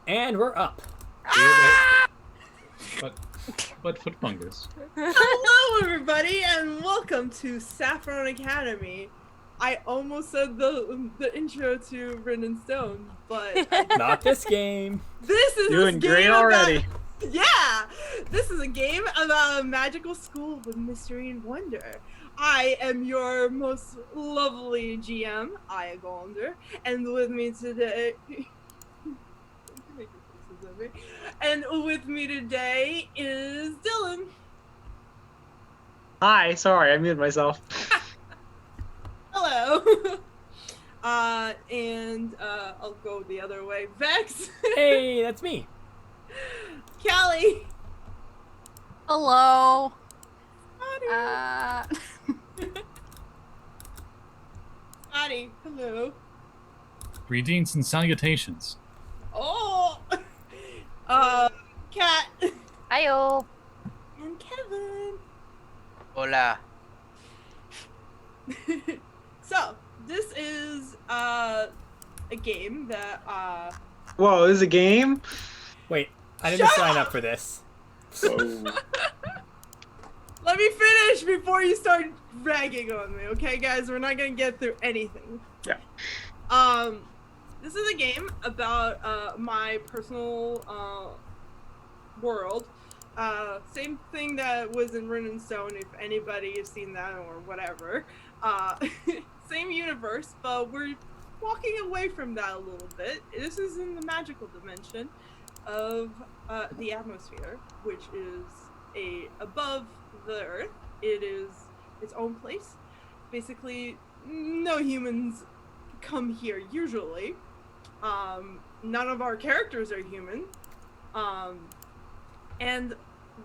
And we're up. But foot fungus. Hello, everybody, and welcome to Saffron Academy. I almost said the intro to Rin and Stone, but Not this game. this is Doing this game great already. Yeah, this is a game about a magical school with mystery and wonder. I am your most lovely GM, Aya Golander, and with me today. And with me today is Dylan. Hi, sorry, I muted myself. Hello. I'll go the other way. Vex. Hey, that's me. Callie. Hello. Scotty. Hello. Greetings and salutations. Oh. Kat. Hiyo. And Kevin. Hola. So, this is a game that Whoa, this is a game? Wait, I didn't sign up for this. let me finish before you start ragging on me, okay, guys? We're not gonna get through anything. Yeah. This is a game about my personal world. Same thing that was in Rin and Stone, if anybody has seen that or whatever. Same universe, but we're walking away from that a little bit. This is in the magical dimension of the atmosphere, which is above the Earth. It is its own place. Basically, no humans come here usually. None of our characters are human. And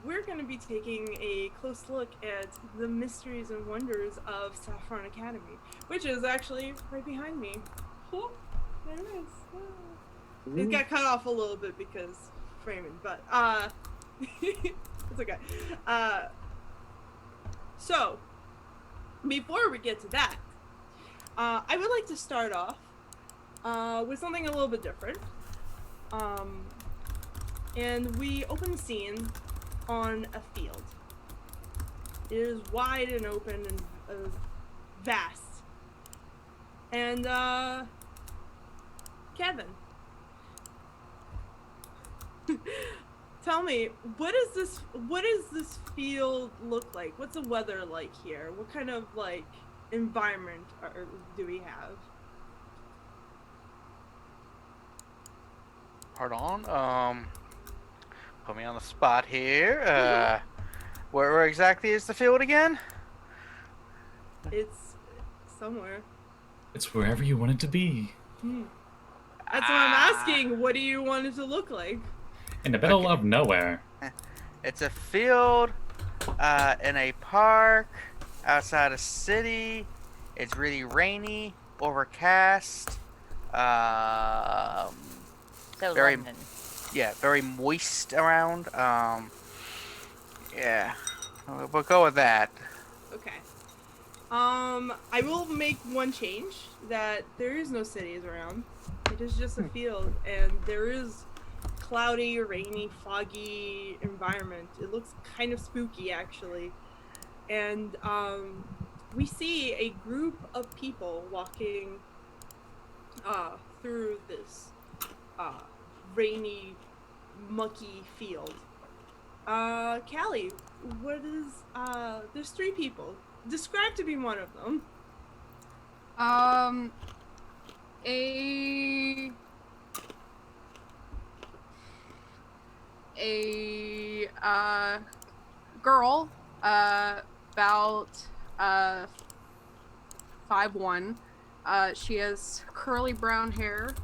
we're going to be taking a close look at the mysteries and wonders of Saffron Academy, which is actually right behind me. Oh, there it is. Oh. It got cut off a little bit because framing, but it's okay. So, before we get to that, I would like to start off with something a little bit different. And we open the scene on a field. It is wide and open and vast. And Kevin, tell me, what does this field look like? What's the weather like here? What kind of like environment do we have? Hold on. Put me on the spot here. Where exactly is the field again? It's somewhere. It's wherever you want it to be. That's what I'm asking. What do you want it to look like? In the middle of nowhere. It's a field in a park outside a city. It's really rainy, overcast. Very, London. yeah, very moist around. Yeah, we'll go with that. Okay. I will make one change, that there is no cities around. It is just a field, and there is cloudy, rainy, foggy environment. It looks kind of spooky, actually. And we see a group of people walking through this rainy, mucky field. Callie, what is, there's 3 people. Describe to be one of them. A girl, about 5'1". She has curly brown hair,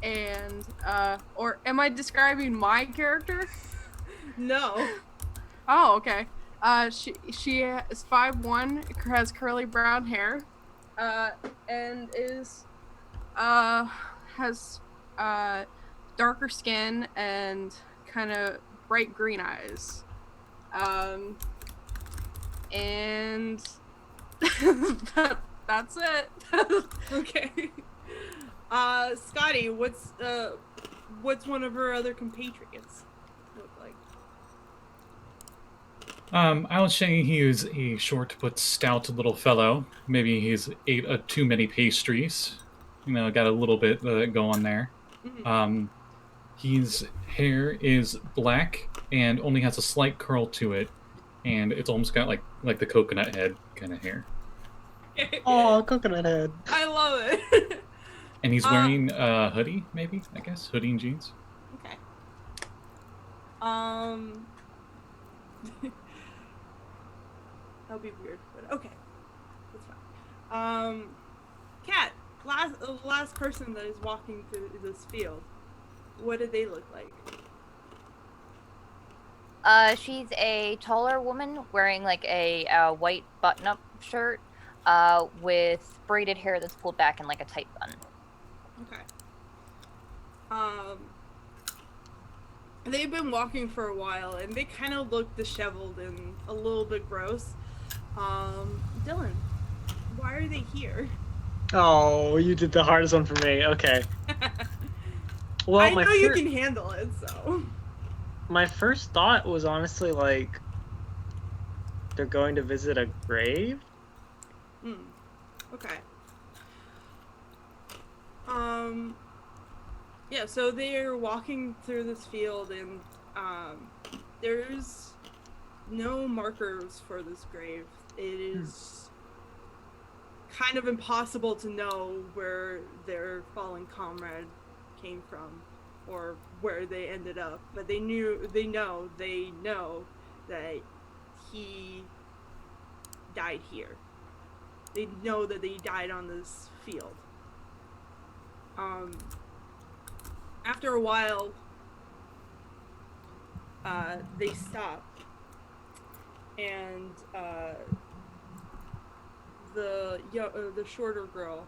and or am I describing my character? No. Oh, okay. She is 5'1", has curly brown hair, and is has darker skin and kind of bright green eyes. And that's it. Okay. Scotty, what's one of her other compatriots look like? I would say he is a short but stout little fellow. Maybe he's ate too many pastries. You know, got a little bit going there. Mhm. His hair is black and only has a slight curl to it, and it's almost got like the coconut head kind of hair. Oh, coconut head. I love it. And he's wearing a hoodie, maybe, I guess, hoodie and jeans. Okay. That'll be weird, but okay, that's fine. Kat, last person that is walking through this field. What did they look like? She's a taller woman wearing like a white button-up shirt, with braided hair that's pulled back in like a tight bun. Okay. They've been walking for a while, and they kind of look disheveled and a little bit gross. Dylan, why are they here? Oh, you did the hardest one for me. Okay. Well, I know you can handle it, so. My first thought was honestly like they're going to visit a grave. Okay. Yeah, so they're walking through this field, and there's no markers for this grave. It is kind of impossible to know where their fallen comrade came from or where they ended up, but they know that he died here. They know that he died on this field. After a while, they stop, and the shorter girl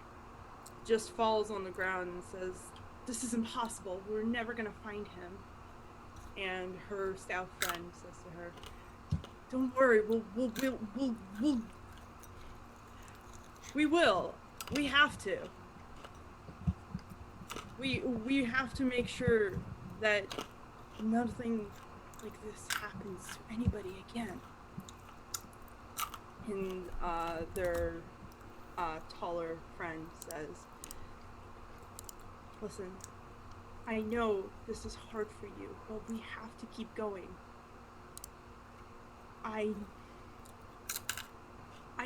just falls on the ground and says, "This is impossible. We're never gonna find him." And her stout friend says to her, "Don't worry. We will. We have to. We have to make sure that nothing like this happens to anybody again." And their taller friend says, "Listen, I know this is hard for you, but we have to keep going. I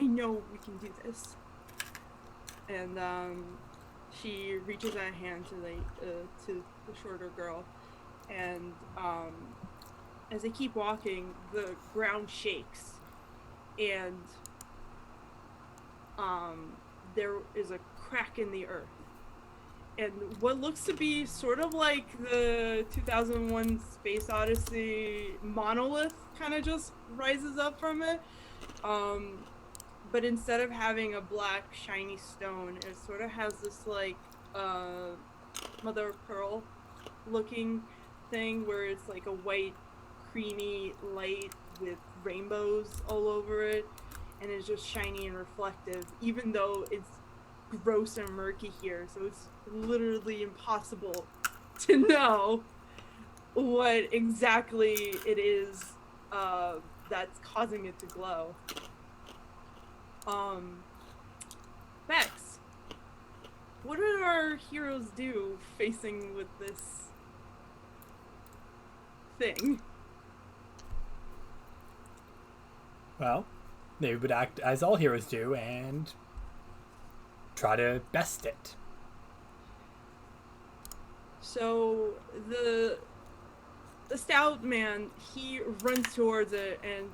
know we can do this." And she reaches out a hand to the shorter girl, and as they keep walking, the ground shakes, and there is a crack in the earth, and what looks to be sort of like the 2001 Space Odyssey monolith kind of just rises up from it. But instead of having a black shiny stone, it sort of has this like mother of pearl looking thing where it's like a white creamy light with rainbows all over it, and it's just shiny and reflective, even though it's gross and murky here, so it's literally impossible to know what exactly it is that's causing it to glow. Bex, what did our heroes do facing with this thing? Well, they would act as all heroes do and try to best it. So the stout man, he runs towards it and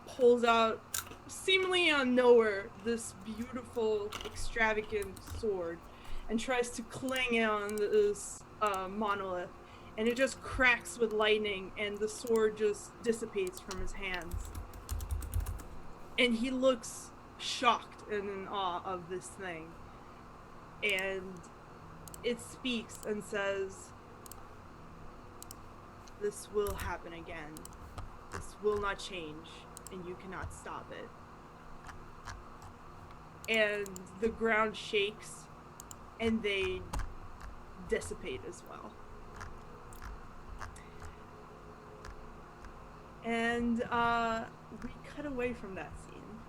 pulls out, seemingly out of nowhere, this beautiful, extravagant sword, and tries to clang it on this monolith, and it just cracks with lightning, and the sword just dissipates from his hands. And he looks shocked and in awe of this thing, and it speaks and says, "This will happen again. This will not change, and you cannot stop it." And the ground shakes, and they dissipate as well. And we cut away from that scene,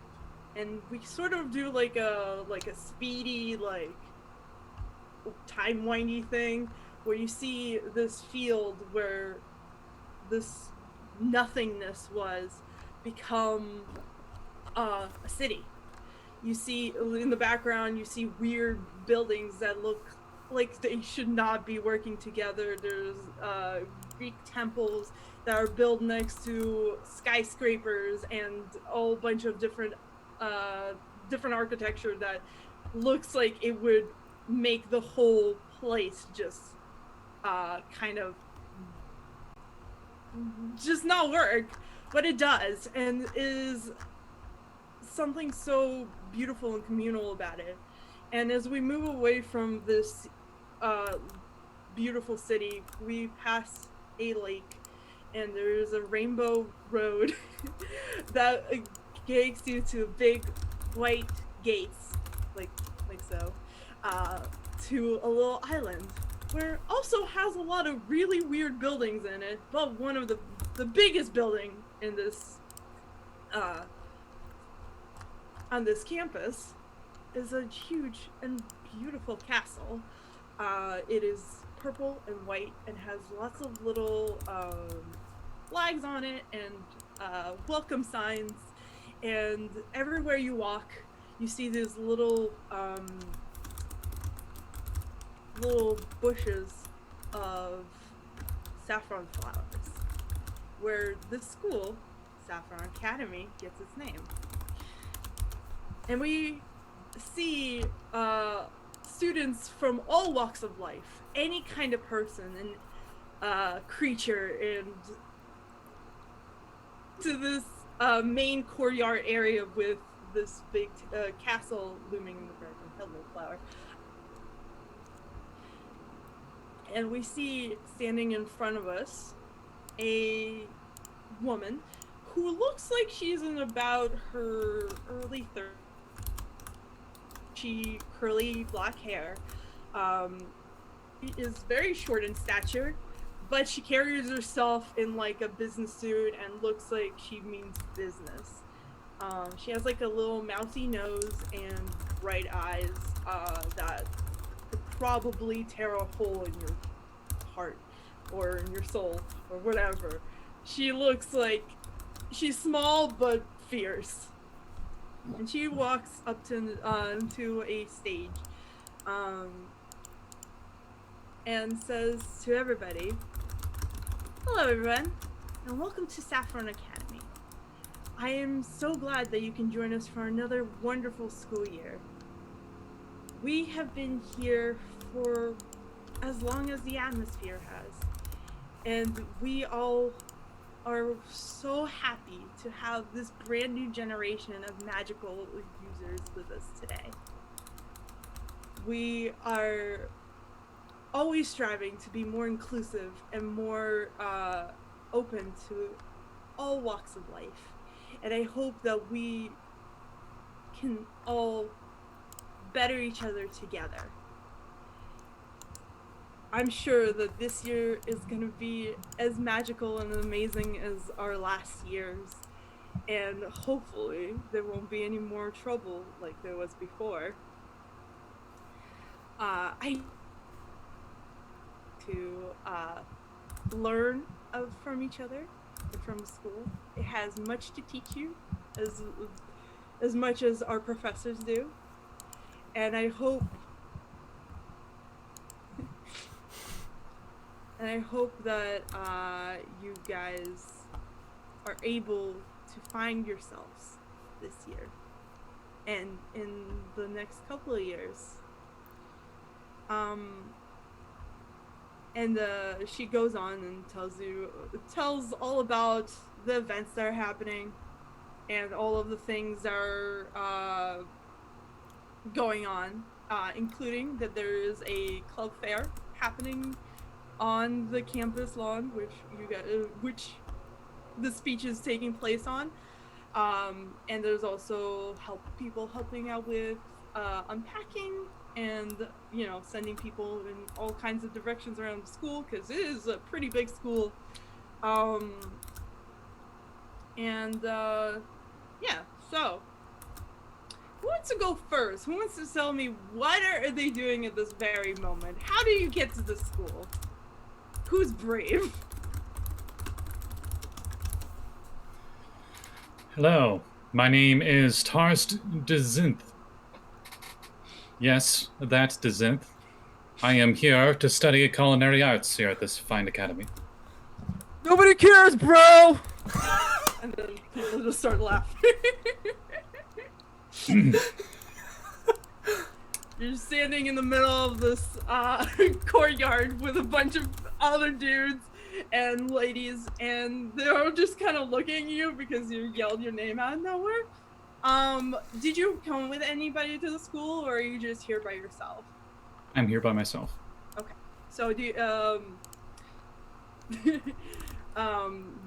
and we sort of do like a speedy like time windy thing where you see this field where this nothingness was become a city. You see in the background, you see weird buildings that look like they should not be working together. There's Greek temples that are built next to skyscrapers and a whole bunch of different architecture that looks like it would make the whole place just kind of just not work, but it does, and is something so beautiful and communal about it. And as we move away from this beautiful city, we pass a lake, and there's a rainbow road that takes you to big white gates, like so, to a little island where also has a lot of really weird buildings in it, but one of the biggest building in this on this campus is a huge and beautiful castle. It is purple and white and has lots of little flags on it and welcome signs, and everywhere you walk you see these little bushes of saffron flowers, where this school, Saffron Academy, gets its name. And we see students from all walks of life, any kind of person and creature, and to this main courtyard area with this big castle looming in the background. Hello, flower. And we see standing in front of us a woman who looks like she's in about her early 30s. She curly black hair. She is very short in stature, but she carries herself in like a business suit and looks like she means business. She has like a little mousy nose and bright eyes that could probably tear a hole in your heart or in your soul or whatever. She looks like she's small but fierce. And she walks up to a stage and says to everybody, "Hello everyone, and welcome to Saffron Academy. I am so glad that you can join us for another wonderful school year. We have been here for as long as the atmosphere has, and we all are so happy to have this brand new generation of magical users with us today. We are always striving to be more inclusive and more open to all walks of life, and I hope that we can all better each other together. I'm sure that this year is going to be as magical and amazing as our last years, and hopefully there won't be any more trouble like there was before. I to learn from each other and from school. It has much to teach you, as much as our professors do, and I hope that you guys are able to find yourselves this year and in the next couple of years. And she goes on and tells all about the events that are happening and all of the things that are going on, including that there is a club fair happening on the campus lawn, which the speech is taking place on, and there's also people helping out with unpacking and sending people in all kinds of directions around the school, because it is a pretty big school. And yeah, so who wants to go first? Who wants to tell me what are they doing at this very moment? How do you get to the school? Who's brave? Hello, my name is Tarst Dezinth. Yes, that's Dezinth. I am here to study culinary arts here at this fine academy. Nobody cares, bro! And then people just start laughing. You're standing in the middle of this courtyard with a bunch of other dudes and ladies, and they're all just kind of looking at you because you yelled your name out of nowhere. Did you come with anybody to the school, or are you just here by yourself? I'm here by myself. Okay. So do you,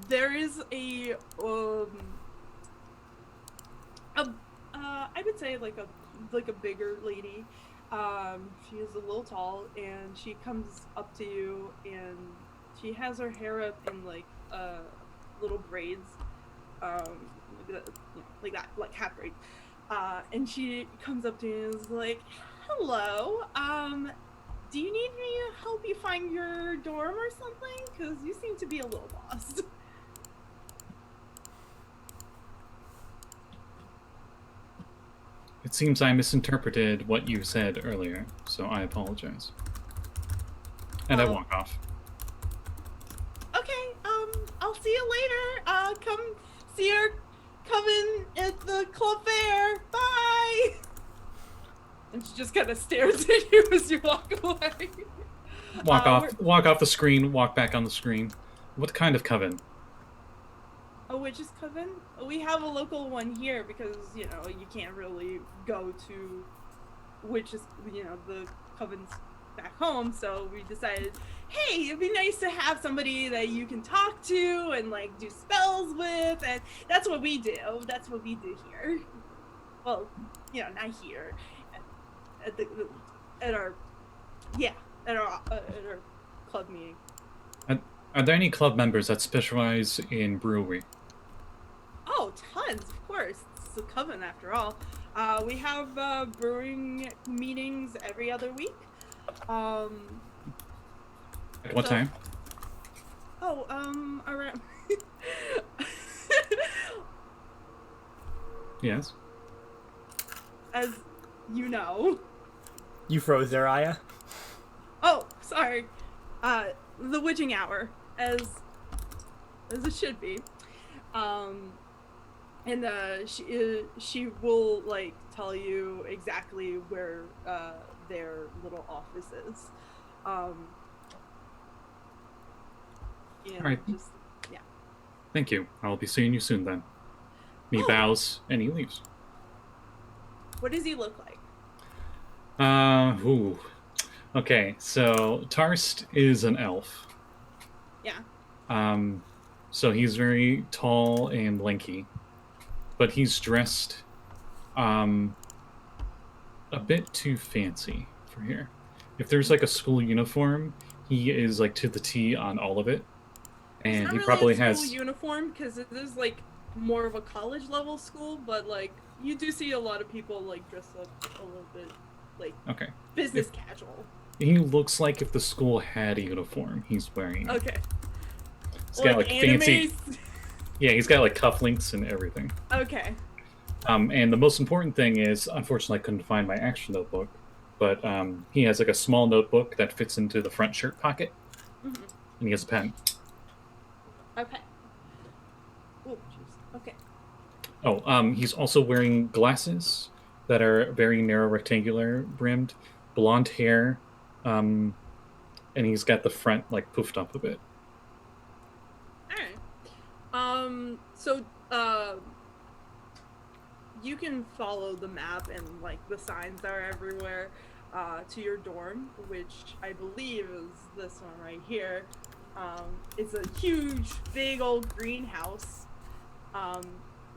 there is a I would say like a bigger lady. She is a little tall, and she comes up to you, and she has her hair up in like little braids, like that, like half braids. And she comes up to you and is like, "Hello, do you need me to help you find your dorm or something? Because you seem to be a little lost." It seems I misinterpreted what you said earlier, so I apologize. And I walk off. Okay, I'll see you later. Come see her coming at the club fair. Bye! And she just kind of stares at you as you walk away. Walk off the screen, walk back on the screen. What kind of coven? A witch's coven? We have a local one here because, you know, you can't really go to witches, you know, the covens back home, so we decided, hey, it'd be nice to have somebody that you can talk to and, like, do spells with, and that's what we do. That's what we do here. Well, you know, not here. At our club meeting. Are there any club members that specialize in brewery? Oh, tons, of course. It's a coven, after all. We have brewing meetings every other week. At what time? Oh, around. Yes. As you know. You froze there, Aya. Oh, sorry. The witching hour, as it should be. And she will like tell you exactly where their little office is. You know, All right. just, yeah. Thank you. I'll be seeing you soon then. He Oh. bows and he leaves. What does he look like? Ooh. Okay, so Tarst is an elf. Yeah. So he's very tall and lanky, but he's dressed a bit too fancy for here. If there's like a school uniform, he is like to the T on all of it, and It's not he really probably a school has uniform because it is like more of a college level school, but like you do see a lot of people like dressed up a little bit like okay. business casual. He looks like if the school had a uniform, he's wearing. Okay. He's got like fancy. animes? Yeah, he's got like cufflinks and everything. Okay. And the most important thing is, unfortunately, I couldn't find my actual notebook, but he has like a small notebook that fits into the front shirt pocket, Mm-hmm. and he has a pen. Okay. Oh, jeez. Okay. Oh, he's also wearing glasses that are very narrow, rectangular brimmed, blonde hair, and he's got the front like poofed up a bit. Alright. So, you can follow the map and, like, the signs that are everywhere, to your dorm, which I believe is this one right here. It's a huge, big old greenhouse,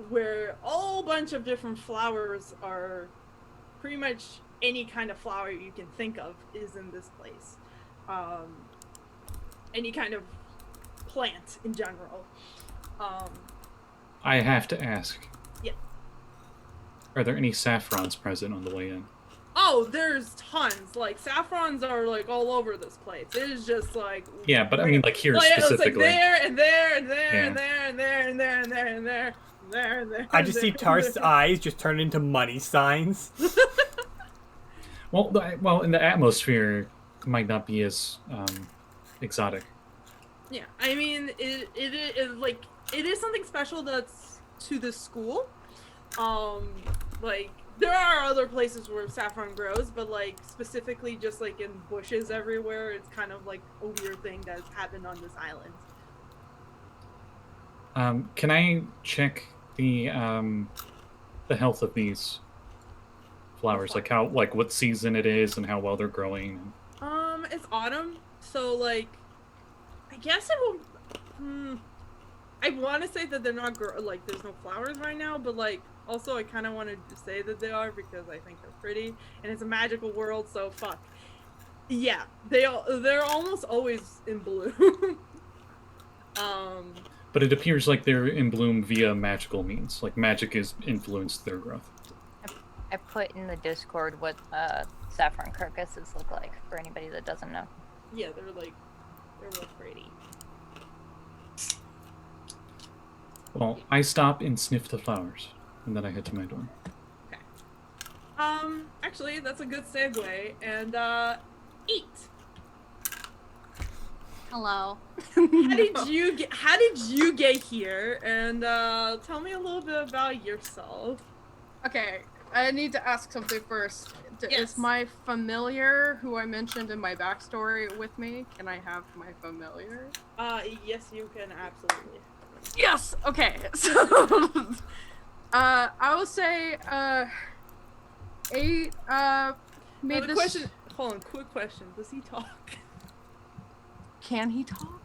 where a whole bunch of different flowers are pretty much any kind of flower you can think of is in this place. Any kind of plant in general. I have to ask. Yeah. Are there any saffrons present on the way in? Oh, there's tons. Like, saffrons are, like, all over this place. It is just, like... Yeah, but I mean, like, here like, specifically. It's like there, and there, and there, Yeah. and there, and there, and there, and there, and there, and there, and there. I just see Tarth's eyes just turn into money signs. Well, in the atmosphere might not be as exotic. Yeah, I mean, it is something special that's to this school. Like, there are other places where saffron grows, but, like, specifically just, like, in bushes everywhere, it's kind of, like, a weird thing that's happened on this island. Can I check the health of these flowers? Like, what season it is and how well they're growing? It's autumn, so, like, I guess it will... I want to say that they're not, like, there's no flowers right now, but, like, also I kind of wanted to say that they are because I think they're pretty, and it's a magical world, so fuck. Yeah, they're almost always in bloom. But it appears like they're in bloom via magical means. Like, magic has influenced their growth. I put in the Discord what saffron crocuses look like for anybody that doesn't know. Yeah, they're real pretty. Well, I stop and sniff the flowers, and then I head to my dorm. Okay. Actually, that's a good segue, and, eat. Hello. How did you get here? And, tell me a little bit about yourself. Okay, I need to ask something first. Yes. Is my familiar, who I mentioned in my backstory, with me? Can I have my familiar? Yes, you can, absolutely. Yes! Okay, so... I will say, 8, made Now, this... question, hold on, quick question. Does he talk? Can he talk?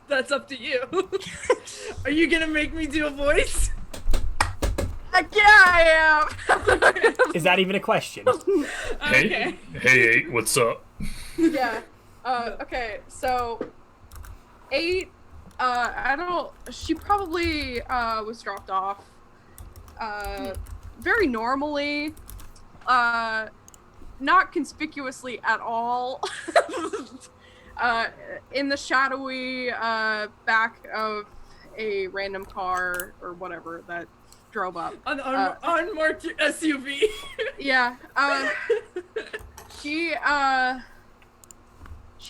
That's up to you. Are you gonna make me do a voice? Yeah, I am! Is that even a question? Okay. Hey, what's up? Yeah. Okay, so 8, she probably was dropped off very normally, not conspicuously at all, in the shadowy back of a random car or whatever that drove up. Unmarked SUV. Yeah. She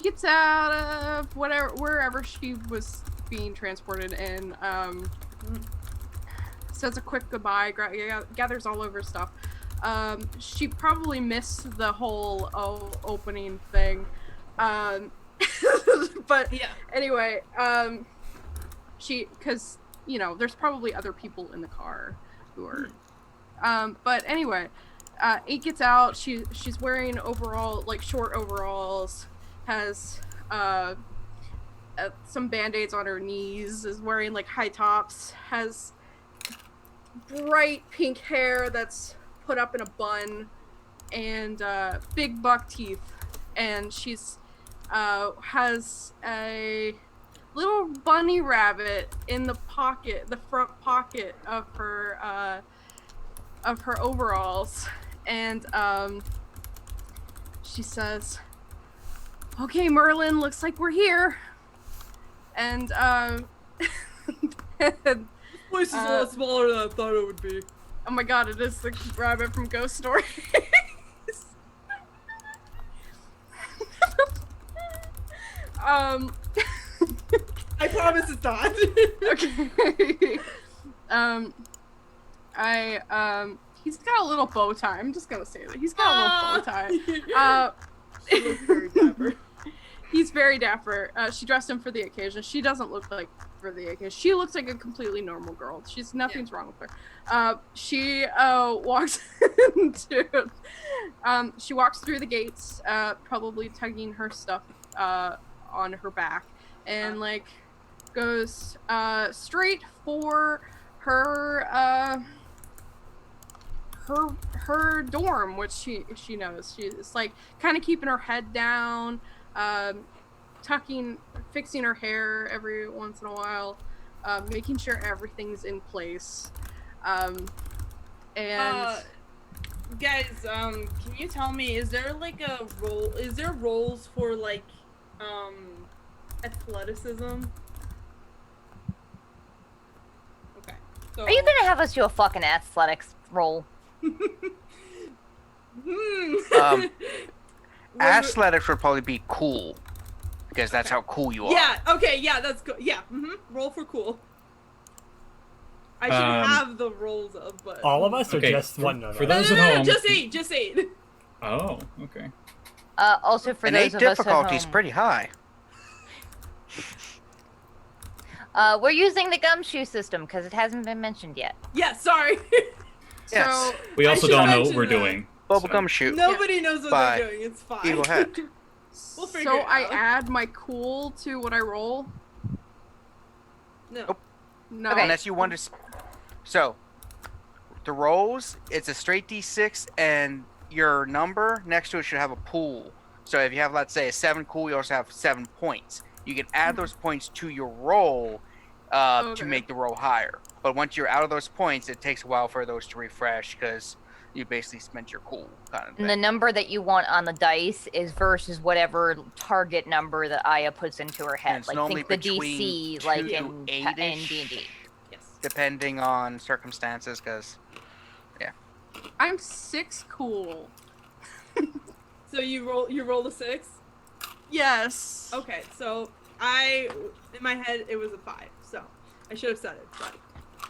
gets out of wherever she was being transported in, says a quick goodbye, gathers all over stuff. She probably missed the whole opening thing. But Yeah. anyway, because, you know, there's probably other people in the car who are, but anyway, 8 gets out, she's wearing short overalls, has, some band-aids on her knees, is wearing, like, high tops, has bright pink hair that's put up in a bun, and, big buck teeth, and she's, has a little bunny rabbit in the front pocket of her overalls, and she says, "Okay, Merlin, looks like we're here." And Voice is a lot smaller than I thought it would be. oh my god, it is the rabbit from Ghost Stories. I promise it's not. Okay. He's got a little bow tie. I'm just gonna say that. He's got a little bow tie. She looks very dapper. He's very dapper. She dressed him for the occasion. She doesn't look like for the occasion. She looks like a completely normal girl. Nothing's wrong with her. She walks into, she walks through the gates, probably tugging her stuff on her back, and like goes straight for her her dorm, which she knows. She's like kind of keeping her head down, fixing her hair every once in a while, making sure everything's in place. And Guys, can you tell me, is there like a role? Is there roles for like, athleticism? Okay. So, Are you gonna have us do a fucking athletics roll? Athletics would probably be cool. Because that's how cool you are. Yeah, okay, yeah, that's good. Yeah, roll for cool. I should have the rolls up, but... All of us, or Okay, just one of for us? those at home. just eight. Oh, okay. Also for And those 8 of us at difficulty is home, pretty high. we're using the gumshoe system because it hasn't been mentioned yet. Yeah, sorry. Yes. So, We I also should don't know what mention we're that. doing. Bubblegum shoot. Nobody knows what By they're doing, it's fine. Eagle Hat. We'll figure so it I out. add my cool to what I roll? No. Nope. No. Okay. Unless you want to... So, the rolls, it's a straight D6, and your number next to it should have a pool. So if you have, let's say, a 7 cool, you also have 7 points. You can add those points to your roll to Okay. make the roll higher. But once you're out of those points, it takes a while for those to refresh, because you basically spent your cool kind of thing. And the number that you want on the dice is versus whatever target number that Aya puts into her And head. it's Like normally think the between DC, like 2 in to in 8-ish. D&D. Yes. Depending on circumstances, because... I'm 6 cool. So you roll a 6? Yes. Okay, so in my head, it was a 5, so I should have said it, but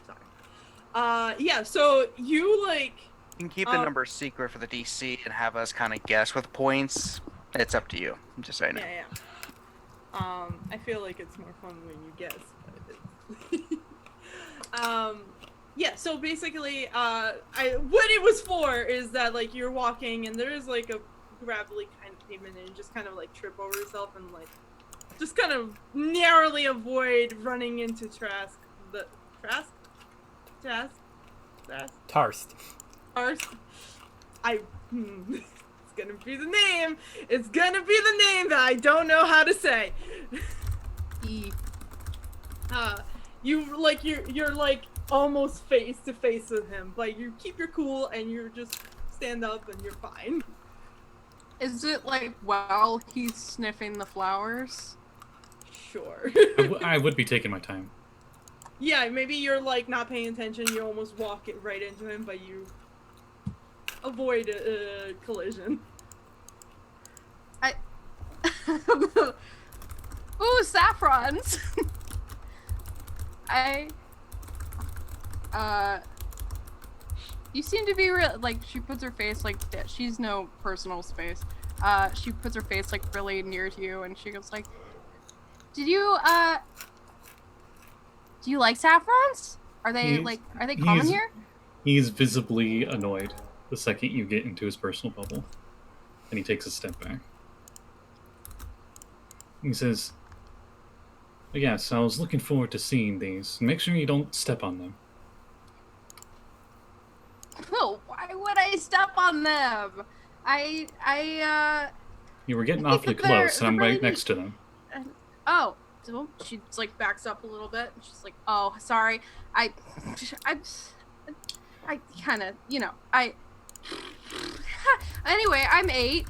sorry. Yeah, so you, like... You can keep the number secret for the DC and have us kind of guess with points. It's up to you. I'm just saying. Yeah. I feel like it's more fun when you guess, but yeah, so basically, what it was for is that, like, you're walking and there is, like, a gravelly kind of pavement and you just kind of, like, trip over yourself and, like, just kind of narrowly avoid running into Trask. Tarst. It's gonna be the name. It's gonna be the name that I don't know how to say. E. You're like almost face to face with him, but you keep your cool and you just stand up and you're fine. Is it like while he's sniffing the flowers? Sure. I would be taking my time. Yeah, maybe you're like not paying attention. You almost walk it right into him, but you avoid a collision. Ooh, saffrons! You seem to be like, she puts her face like, she's no personal space. She puts her face like really near to you and she goes like, do you like saffrons? Are they common here? He's visibly annoyed the second you get into his personal bubble. And he takes a step back. He says, yes, I was looking forward to seeing these. Make sure you don't step on them. Oh, why would I step on them? You were getting I think awfully that they're close, and I'm really right next to them. Oh, so she like backs up a little bit. And she's like, "Oh, sorry. I kind of, Anyway, I'm 8."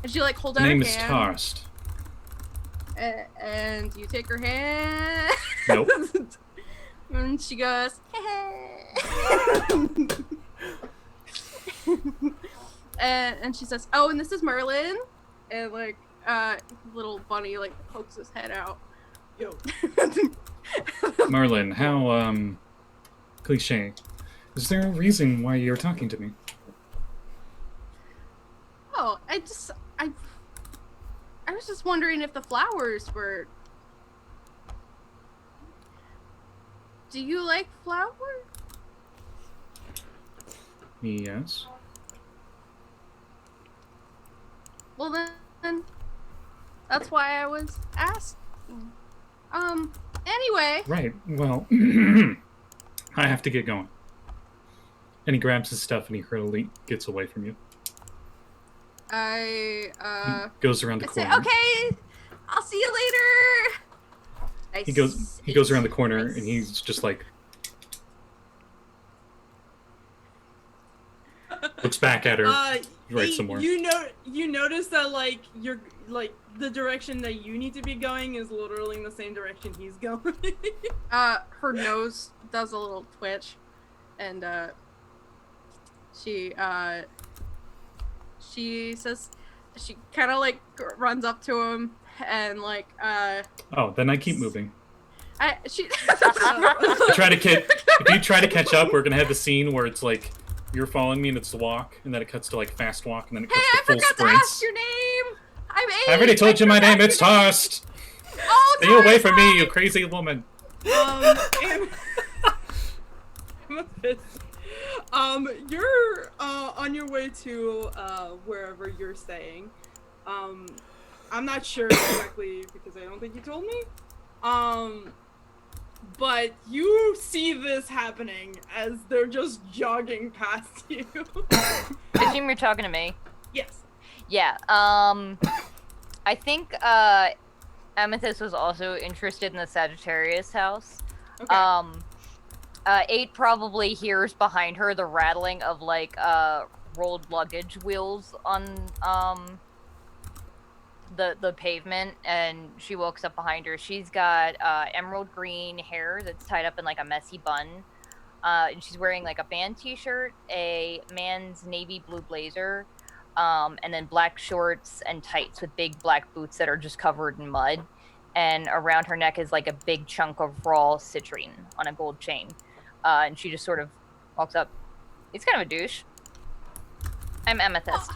And she like holds Her out her name hand. is Tarst. And you take her hand. Nope. And she goes, and she says, "Oh, and this is Merlin." And like, little bunny like pokes his head out. Yo. Merlin, how, cliche. Is there a reason why you're talking to me? Oh, I was just wondering if the flowers were. Do you like flowers? Yes. Well then, that's why I was asking. Anyway. Right, well, I have to get going. And he grabs his stuff and he hurriedly gets away from you. I He goes around the say, corner. okay, I'll see you later. He goes around the corner and he's just like looks back at her right somewhere. You notice that like you're like the direction that you need to be going is literally in the same direction he's going. Her nose does a little twitch, and she says, she kind of like runs up to him and like Oh, then I keep moving. If you try to catch up, we're gonna have the scene where it's like you're following me and it's the walk, and then it cuts to like fast walk, and then it cuts to full sprints. I forgot to ask your name. I'm Amy. I already told you my name. It's Tossed. Oh, Stay away from me, you crazy woman. You're on your way to wherever you're staying. I'm not sure exactly because I don't think you told me. But you see this happening as they're just jogging past you. I assume you're talking to me. Yes. Yeah. I think Amethyst was also interested in the Sagittarius house. Okay. 8 probably hears behind her the rattling of like rolled luggage wheels on the pavement, and she walks up behind her. She's got emerald green hair that's tied up in like a messy bun, and she's wearing like a band t-shirt, a man's navy blue blazer, and then black shorts and tights with big black boots that are just covered in mud, and around her neck is like a big chunk of raw citrine on a gold chain, and she just sort of walks up. He's kind of a douche. I'm Amethyst.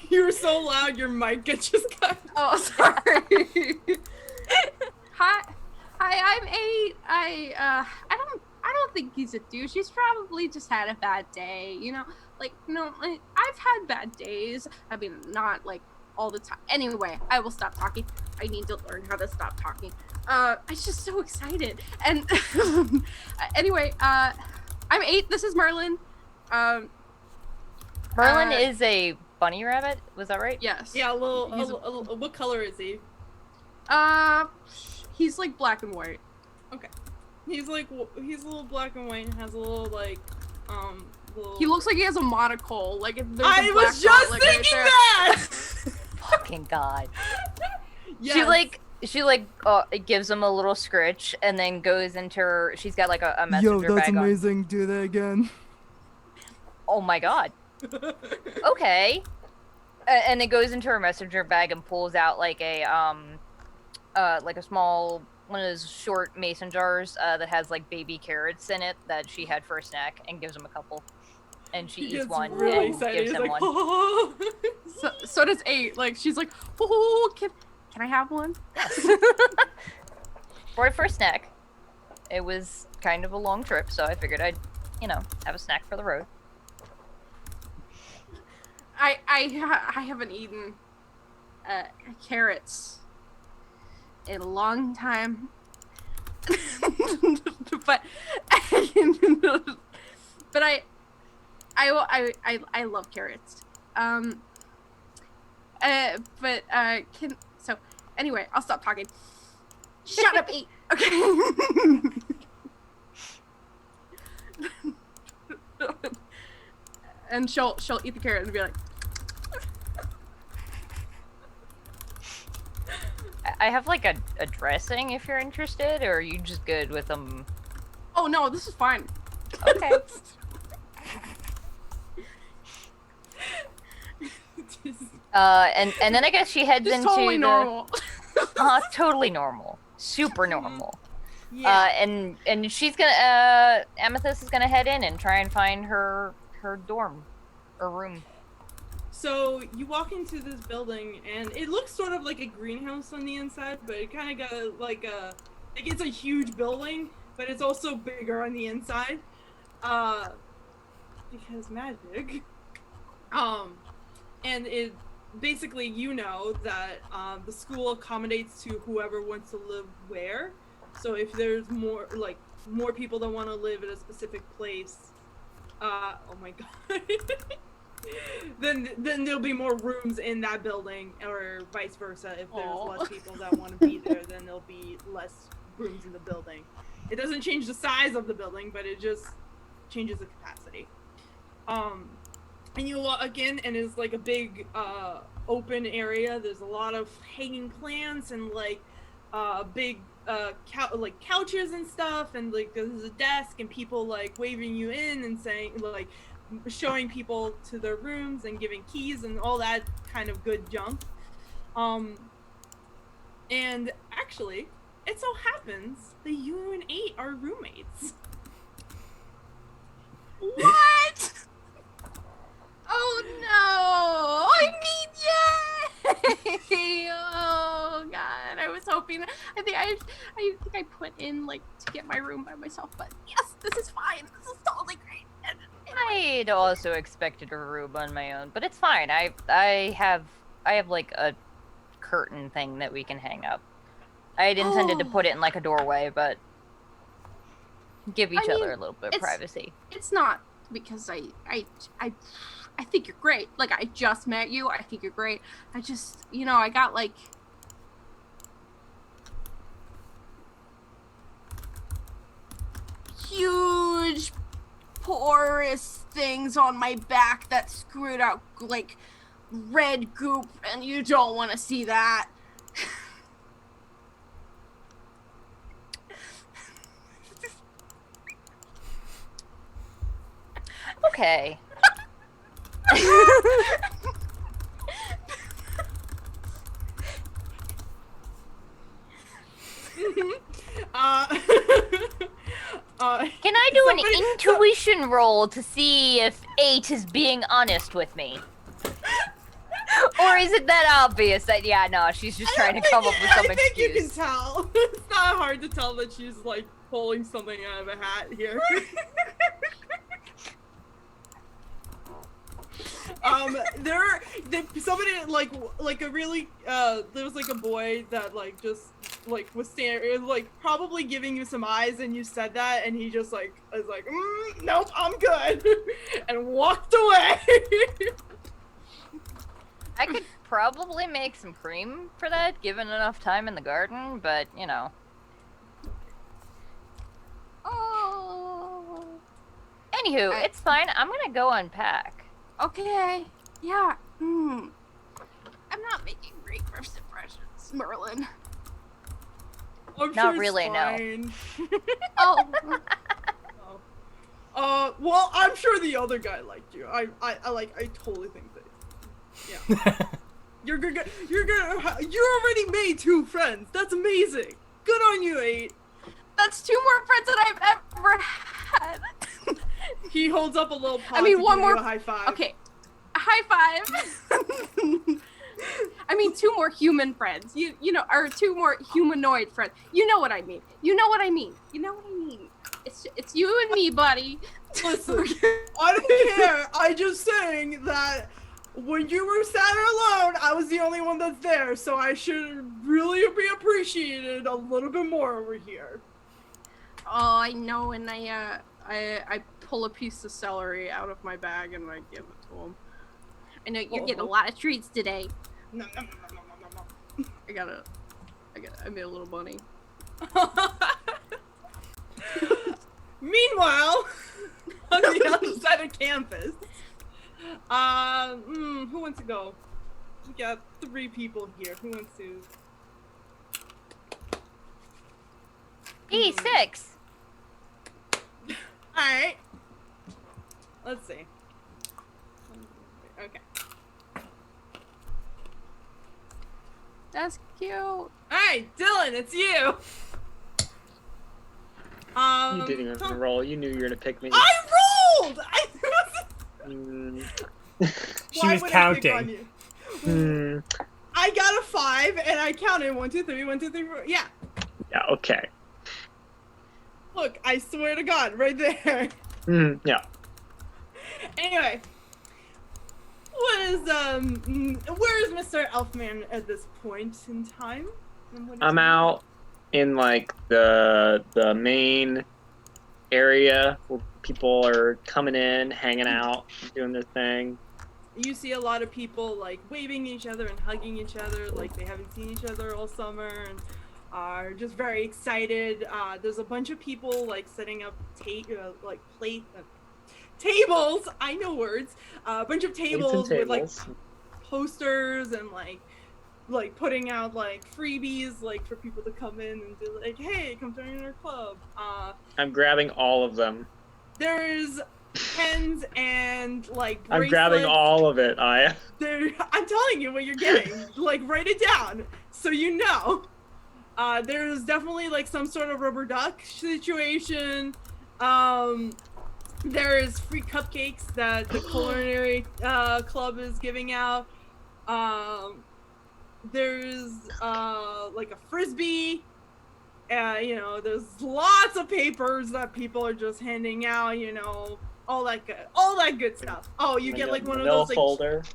You were so loud, your mic just cut. Oh, sorry. Hi, I'm 8. I don't think he's a douche. He's probably just had a bad day, you know? Like, no, I've had bad days. I mean, not like all the time. Anyway, I will stop talking. I need to learn how to stop talking. I'm just so excited. And anyway, I'm 8. This is Merlin. Merlin is a bunny rabbit. Was that right? Yes. Yeah, what color is he? He's like black and white. Okay. He's a little black and white and has a little like little... He looks like he has a monocle. Like there's a I black was just dot, like, thinking right that. Fucking God. Yes. She gives him a little scritch and then goes into her. She's got like a messenger bag. Yo, that's amazing. Do that again. Oh my God. Okay. And it goes into her messenger bag and pulls out like a small one of those short mason jars that has like baby carrots in it that she had for a snack, and gives him a couple. And she eats one really and excited. gives He's him like, one. oh. So does 8. Like she's like, oh, can I have one? For a first snack. It was kind of a long trip, so I figured I'd, have a snack for the road. I haven't eaten carrots in a long time, but I love carrots. Anyway, I'll stop talking. Shut up, 8. Okay. And she'll eat the carrot and be like, I have like a dressing if you're interested, or are you just good with them? oh no, this is fine. Okay. And then I guess she heads Just into totally normal. totally normal, super normal. Yeah. And she's gonna Amethyst is gonna head in and try and find her dorm or room. So you walk into this building and it looks sort of like a greenhouse on the inside, but it kind of got it's a huge building, but it's also bigger on the inside, because magic. And it basically, that the school accommodates to whoever wants to live where. So if there's more people that want to live at a specific place, oh my God. then there'll be more rooms in that building, or vice versa. If there's Aw. less people that want to be there, then there'll be less rooms in the building. It doesn't change the size of the building, but it just changes the capacity. And you walk in, and it's like a big open area. There's a lot of hanging plants and like big couches and stuff, and like there's a desk and people like waving you in and saying like showing people to their rooms and giving keys and all that kind of good junk. And actually, it so happens that you and 8 are roommates. What? Oh no! I mean, yay! Oh god, I was hoping. I think I put in like to get my room by myself, but yes, this is fine. This is totally great. I'd also expected a room on my own, but it's fine. I have like a curtain thing that we can hang up. I had intended to put it in like a doorway, but give each other a little bit of privacy. It's not because I think you're great. Like, I just met you. I think you're great. I just, I got like huge porous things on my back that screwed out like red goop, and you don't want to see that. Okay. Can I do an intuition roll to see if 8 is being honest with me? Or is it that obvious that, yeah, no, she's just trying to come up with some excuse? I think you can tell. It's not hard to tell that she's, like, pulling something out of a hat here. Somebody, like a really, there was, like, a boy that, like, just, like, was standing, like, probably giving you some eyes, and you said that, and he just, like, was like, nope, I'm good, and walked away. I could probably make some cream for that, given enough time in the garden, but, Oh. Anywho, it's fine. I'm gonna go unpack. Okay. Yeah. I'm not making great first impressions, Merlin. I'm Not sure really, it's no. fine. Oh. Well, I'm sure the other guy liked you. I totally think that. Yeah. You already made 2 friends. That's amazing. Good on you, 8. That's 2 more friends than I've ever had. He holds up a little paw. I mean, to one give more. you a high five. Okay, a high five. I mean, 2 more human friends. Or 2 more humanoid friends. You know what I mean. It's you and me, buddy. Listen, I don't care. I'm just saying that when you were sat alone, I was the only one that's there, so I should really be appreciated a little bit more over here. Oh, I know, and I pull a piece of celery out of my bag and I give it to him. I know you're getting a lot of treats today. No. I made a little bunny. Meanwhile, on the other side of campus, who wants to go? We got 3 people here. Who wants to? E6. Alright. Let's see. Okay. That's cute. Alright, Dylan, it's you! You didn't even roll. You knew you were gonna pick me. I rolled! She was counting. I got a 5 and I counted 1, 2, 3, 1, 2, 3, 4. Yeah. Yeah, okay. Look, I swear to God, right there. Yeah. Anyway. Where is Mr. Elfman at this point in time? I'm out in like the main area where people are coming in, hanging out, doing their thing. You see a lot of people like waving each other and hugging each other like they haven't seen each other all summer and are just very excited. There's a bunch of people like setting up tables. I know words. A bunch of tables with like posters and like putting out like freebies like for people to come in and be like, hey, come join our club. I'm grabbing all of them. There's pens and like bracelets. I'm grabbing all of it. I'm telling you what you're getting. Like, write it down so you know. There's definitely like some sort of rubber duck situation. There's free cupcakes that the culinary club is giving out. There's like a frisbee. There's lots of papers that people are just handing out. All that good stuff. Oh, you get like one of those like folder.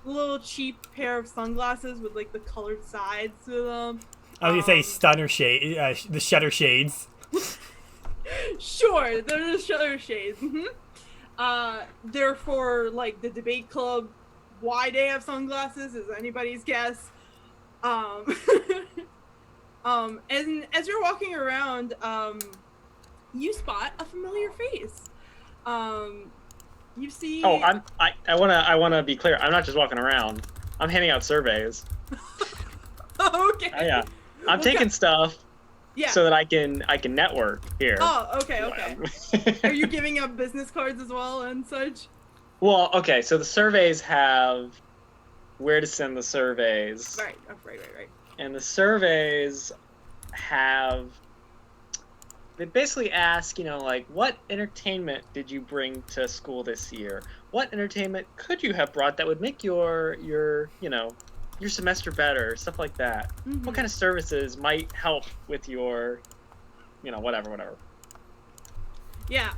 little cheap pair of sunglasses with like the colored sides to them. I was gonna say stunner shade, the shutter shades. Sure, they're the shutter shades. They're for like the debate club. Why they have sunglasses is anybody's guess. And as you're walking around, you spot a familiar face. You see. Oh, I wanna be clear. I'm not just walking around. I'm handing out surveys. Okay. Yeah. I'm taking stuff. Yeah. So that I can network here. Oh, okay. Are you giving up business cards as well and such? Well, okay. So the surveys have where to send the surveys. Right. And the surveys they basically ask, like, what entertainment did you bring to school this year? What entertainment could you have brought that would make your semester better? Stuff like that. Mm-hmm. What kind of services might help with your, whatever. Yeah,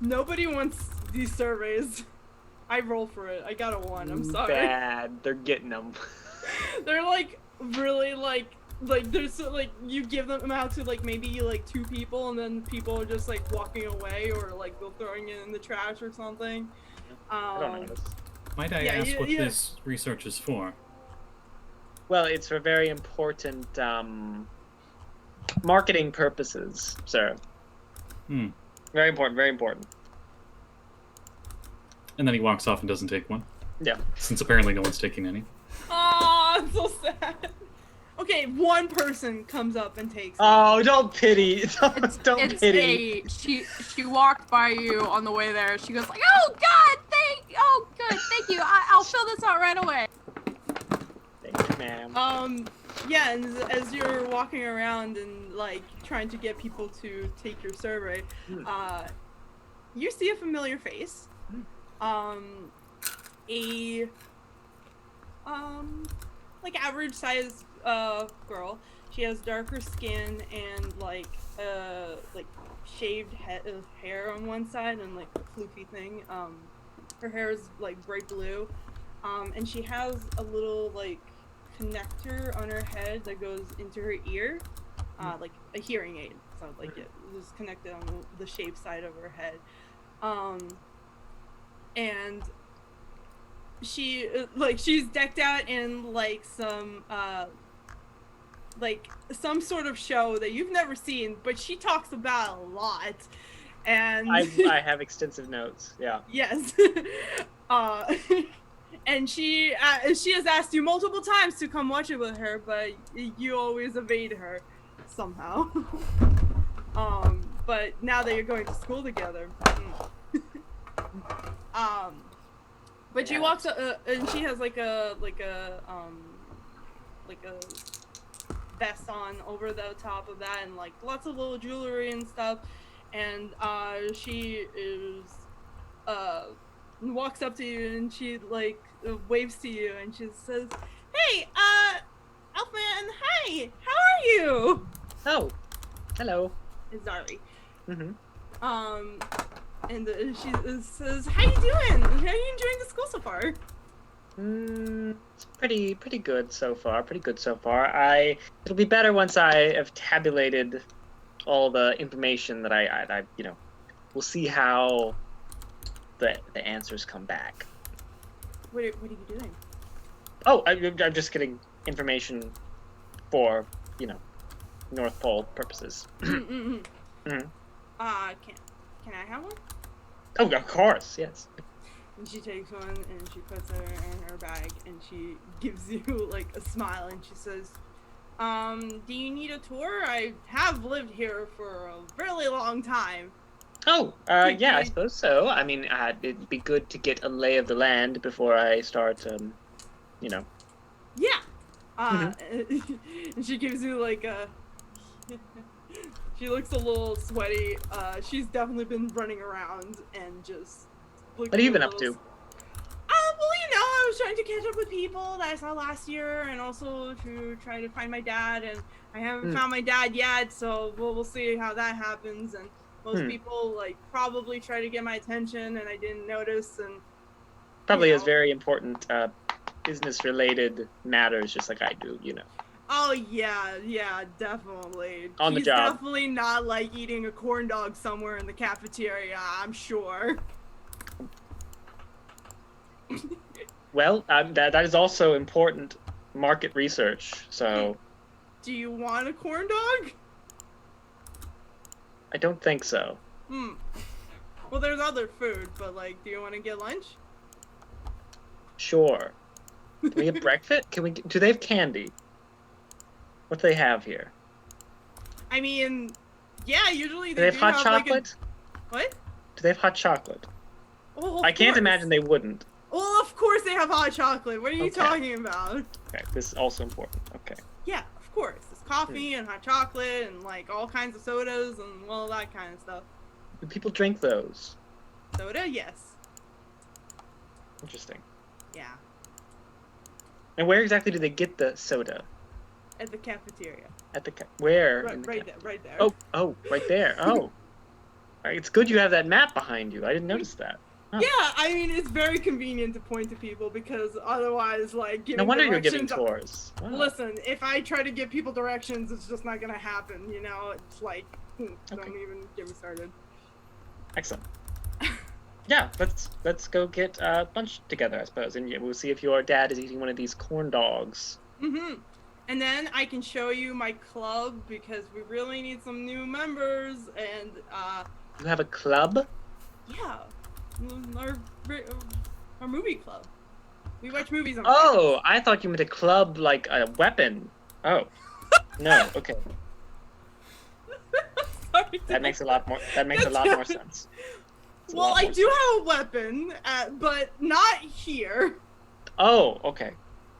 nobody wants these surveys. I roll for it. I got a 1. I'm sorry. Bad. They're getting them. They're like really like there's so, like you give them out to like maybe like 2 people and then people are just like walking away or like they're throwing it in the trash or something. I don't notice. Might I ask what this research is for? Well, it's for very important marketing purposes, sir. Very important. And then he walks off and doesn't take one. Yeah. Since apparently no one's taking any. Oh, it's so sad. Okay, one person comes up and takes it. Oh, don't pity. Don't pity. She walked by you on the way there. She goes like, oh God, thank you. I'll fill this out right away. Thank you, ma'am. Yeah, and as you're walking around and like trying to get people to take your survey, you see a familiar face. Like average size girl. She has darker skin and like shaved hair on one side and like a floofy thing. Her hair is like bright blue. And she has a little like connector on her head that goes into her ear, like a hearing aid. So like it was connected on the shaved side of her head. And she's decked out in like some sort of show that you've never seen, but she talks about a lot. And I have extensive notes. Yeah. Yes. And she has asked you multiple times to come watch it with her, but you always evade her somehow. But now that you're going to school together. But she walks and she has like a vest on over the top of that and like lots of little jewelry and stuff. And she is walks up to you and she like waves to you and she says, "Hey, Elfman, hi, how are you?" Oh, hello. It's Zari. Mm-hmm. And she says, "How you doing? How are you enjoying the school so far?" It's pretty good so far. It'll be better once I have tabulated all the information that I we'll see how the answers come back. What are you doing? Oh, I'm just getting information for, North Pole purposes. Mm-hmm. Mhm. Can I have one? Oh, of course, yes. And she takes one and she puts it in her bag and she gives you like a smile and she says, do you need a tour? I have lived here for a really long time. Oh, yeah, I suppose so. I mean, it'd be good to get a lay of the land before I start, Yeah. And she gives you like a. She looks a little sweaty. She's definitely been running around and just. What have you been up to? Well, I was trying to catch up with people that I saw last year, and also to try to find my dad. And I haven't found my dad yet, so we'll see how that happens. And most people like probably try to get my attention, and I didn't notice. And Probably has very important business-related matters, just like I do. Oh yeah, definitely. On the He's job. Definitely not like eating a corn dog somewhere in the cafeteria, I'm sure. Well, that is also important market research. So Do you want a corn dog? I don't think so. Well, there's other food, but like, do you want to get lunch? Sure. Can we get breakfast? Do they have candy? What do they have here? I mean, yeah, usually Do they have hot like, chocolate? What? Do they have hot chocolate? Oh, I can't imagine they wouldn't. Well, of course they have hot chocolate. What are you talking about? Okay, this is also important. Okay. Yeah, of course. It's coffee and hot chocolate and like all kinds of sodas and all that kind of stuff. Do people drink those? Soda, yes. Interesting. Yeah. And where exactly do they get the soda? At the cafeteria. Where? Right there. Oh, right there. Oh. All right, it's good you have that map behind you. I didn't notice that. Huh. Yeah, I mean, it's very convenient to point to people because otherwise, like, giving No wonder you're directions... giving tours. Wow. Listen, if I try to give people directions, it's just not gonna happen, It's like, don't even get me started. Excellent. Yeah, let's go get lunch together, I suppose, and we'll see if your dad is eating one of these corn dogs. And then I can show you my club because we really need some new members, and You have a club? yeah, our movie club. We watch movies on Oh, I thought you meant a club like a weapon. Oh, no. Okay, Sorry, that makes a lot more. That makes a lot more sense. Well, I do have a weapon, but not here. Oh, okay.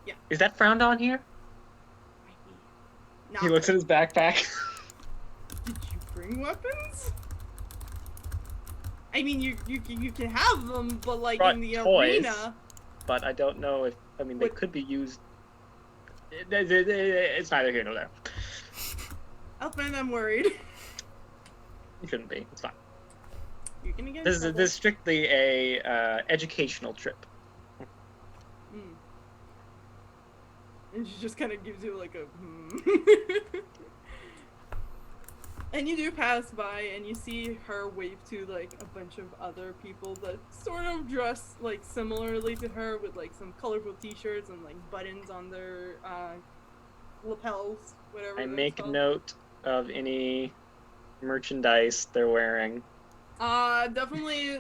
Yeah. Is that frowned on here? Not He looks at his backpack. Did you bring weapons? I mean, you can have them, but like Brought in the toys, arena. But I don't know if they could be used. It's neither here nor there. Elfman, I'm worried. You shouldn't be. It's fine. You're gonna get. This is strictly a educational trip. And she just kind of gives you like a. And you do pass by, and you see her wave to like a bunch of other people that sort of dress like similarly to her, with like some colorful T-shirts and like buttons on their lapels, whatever. I that's make called. note of any merchandise they're wearing. Definitely.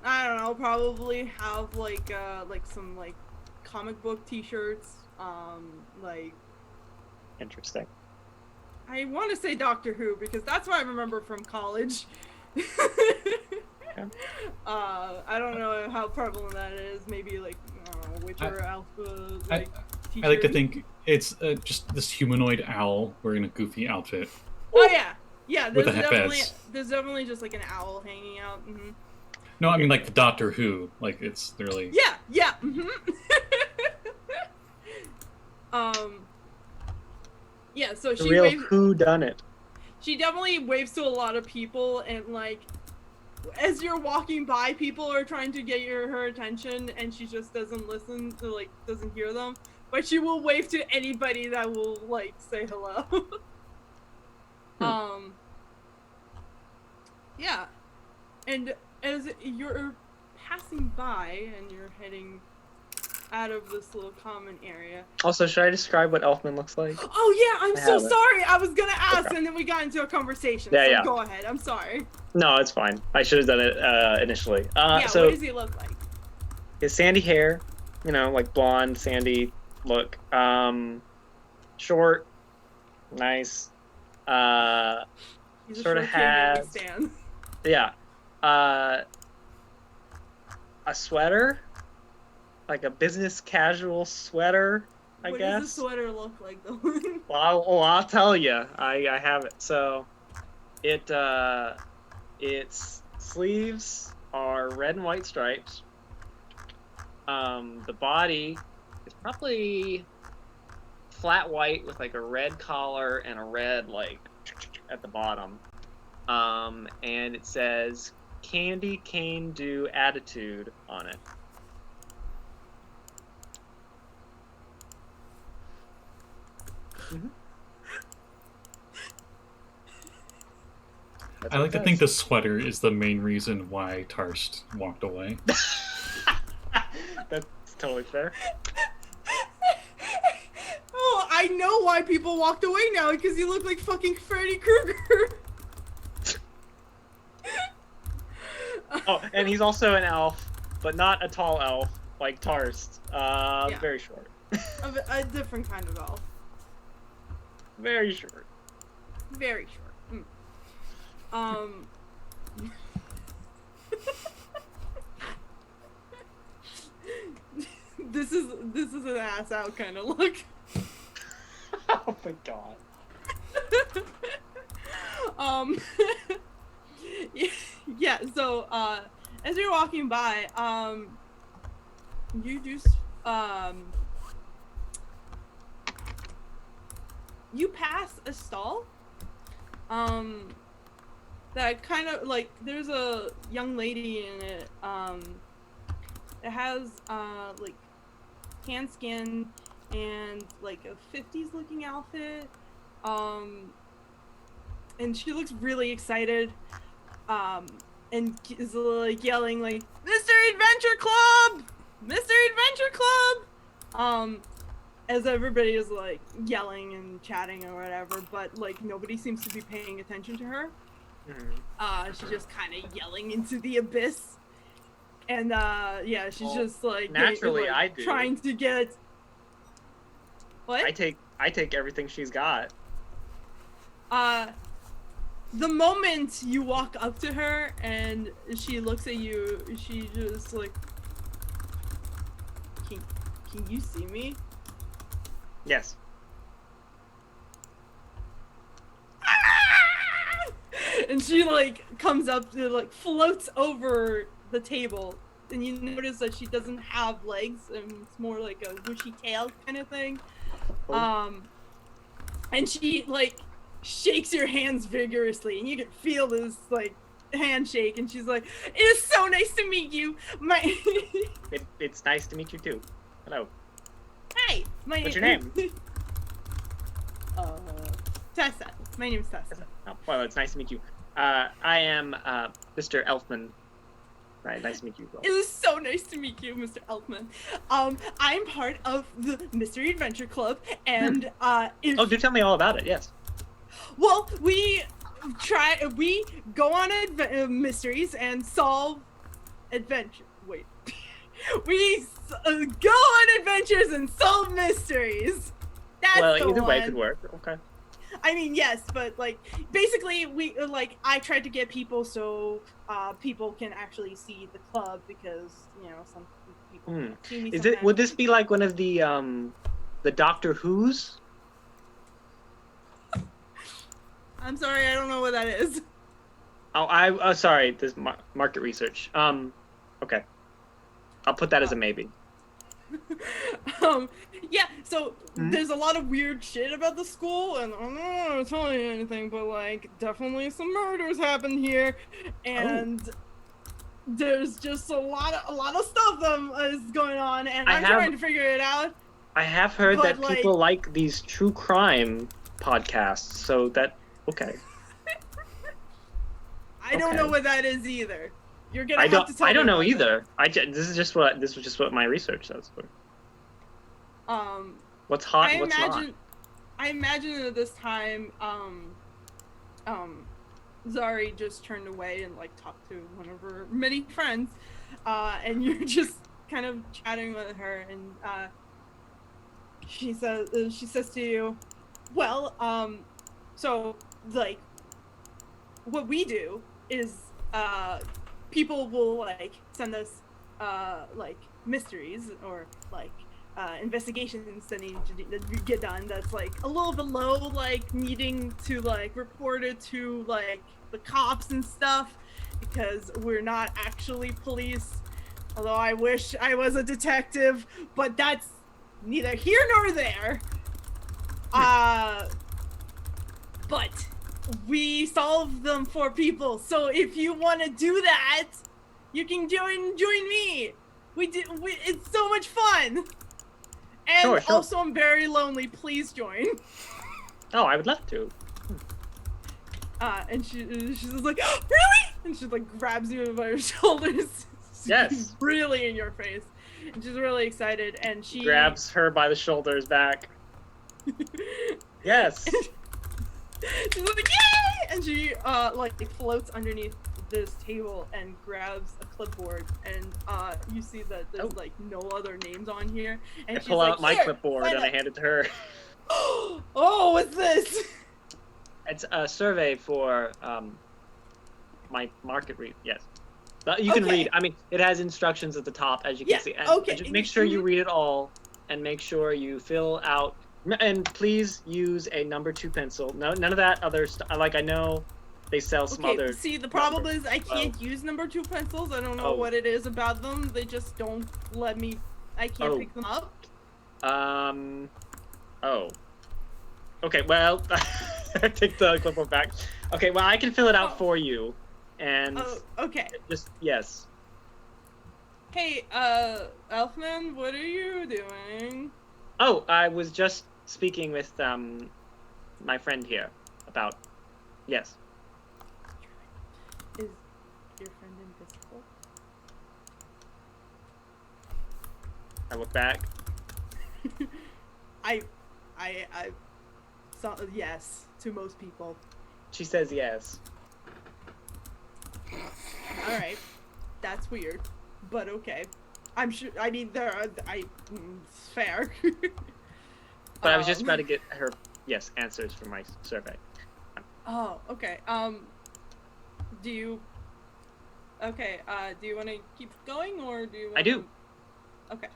I don't know. Probably have like some like comic book T-shirts. Like. Interesting. I want to say Doctor Who because that's what I remember from college. I don't know how prevalent that is. Maybe like Witcher Alpha. Like, I like to think it's just this humanoid owl wearing a goofy outfit. Oh yeah. With a headband. There's definitely just like an owl hanging out. No, I mean like the Doctor Who. Like it's really. Yeah. Yeah, so The she real waves. who done it. She definitely waves to a lot of people, and like, as you're walking by, people are trying to get her attention, and she just doesn't listen to doesn't hear them. But she will wave to anybody that will like say hello. Yeah, and as you're passing by and you're heading out of this little common area. Also, should I describe what Elfman looks like? Oh yeah, I'm so haven't. sorry. I was gonna ask, Okay. and then we got into a conversation. Yeah, so yeah. go ahead. I'm sorry. No, it's fine. I should have done it initially. Yeah, So what does he look like? his sandy hair, like blonde, sandy look. Short, nice. He's a Sort of short kid that we has- stand. Yeah. A sweater, like a business casual sweater, I What guess. does the sweater look like though? Well, I'll tell you. I have it. So, its sleeves are red and white stripes. The body is probably flat white with like a red collar and a red at the bottom. And it says "Candy Cane Do Attitude" on it. That's I what like it to think says. the sweater is the main reason why Tarst walked away. That's totally fair. Oh, I know why people walked away now, because you look like fucking Freddy Krueger. Oh, and he's also an elf, but not a tall elf like Tarst. Yeah. Very short. A different kind of elf. Very short. Very short. This is an ass out kind of look. Oh my god. Yeah, so as you're walking by, you just you pass a stall that kind of like there's a young lady in it it has like tan skin and like a 50s looking outfit and she looks really excited and is like yelling like Mr. Adventure Club! Mr. Adventure Club! As everybody is like yelling and chatting or whatever, but like nobody seems to be paying attention to her. She's just kind of yelling into the abyss. And yeah, she's Well, just like naturally, I do. trying to get what? I take everything she's got. The moment you walk up to her and she looks at you, she just like, can you see me? Yes. And she like comes up to like floats over the table, and you notice that she doesn't have legs and it's more like a whooshy tail kind of thing. And she like shakes your hands vigorously, and you can feel this like handshake, and she's like, "It is so nice to meet you. It's nice to meet you too. Hello. Hey, my What's your name? Tessa. My name's Tessa. Oh, well, it's nice to meet you. I am Mr. Elfman. Right, nice to meet you. It is so nice to meet you, Mr. Elfman. I'm part of the Mystery Adventure Club, and if, Oh, do tell me all about it. Yes. well, we go on mysteries and solve adventure. Wait, we go on adventures and solve mysteries. That's Well, the either way one. could work. Okay. I mean, yes, but like basically, we like I tried to get people so people can actually see the club because some people can't see me. Is it? sometimes. Would this be like one of the Doctor Who's? I'm sorry, I don't know what that is. Oh, sorry. This market research. Okay. I'll put that as a maybe. Yeah, so there's a lot of weird shit about the school, and I'm not gonna tell you anything, but like definitely some murders happened here, and there's just a lot of stuff that is going on, and I'm trying to figure it out. I have heard that But, people like these true crime podcasts, so that okay. I don't know Okay. what that is either. You're gonna I have to tell don't me know about either. This was just what my research says. that. What's hot? I And what's imagine, not? I imagine at this time, Zari just turned away and like talked to one of her many friends, and you're just kind of chatting with her, and she says to you, well, so like, what we do is people will like send us like mysteries or like investigations that need to get done that's like a little below like needing to like report it to like the cops and stuff, because we're not actually police, although I wish I was a detective, but that's neither here nor there. But we solve them for people, so if you want to do that, you can join me. It's so much fun. And Sure. also, I'm very lonely. Please join. Oh, I would love to. And she's just like, oh, really? And she like grabs you by your shoulders. Yes. Really in your face. And she's really excited. And she Grabs her by the shoulders back. Yes. She's like, yay! And she like floats underneath this table and grabs a clipboard, and you see that there's like no other names on here. And I she's pull like, out my "Here, clipboard sign and I up." hand it to her. Oh, what's this? It's a survey for my market read. Yes. But you can Okay. read. I mean, it has instructions at the top, as you can Yeah, see. And okay. just make sure you read it all, and make sure you fill out. And please use a number 2 pencil. No, none of that other stuff. Like, I know they sell some Okay, other. see, the problem is I can't use number 2 pencils. I don't know Oh. what it is about them. They just don't let me. I can't Oh. pick them up. Oh. Okay. Well, I take the clipboard back. Okay. Well, I can fill it out Oh. for you, and Oh, okay. just yes. Hey, Elfman, what are you doing? Oh, I was just speaking with my friend here about. Yes. Is your friend invisible? I look back. I saw yes to most people. She says yes. All right, that's weird, but okay. I'm sure. I mean, it's fair. But I was just about to get her answers for my survey. Oh, okay. Do you? Okay. Do you want to keep going, or do you? I do. Okay.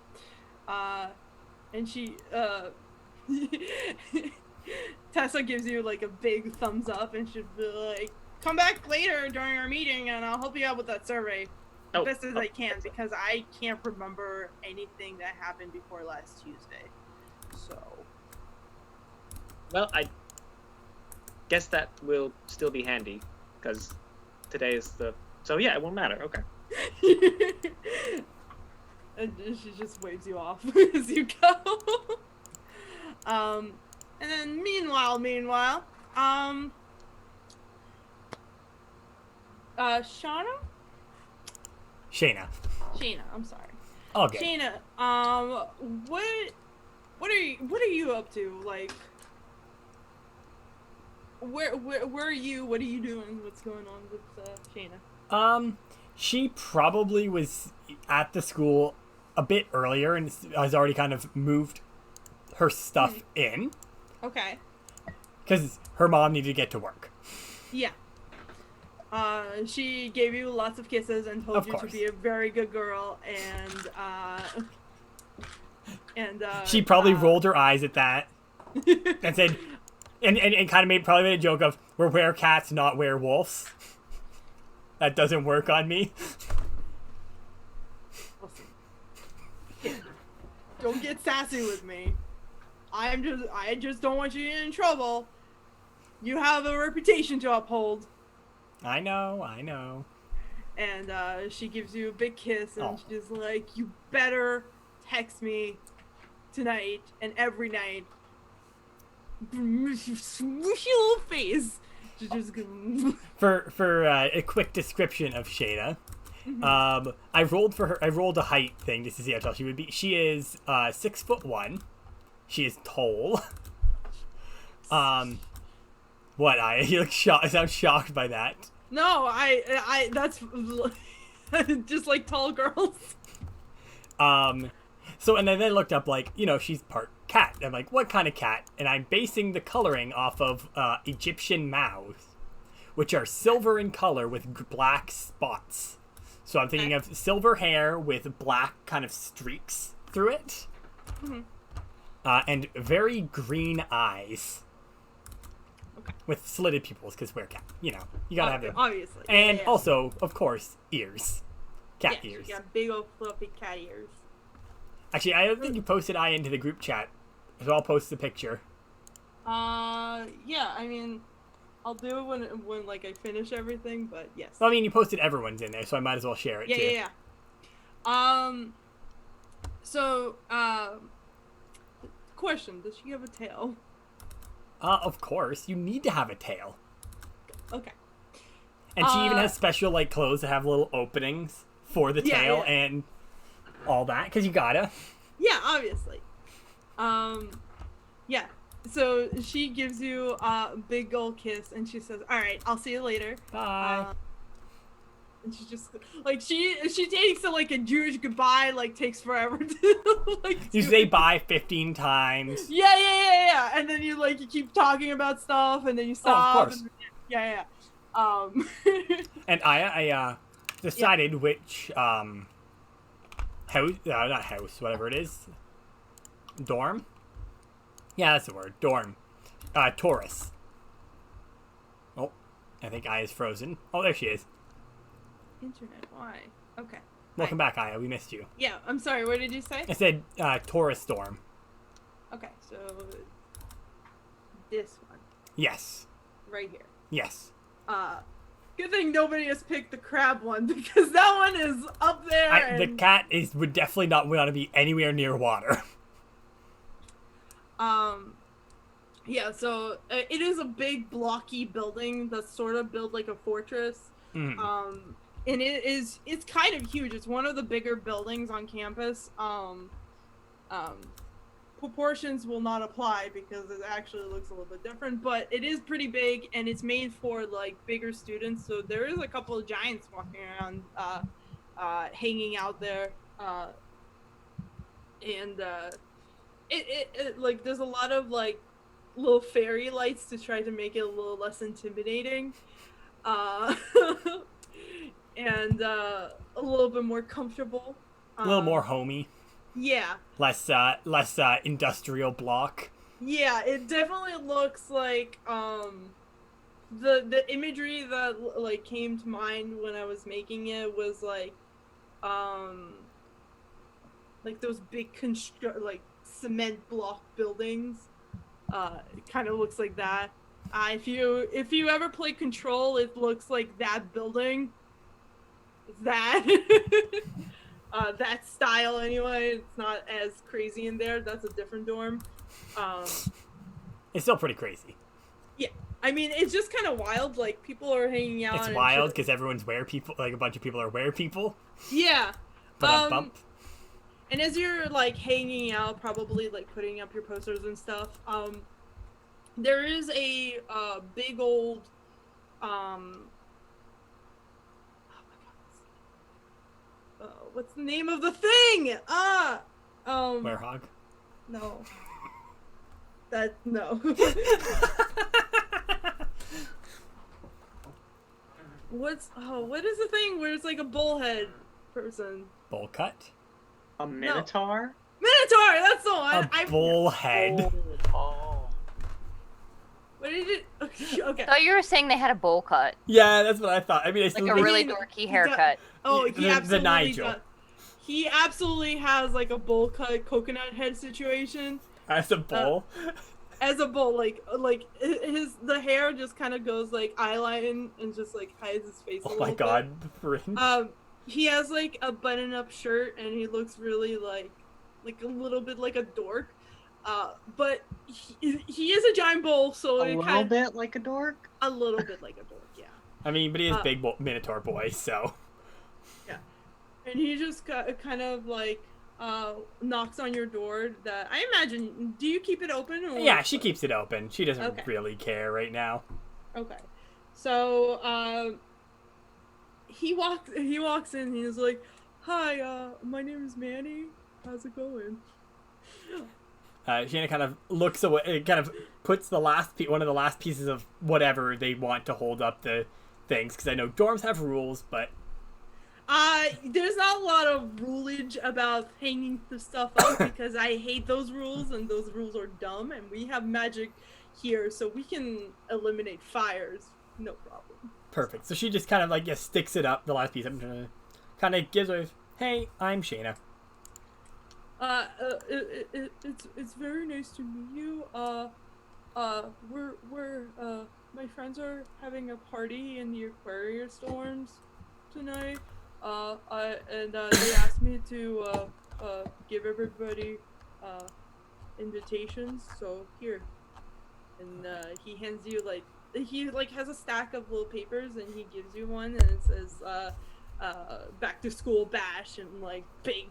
And she Tessa gives you like a big thumbs up, and she'll be like, "Come back later during our meeting, and I'll help you out with that survey Oh, best as I can, because I can't remember anything that happened before last Tuesday." So. Well, I guess that will still be handy, because today is the. So yeah, it won't matter. Okay. And she just waves you off as you go. And then meanwhile, Shauna? Shayna. Shayna, I'm sorry. All good. Shayna, what are you up to? Like, where are you? What are you doing? What's going on with Shayna? She probably was at the school a bit earlier and has already kind of moved her stuff in Okay. because her mom needed to get to work. Yeah. She gave you lots of kisses and told Of you course. to be a very good girl, and She probably rolled her eyes at that and said, and kind of probably made a joke of, "We're werecats, not werewolves. That doesn't work on me." Listen. Don't get sassy with me. I just don't want you to get in trouble. You have a reputation to uphold. I know. And she gives you a big kiss, and Oh. she's like, "You better text me tonight and every night." Smooshy little face. She just For a quick description of Shayna, I rolled for her. I rolled a height thing just to see how tall she would be. She is 6'1". She is tall. What? You look shocked. I sound shocked by that. No, I that's just like tall girls. So, and I then looked up, like, she's part cat. I'm like, what kind of cat? And I'm basing the coloring off of Egyptian mouths, which are silver in color with black spots. So I'm thinking of silver hair with black kind of streaks through it. Mm-hmm. And very green eyes. Okay. With slitted pupils, because we're cat. You gotta have them. Obviously. And Yeah. also, of course, ears. Cat Yeah, ears. she got big old fluffy cat ears. Actually, I don't think you posted Aya into the group chat, so I'll post the picture. Yeah, I mean, I'll do it when like I finish everything, but yes. Well, I mean, you posted everyone's in there, so I might as well share it too. Yeah. So, question, does she have a tail? Of course, you need to have a tail. Okay. And she even has special, like, clothes that have little openings for the tail and all that, because you gotta. Yeah, obviously. Yeah. So she gives you a big old kiss, and she says, "All right, I'll see you later." Bye. And she just like she takes like a Jewish goodbye, like takes forever to like. You say bye 15 times. Yeah. And then you keep talking about stuff, and then you stop. Oh, of course. Yeah. And I decided which house, not house, whatever it is, dorm. Yeah, that's the word, dorm. Taurus. Oh, I think Aya's frozen. Oh, there she is. Internet, why? Okay. Welcome back, Aya. We missed you. Yeah, I'm sorry. What did you say? I said Taurus storm. Okay, so this one Yes. right here. Yes. Good thing nobody has picked the crab one because that one is up there. The cat would definitely not want to be anywhere near water. Yeah, so it is a big blocky building that's sort of built like a fortress. Mm. And it's kind of huge. It's one of the bigger buildings on campus. Proportions will not apply because it actually looks a little bit different, but it is pretty big and it's made for like bigger students. So there is a couple of giants walking around, hanging out there. It like there's a lot of like little fairy lights to try to make it a little less intimidating. And a little bit more comfortable. A little more homey. Yeah. Less industrial block. Yeah, it definitely looks like the imagery that like came to mind when I was making it was like those big like cement block buildings. It kind of looks like that. If you ever play Control, it looks like that building. It's that. That style anyway. It's not as crazy in there. That's a different dorm. It's still pretty crazy. Yeah, I mean it's just kind of wild. Like people are hanging out. It's wild because everyone's were-people. Like a bunch of people are were-people. Yeah. Bump. And as you're like hanging out, probably like putting up your posters and stuff, there is a big old what's the name of the thing? Werehog. No. No. What is the thing where it's like a bullhead person? Bowl cut. A minotaur? Minotaur, that's the one. A bullhead. Oh. What did it? Okay. I thought you were saying they had a bowl cut, Yeah, that's what I thought. I mean, it's like a really dorky haircut. Oh, he The absolutely Nigel. does. He absolutely has like a bowl cut coconut head situation. As a bowl. As a bowl, like the hair just kind of goes like eyeline and just like hides his face. Oh a my little god, bit. the fringe. He has like a button-up shirt and he looks really like a little bit like a dork. But he is a giant bowl, so A little bit like a dork? a little bit like a dork, yeah. I mean, but he is big Minotaur boy, so. Yeah. and he just kind of like knocks on your door. That I imagine. Do you keep it open? Or... Yeah, she keeps it open. She doesn't Okay. really care right now. Okay, so he walks in. And he's like, "Hi, my name is Manny. How's it going?" Shanna kind of looks away, kind of puts one of the last pieces of whatever they want to hold up the things, because I know dorms have rules, but there's not a lot of rulage about hanging the stuff up because I hate those rules and those rules are dumb, and we have magic here, so we can eliminate fires, no problem. perfect. So she just kind of like sticks it up, the last piece, kind of gives her, "Hey, I'm Shayna." It's very nice to meet you. My friends are having a party in the Aquarius dorms tonight. They asked me to give everybody invitations. So here, and he hands you he has a stack of little papers and he gives you one and it says back to school bash and like big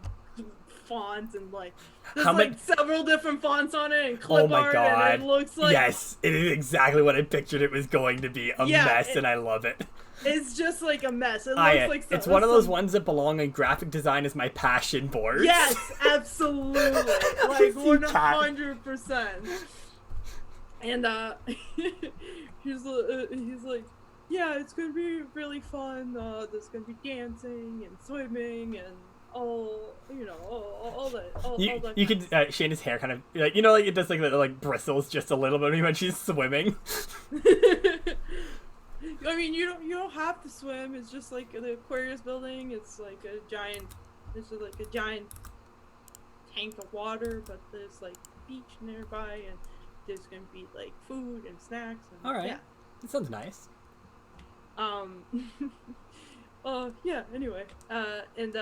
fonts and like there's several different fonts on it and clip art and it looks like yes, it is exactly what I pictured it was going to be, a mess, and I love it. It's just like a mess. It looks like it's one of those ones that belong in graphic design as my passion boards. Yes, absolutely. Like 100%. And he's like, yeah, it's gonna be really fun. There's gonna be dancing and swimming and all that. You can Shayna's hair kind of like it does like bristles just a little bit when she's swimming. I mean, you don't have to swim. It's just like the Aquarius building. It's like a giant tank of water, but there's like a beach nearby, and there's gonna be like food and snacks. And, all right, yeah. That sounds nice. Yeah. Anyway, and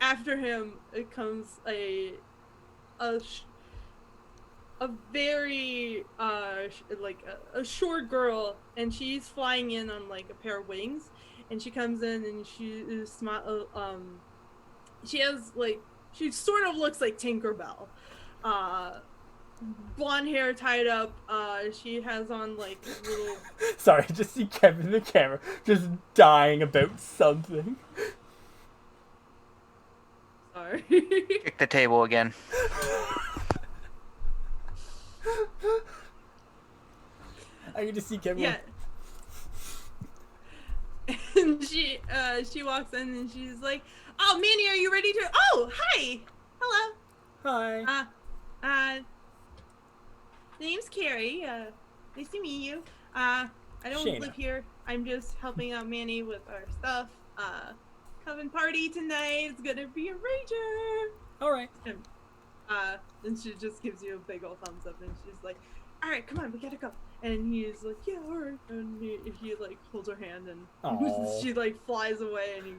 after him, it comes a very a short girl, and she's flying in on like a pair of wings, and she comes in and she is she sort of looks like Tinkerbell, blonde hair tied up. She has on like little. Sorry, I just see Kevin in the camera just dying about something. Sorry. Kick the table again. I can just see Kevin. Yeah. And she walks in and she's like, "Oh, Manny, are you ready to? Oh, hi, hello. Hi. My name's Carrie. Nice to meet you. I don't Shayna. live here. I'm just helping out Manny with our stuff. Coming party tonight. It's gonna be a rager." All right. And she just gives you a big old thumbs up, and she's like, "All right, come on, we gotta go." And he's like, "Yeah, all right." And he like holds her hand, and Aww. she like flies away, and he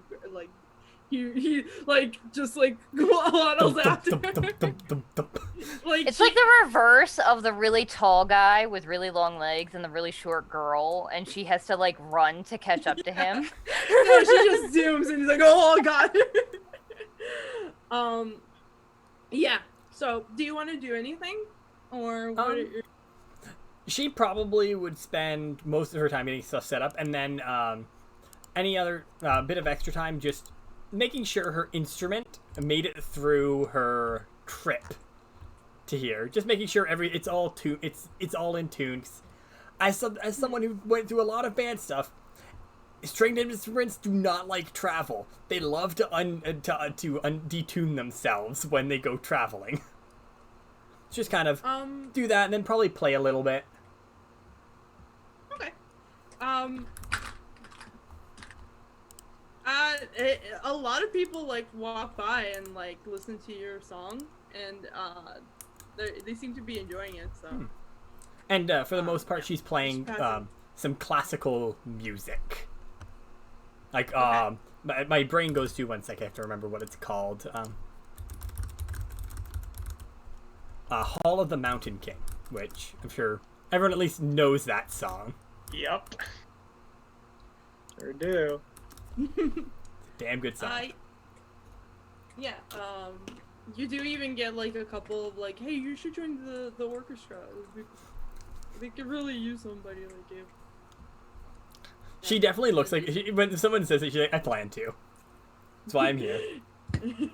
like just like waddles after her. Like It's like the reverse of the really tall guy with really long legs and the really short girl, and she has to like run to catch up to him. No, she just zooms, and he's like, "Oh god." Yeah. So, do you want to do anything, or what? She probably would spend most of her time getting stuff set up, and then any other bit of extra time just making sure her instrument made it through her trip to here. Just making sure it's all in tune. As someone who went through a lot of band stuff, stringed instruments do not like travel. They love to detune themselves when they go traveling. Just kind of do that, and then probably play a little bit. Okay. A lot of people like walk by and like listen to your song, and they seem to be enjoying it. So. And for the most part, she's playing some classical music. Like Okay. my brain goes to 1 second. I have to remember what it's called. Hall of the Mountain King, which I'm sure everyone at least knows that song. Yep. Sure do. Damn good sign. Yeah. You do even get like a couple of like, hey, you should join the orchestra. They could really use somebody like you. She definitely looks like when someone says it, she's like, I plan to. That's why I'm here. And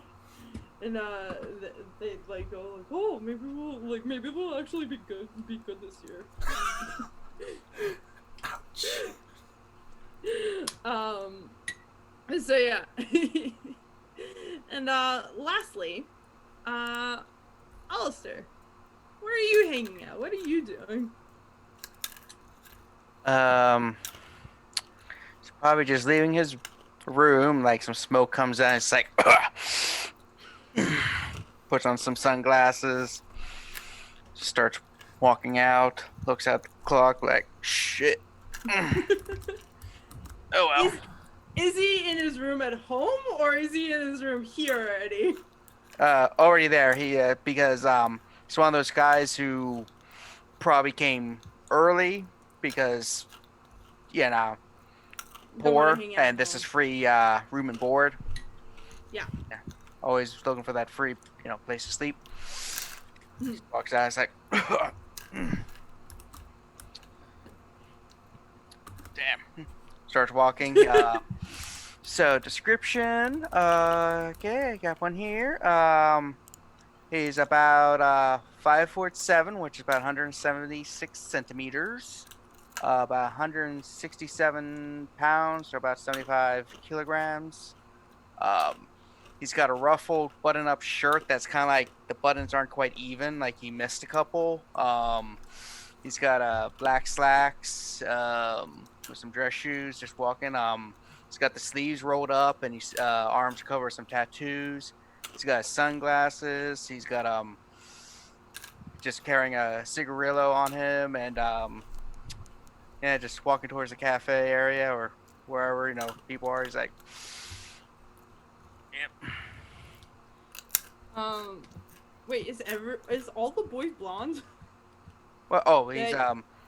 they like go like, oh, maybe we'll actually be good this year. Ouch. So yeah. And lastly, Alistair, where are you hanging out? What are you doing? He's probably just leaving his room. Like some smoke comes out. It's like, puts on some sunglasses. Starts walking out. Looks at the clock. Like, shit. Oh well. Is he in his room at home or is he in his room here already? Already there. He because he's one of those guys who probably came early because poor, and this is free room and board. Yeah. Always looking for that free place to sleep. Walks out. It's like, damn. Starts walking. So description. Okay, I got one here. He's about 5'7", which is about 176 centimeters. About 167 pounds, or about 75 kilograms. He's got a ruffled button-up shirt that's kind of like the buttons aren't quite even, like he missed a couple. He's got black slacks with some dress shoes, just walking. He's got the sleeves rolled up, and his arms cover some tattoos. He's got sunglasses. He's got just carrying a cigarillo on him, and just walking towards the cafe area or wherever people are. He's like, yep. Wait, is all the boys blonde? Well, he's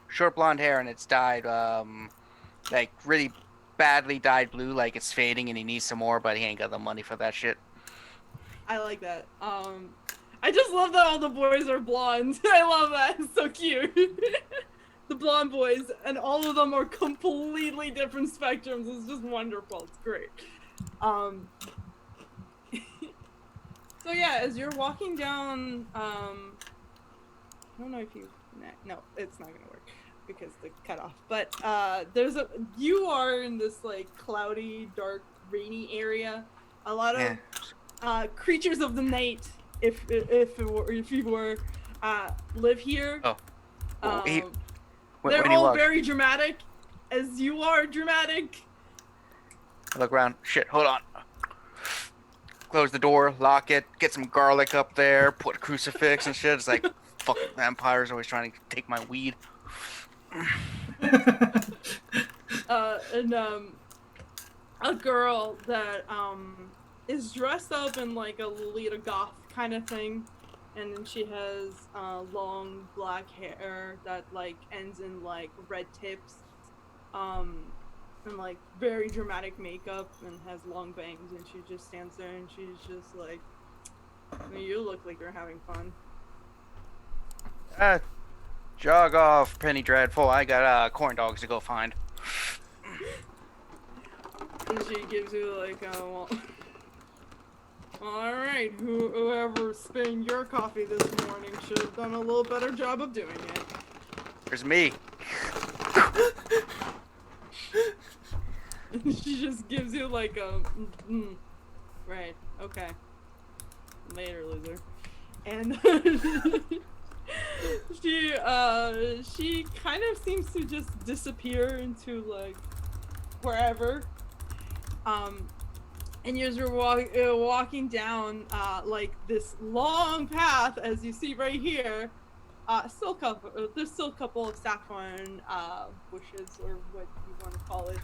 short blonde hair, and it's dyed like really badly dyed blue, like it's fading, and he needs some more, but he ain't got the money for that shit. I like that. I just love that all the boys are blonde. I love that. It's so cute. The blonde boys, and all of them are completely different spectrums. It's just wonderful. It's great. So yeah, as you're walking down, I don't know if no, it's not gonna work because the cutoff. But you are in this like cloudy, dark, rainy area. A lot of creatures of the night, if you were, live here. Oh. They're all very dramatic, as you are dramatic. I look around. Shit, hold on. Close the door, lock it, get some garlic up there, put a crucifix and shit. It's like, fucking vampires always trying to take my weed. And a girl that is dressed up in like a Lolita goth kind of thing, and then she has long black hair that like ends in like red tips, and like very dramatic makeup, and has long bangs, and she just stands there and she's just like, you look like you're having fun. Jog off, Penny Dreadful. I got corn dogs to go find. And she gives you like alright, whoever spilled your coffee this morning should have done a little better job of doing it. There's me. And she just gives you like a right, okay. Later, loser. And she kind of seems to just disappear into like wherever. And you're walking down like this long path, as you see right here. There's still a couple of saffron bushes, or what you want to call it.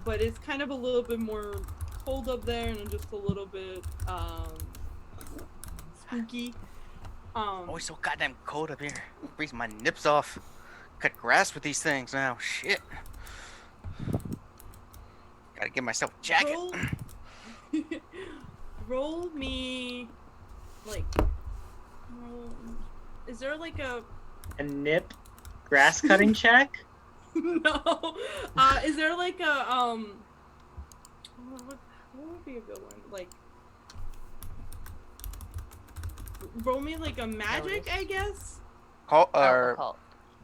But it's kind of a little bit more cold up there, and just a little bit spooky. Always so goddamn cold up here. Freezing my nips off. Cut grass with these things now. Shit. Gotta give myself a jacket. Roll me, like, is there like a nip grass cutting check? no? Is there like a what would be a good one? Like, roll me like a magic, I guess. Occult.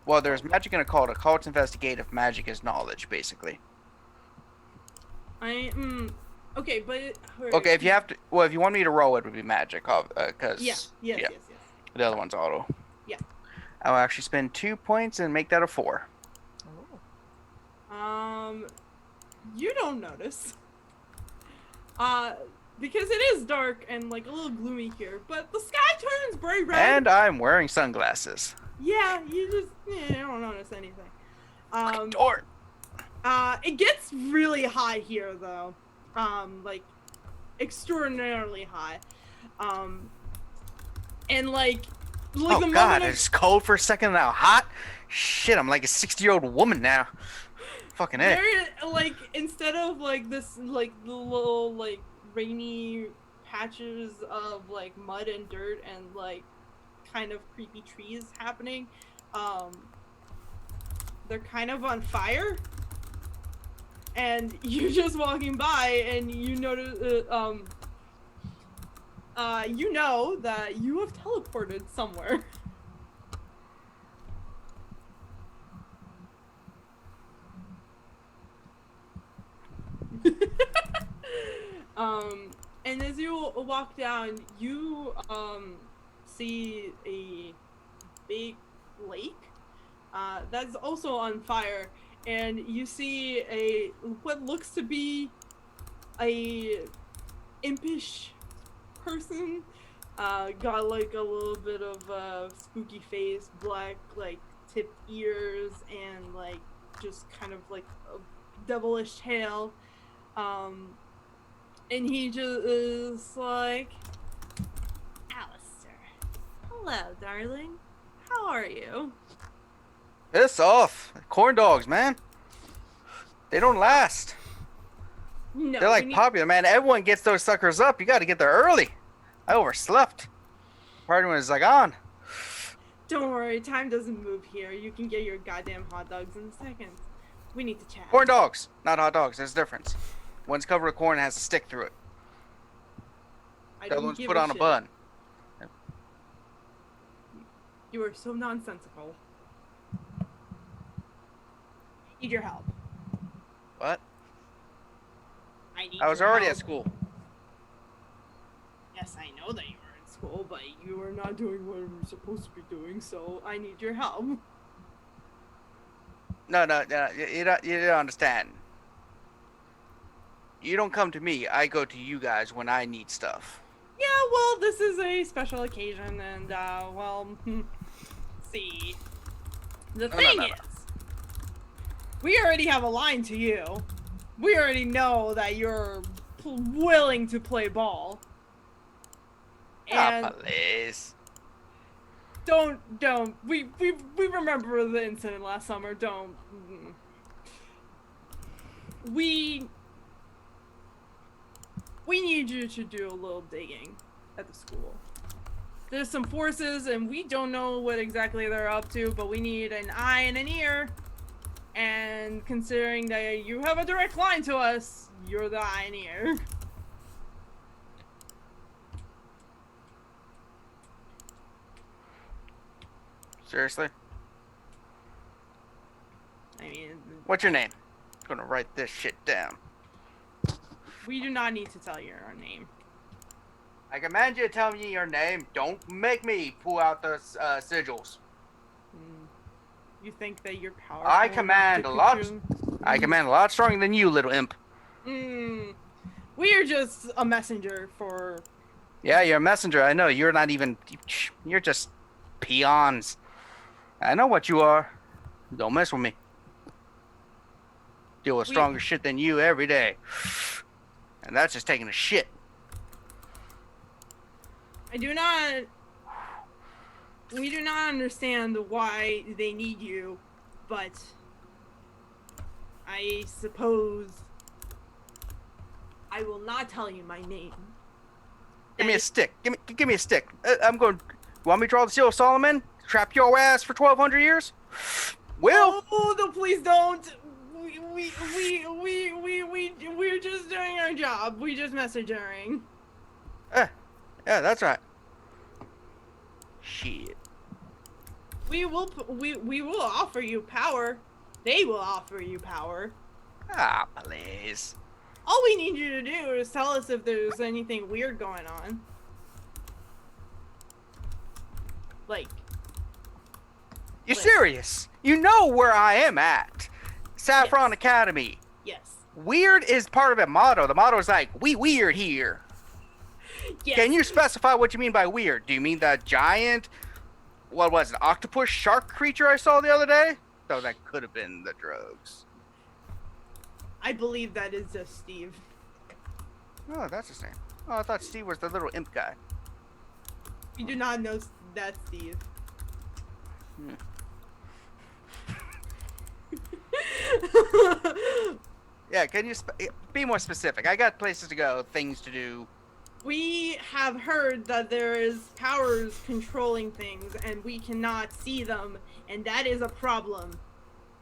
Well, there's magic and occult. Occult's investigative. Magic is knowledge, basically. Okay, but Okay, if you have to, well, if you want me to roll, it would be magic, because yes. the other one's auto. Yeah. I'll actually spend 2 points and make that a 4. You don't notice. Because it is dark and like a little gloomy here, but the sky turns bright red. And I'm wearing sunglasses. Yeah, you don't notice anything. Door. It gets really high here though. Like extraordinarily high. And like Oh the god, moment of, it's cold for a second now. Hot? Shit, I'm like a 60-year-old woman now. Fucking A. there, like instead of like this like the little like rainy patches of like mud and dirt and like kind of creepy trees happening, they're kind of on fire. And you're just walking by and you notice you know that you have teleported somewhere. And as you walk down, you see a big lake that's also on fire, and you see what looks to be a impish person, got like a little bit of a spooky face, black like tipped ears, and like just kind of like a devilish tail. And he just is like, Alistair, hello, darling. How are you? Piss off. Corn dogs, man. They don't last. No, They're like popular, man. Everyone gets those suckers up. You got to get there early. I overslept. Party was like on. Don't worry, time doesn't move here. You can get your goddamn hot dogs in a second. We need to chat. Corn dogs, not hot dogs. There's a difference. One's covered with corn and has a stick through it. I The other don't one's give put on a shit. bun. You are so nonsensical. I need your help. What? I need I was your already help. at school. Yes, I know that you were in school, but you are not doing what you're supposed to be doing, so I need your help. No, you don't understand. You don't come to me. I go to you guys when I need stuff. Yeah, well, this is a special occasion, and, see. The thing is, we already have a line to you. We already know that you're willing to play ball. And please. don't. We remember the incident last summer. Don't. We need you to do a little digging at the school. There's some forces, and we don't know what exactly they're up to, but we need an eye and an ear. And considering that you have a direct line to us, you're the eye and ear. Seriously? I mean, What's your name? I'm gonna write this shit down. we do not need to tell you our name. I command you to tell me your name. Don't make me pull out the sigils. You think that you're powerful? I command a lot. I command a lot stronger than you, little imp. We are just a messenger for. Yeah, you're a messenger. I know. You're not even. You're just peons. I know what you are. Don't mess with me. Deal with stronger shit than you every day. And that's just taking a shit. I do not. We do not understand why they need you, but I suppose I will not tell you my name. Give me a stick. Give me a stick. I'm going. You want me to draw the Seal of Solomon? Trap your ass for 1,200 years? Will. Oh, no, please don't. We're just doing our job. We just messaging. Yeah, that's right. Shit. We will offer you power. They will offer you power. Ah, please. All we need you to do is tell us if there's anything weird going on. Like. You serious? You know where I am at. Saffron Academy. Yes. Weird is part of the motto. The motto is like, we weird here. Yes. Can you specify what you mean by weird? Do you mean that giant, what was it, octopus shark creature I saw the other day? Though that could have been the drugs. I believe that is just Steve. Oh, that's his name. Oh, I thought Steve was the little imp guy. We do not know that Steve. Yeah, can you be more specific? I got places to go, things to do. We have heard that there is powers controlling things and we cannot see them, and that is a problem.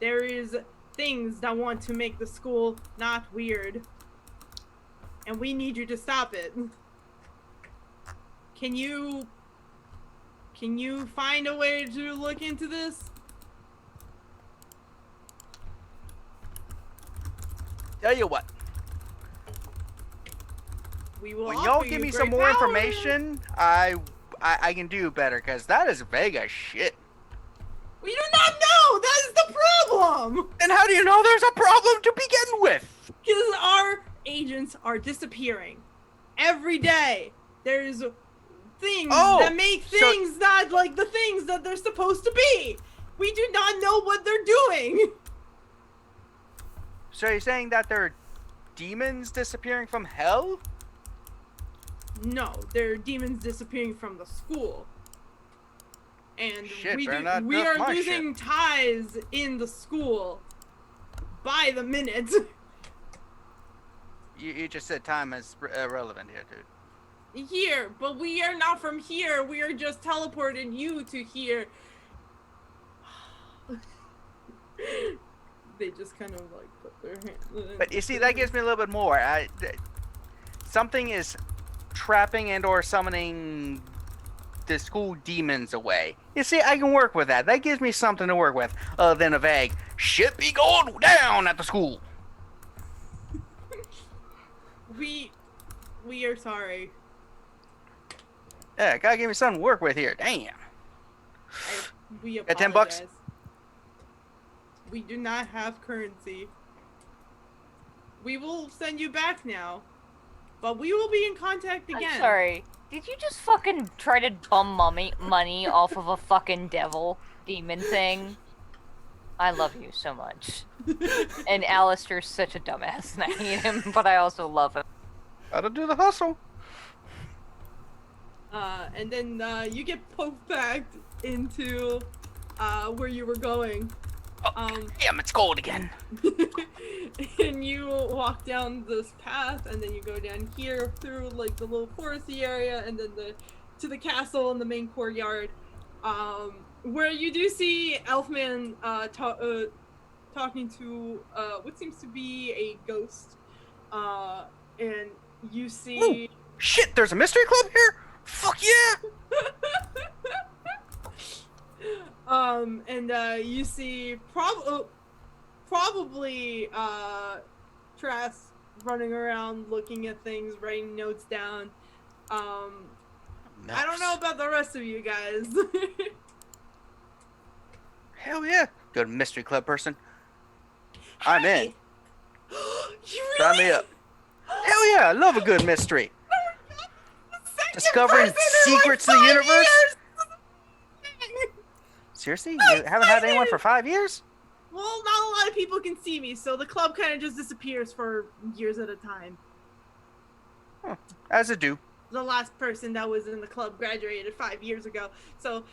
There is things that want to make the school not weird, and we need you to stop it. Can you find a way to look into this? Tell you what, We will when offer y'all you give me great some more power. information, I can do better, because that is vague as shit. We do not know! That is the problem! And how do you know there's a problem to begin with? Because our agents are disappearing. Every day, there's things that make things not like the things that they're supposed to be. We do not know what they're doing. So you're saying that there are demons disappearing from hell? No, they're demons disappearing from the school. And Shit, we better not we duck are my losing ties in the school by the minute. You just said time is irrelevant here, dude. Here, but we are not from here. We are just teleporting you to here. They just kind of like put their hand. But you see, that gives me a little bit more. Something is trapping and or summoning the school demons away. You see, I can work with that. That gives me something to work with, other than a vague shit be going down at the school. We are sorry. Yeah, gotta give me something to work with here. Damn. We Got apologize. $10? We do not have currency. We will send you back now, but we will be in contact again. I'm sorry. Did you just fucking try to bum money off of a fucking devil demon thing? I love you so much. And Alistair's such a dumbass, and I hate him, but I also love him. Gotta do the hustle. And then you get poked back into where you were going. Damn, it's cold again. And you walk down this path, and then you go down here through like the little foresty area, and then to the castle in the main courtyard, where you do see Elfman talking to what seems to be a ghost, and you see. Ooh, shit! There's a mystery club here. Fuck yeah! And you see probably Trask running around looking at things, writing notes down. I don't know about the rest of you guys. Hell yeah! Good mystery club person. I'm in. You Sign really? me up. Hell yeah! I love a good mystery. Discovering secrets of the universe? Seriously? You haven't had anyone for 5 years? Well, not a lot of people can see me, so the club kind of just disappears for years at a time. Huh. As it do. The last person that was in the club graduated 5 years ago, so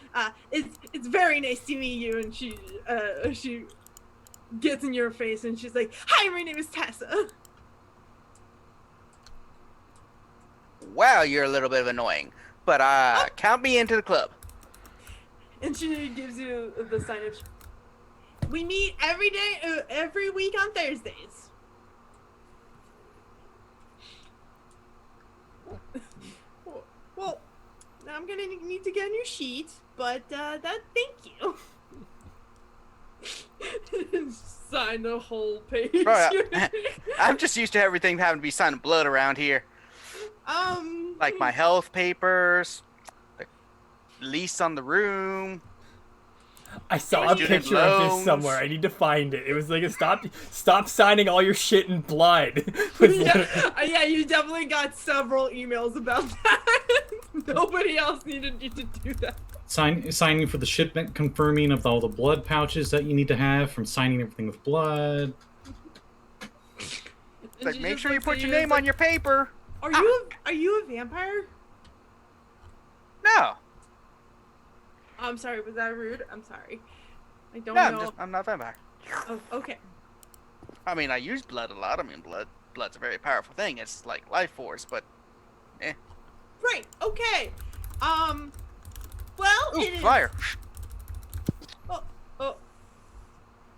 it's very nice to meet you. And she gets in your face and she's like, "Hi, my name is Tessa." wow, you're a little bit of annoying. But count me into the club. And she gives you the sign of. We meet every day, every week on Thursdays. Well, I'm gonna need to get a new sheet, but thank you. Sign the whole page. Bro, I'm just used to everything having to be signed in blood around here. Like my health papers, the lease on the room. I saw a picture of this somewhere. I need to find it. It was like, stop signing all your shit in blood. Yeah, you definitely got several emails about that. Nobody else needed you to do that. Signing for the shipment, confirming of all the blood pouches that you need to have from signing everything with blood. Like, make sure you put your name on your paper. Are you a vampire? No. I'm sorry, was that rude? I'm sorry. I don't know. I'm not a vampire. Oh, okay. I mean, I use blood a lot. I mean, blood's a very powerful thing. It's like life force, but Right, okay. Well, ooh, it is... flyer. Oh.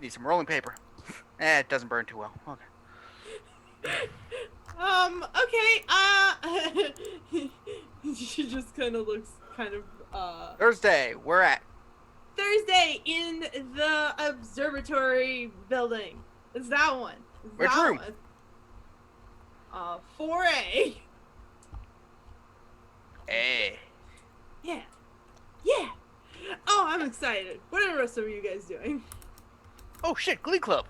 Need some rolling paper. It doesn't burn too well. Okay. Okay, she just kind of looks Thursday, we're at. Thursday in the observatory building. It's that one. Which room? 4A. Hey. Yeah. Oh, I'm excited. What are the rest of you guys doing? Oh shit, Glee Club.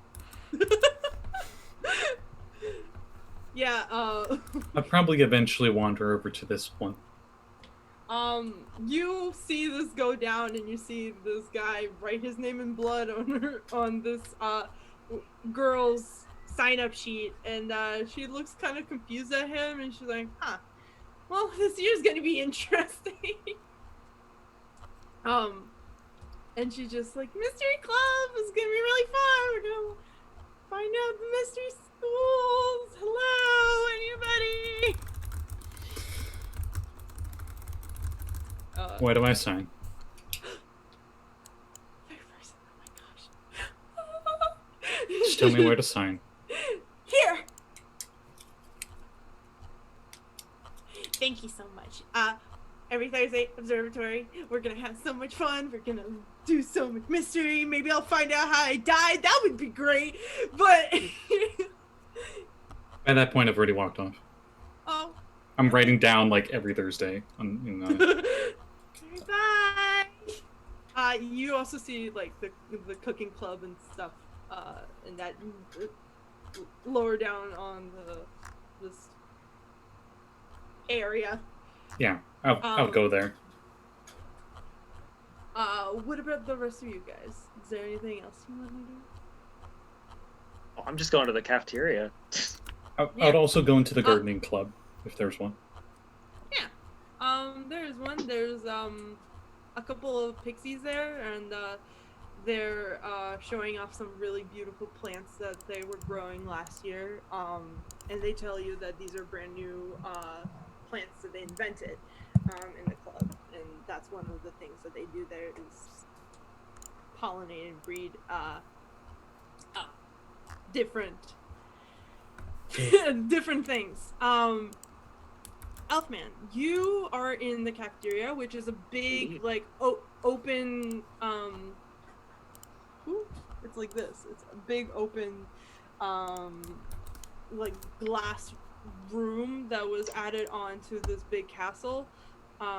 Yeah, I'll probably eventually wander over to this one. You see this go down, and you see this guy write his name in blood on this girl's sign-up sheet, and she looks kind of confused at him, and she's like, "Huh, well, this year's gonna be interesting." And she's just like, "Mystery Club is gonna be really fun. We're gonna find out the mystery schools. Hello, anybody?" Where do I sign? Oh my gosh. Just tell me where to sign. Here. Thank you so much. Every Thursday, observatory, we're gonna have so much fun. We're gonna do so much mystery. Maybe I'll find out how I died. That would be great. But By that point, I've already walked off. oh. I'm writing down like every Thursday. Bye. You also see like the cooking club and stuff, and that lower down on this area. Yeah, I'll go there. What about the rest of you guys? Is there anything else you want to do? Oh, I'm just going to the cafeteria. I'd also go into the gardening club if there's one. Yeah. There's one. There's a couple of pixies there, and they're showing off some really beautiful plants that they were growing last year. And they tell you that these are brand new plants that they invented in the club, and that's one of the things that they do there is pollinate and breed different things. Elfman, you are in the cafeteria, which is a big like open it's like this. It's a big open like glass room that was added onto this big castle.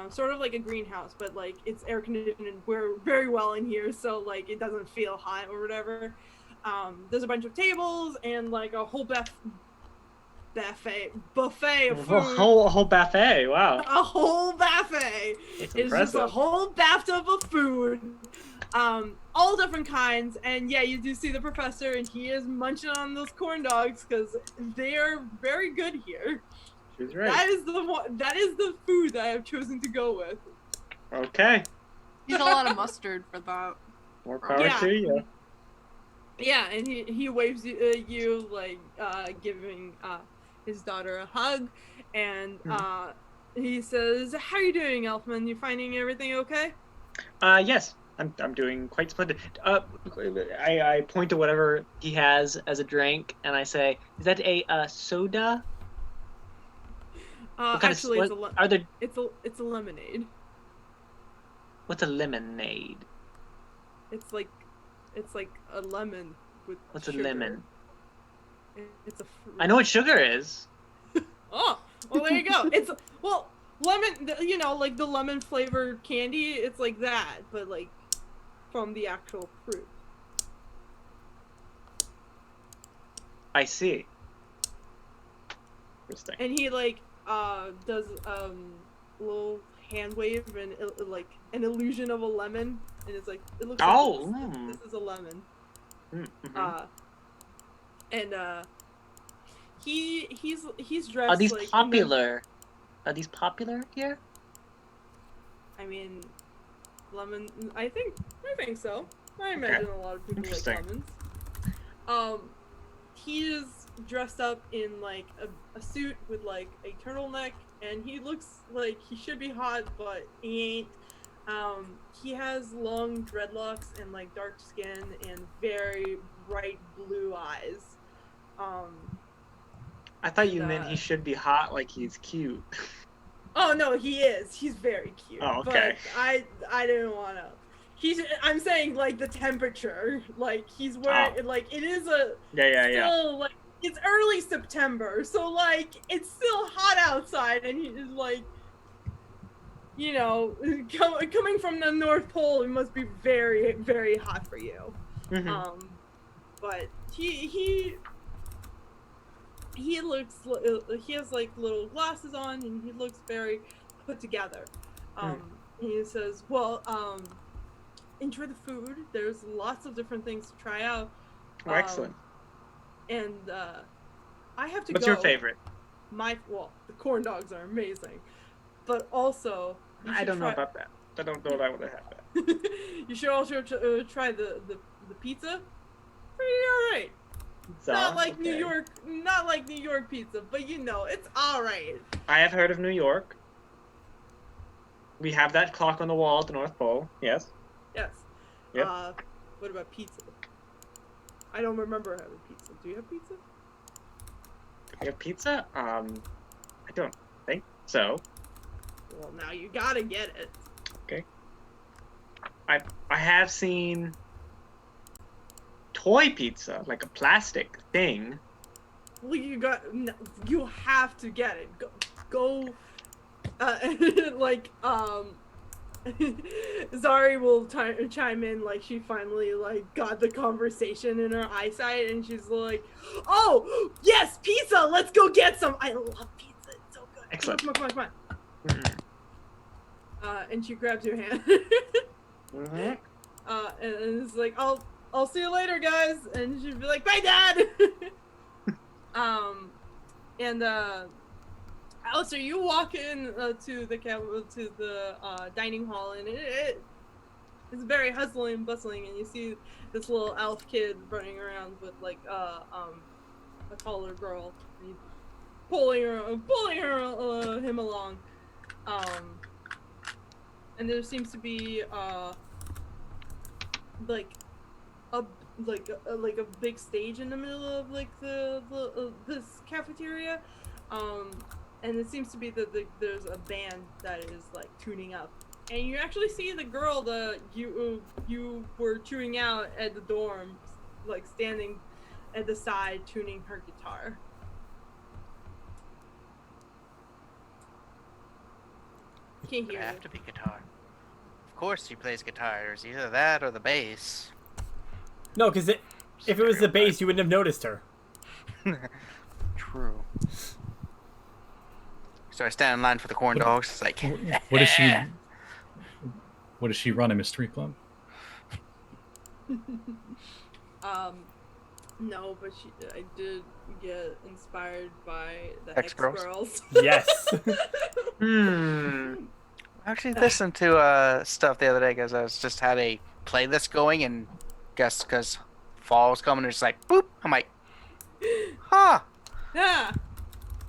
Sort of like a greenhouse, but like it's air conditioned and we're very well in here, so like it doesn't feel hot or whatever. There's a bunch of tables and like a whole buffet of food. A whole buffet, wow. A whole buffet. It's just a whole bathtub of food. All different kinds, and yeah, you do see the professor, and he is munching on those corn dogs because they are very good here. She's right. That is the food that I have chosen to go with. Okay. Need a lot of mustard for that. More power to you. Yeah, and he waves you like giving his daughter a hug, and he says, "How are you doing, Elfman? You finding everything okay?" Yes, I'm doing quite splendid. I point to whatever he has as a drink, and I say, "Is that a soda?" What kind Actually, of, are there? it's a lemonade. What's a lemonade? It's like a lemon with What's sugar. a lemon? It's a fruit. I know what sugar is. Oh, well, there you go. It's lemon. You know, like the lemon flavored candy. It's like that, but like from the actual fruit. I see. Interesting. And he like does little hand wave and like an illusion of a lemon, and it's like it looks. Oh, like this is a lemon. Mm-hmm. He's dressed. Are these like, popular? Are these popular here? I mean, lemon. I think so. I imagine a lot of people like lemons. He is dressed up in like a suit with like a turtleneck, and he looks like he should be hot, but he ain't. He has long dreadlocks and like dark skin and very bright blue eyes. I thought you meant he should be hot, like he's cute. Oh no, he is. He's very cute. Oh, okay. But I didn't want to. I'm saying like the temperature. Like he's wearing like it is a still like it's early September, so like it's still hot outside, and he's like, you know, coming from the North Pole, it must be very, very hot for you. Mm-hmm. But he looks, he has like little glasses on, and he looks very put together. And he says, well, enjoy the food. There's lots of different things to try out. Oh, excellent. And I have to What's go. your favorite? The corn dogs are amazing. But also, I don't know about that. I don't know that I would have that. You should also try the pizza. Pretty alright. Not like New York pizza, but you know, it's alright. I have heard of New York. We have that clock on the wall at the North Pole. Yes. Yes. Yep. What about pizza? I don't remember having pizza. Do you have pizza? Do we have pizza? I don't think so. Well, now you gotta get it. Okay. I have seen toy pizza, like a plastic thing. Well, you have to get it. Go. Like Zari will chime in like she finally like got the conversation in her eyesight, and she's like, "Oh yes, pizza! Let's go get some. I love pizza. It's so good. Excellent. Come on. And she grabs your hand. Mm-hmm. And it's like, I'll see you later, guys. And she'd be like, bye, Dad. Alistair, you walk in to the dining hall, and it's very hustling and bustling, and you see this little elf kid running around with like a taller girl, and he's pulling him along. And there seems to be like a big stage in the middle of like this cafeteria, and it seems to be that there's a band that is like tuning up, and you actually see the girl that you were tuning out at the dorm, like standing at the side tuning her guitar. Can't hear It you. have to be guitar. Of course, he plays guitar. It's either that or the bass. No, because if it was the bass, you wouldn't have noticed her. True. So I stand in line for the corn dogs. It's like, What does she? What does she run? A mystery club? No, but I did get inspired by the X-Girls? X-Girls. Yes. I actually listened to stuff the other day because I just had a playlist going, and guess because fall was coming, it's like boop. I'm like, huh. Yeah.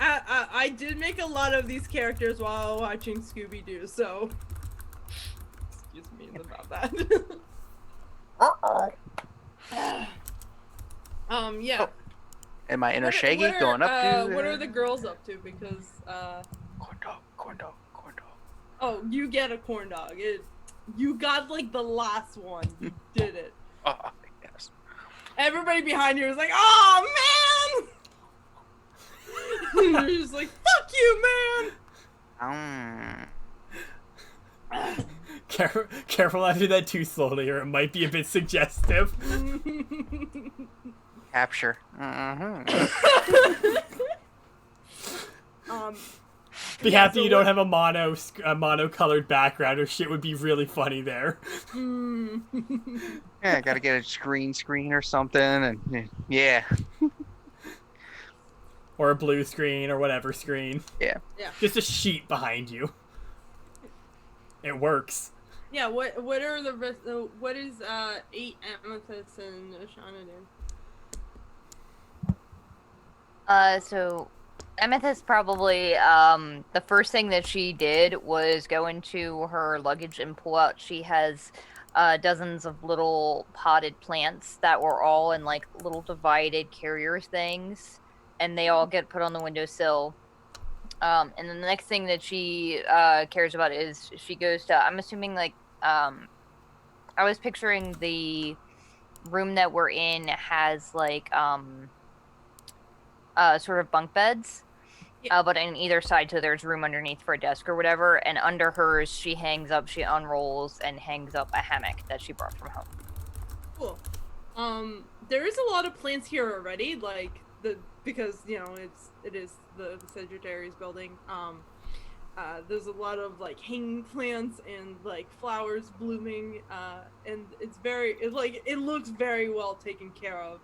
I did make a lot of these characters while watching Scooby-Doo, so excuse me about that. Yeah. And my inner What Shaggy are, going up to. what are the girls up to? Because corn dog. oh, you get a corn dog. You got like the last one. You did it. Oh, yes. Everybody behind you is like, oh man! You're just like, fuck you, man! Careful not to do that too slowly, or it might be a bit suggestive. Capture. Be Yeah, happy so you don't have a mono-colored background, or shit would be really funny there. Yeah, gotta get a green screen or something, and yeah. Or a blue screen, or whatever screen. Yeah. Just a sheet behind you. It works. Yeah, what are the rest? What is 8 Amethyst and Ashana doing? So Amethyst probably, the first thing that she did was go into her luggage and pull out, she has dozens of little potted plants that were all in like little divided carrier things, and they all get put on the windowsill. And then the next thing that she cares about is she goes to, I'm assuming like, I was picturing the room that we're in has like, sort of bunk beds, but on either side, so there's room underneath for a desk or whatever, and under hers, she unrolls and hangs up a hammock that she brought from home. Cool. There is a lot of plants here already, like because you know it is the Sagittarius building. There's a lot of like hanging plants and like flowers blooming, and it looks very well taken care of.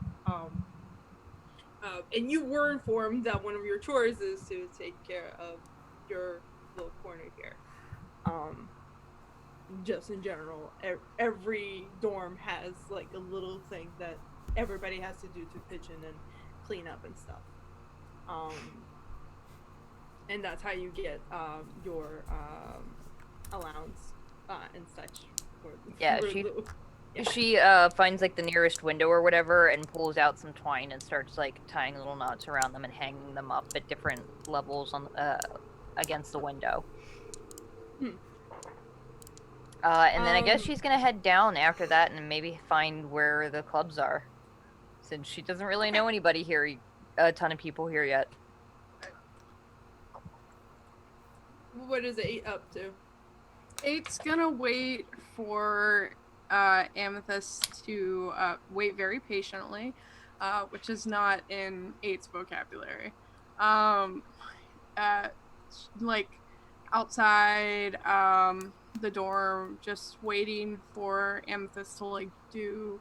And you were informed that one of your chores is to take care of your little corner here. Just in general, every dorm has like a little thing that everybody has to do to pitch in and clean up and stuff. And that's how you get your allowance and such. She finds like the nearest window or whatever and pulls out some twine and starts like tying little knots around them and hanging them up at different levels on against the window. And then I guess she's gonna head down after that and maybe find where the clubs are, since she doesn't really know anybody here, a ton of people here yet. What is 8 up to? 8's gonna wait for Amethyst to wait very patiently, which is not in 8's vocabulary. Like outside the dorm, just waiting for Amethyst to like do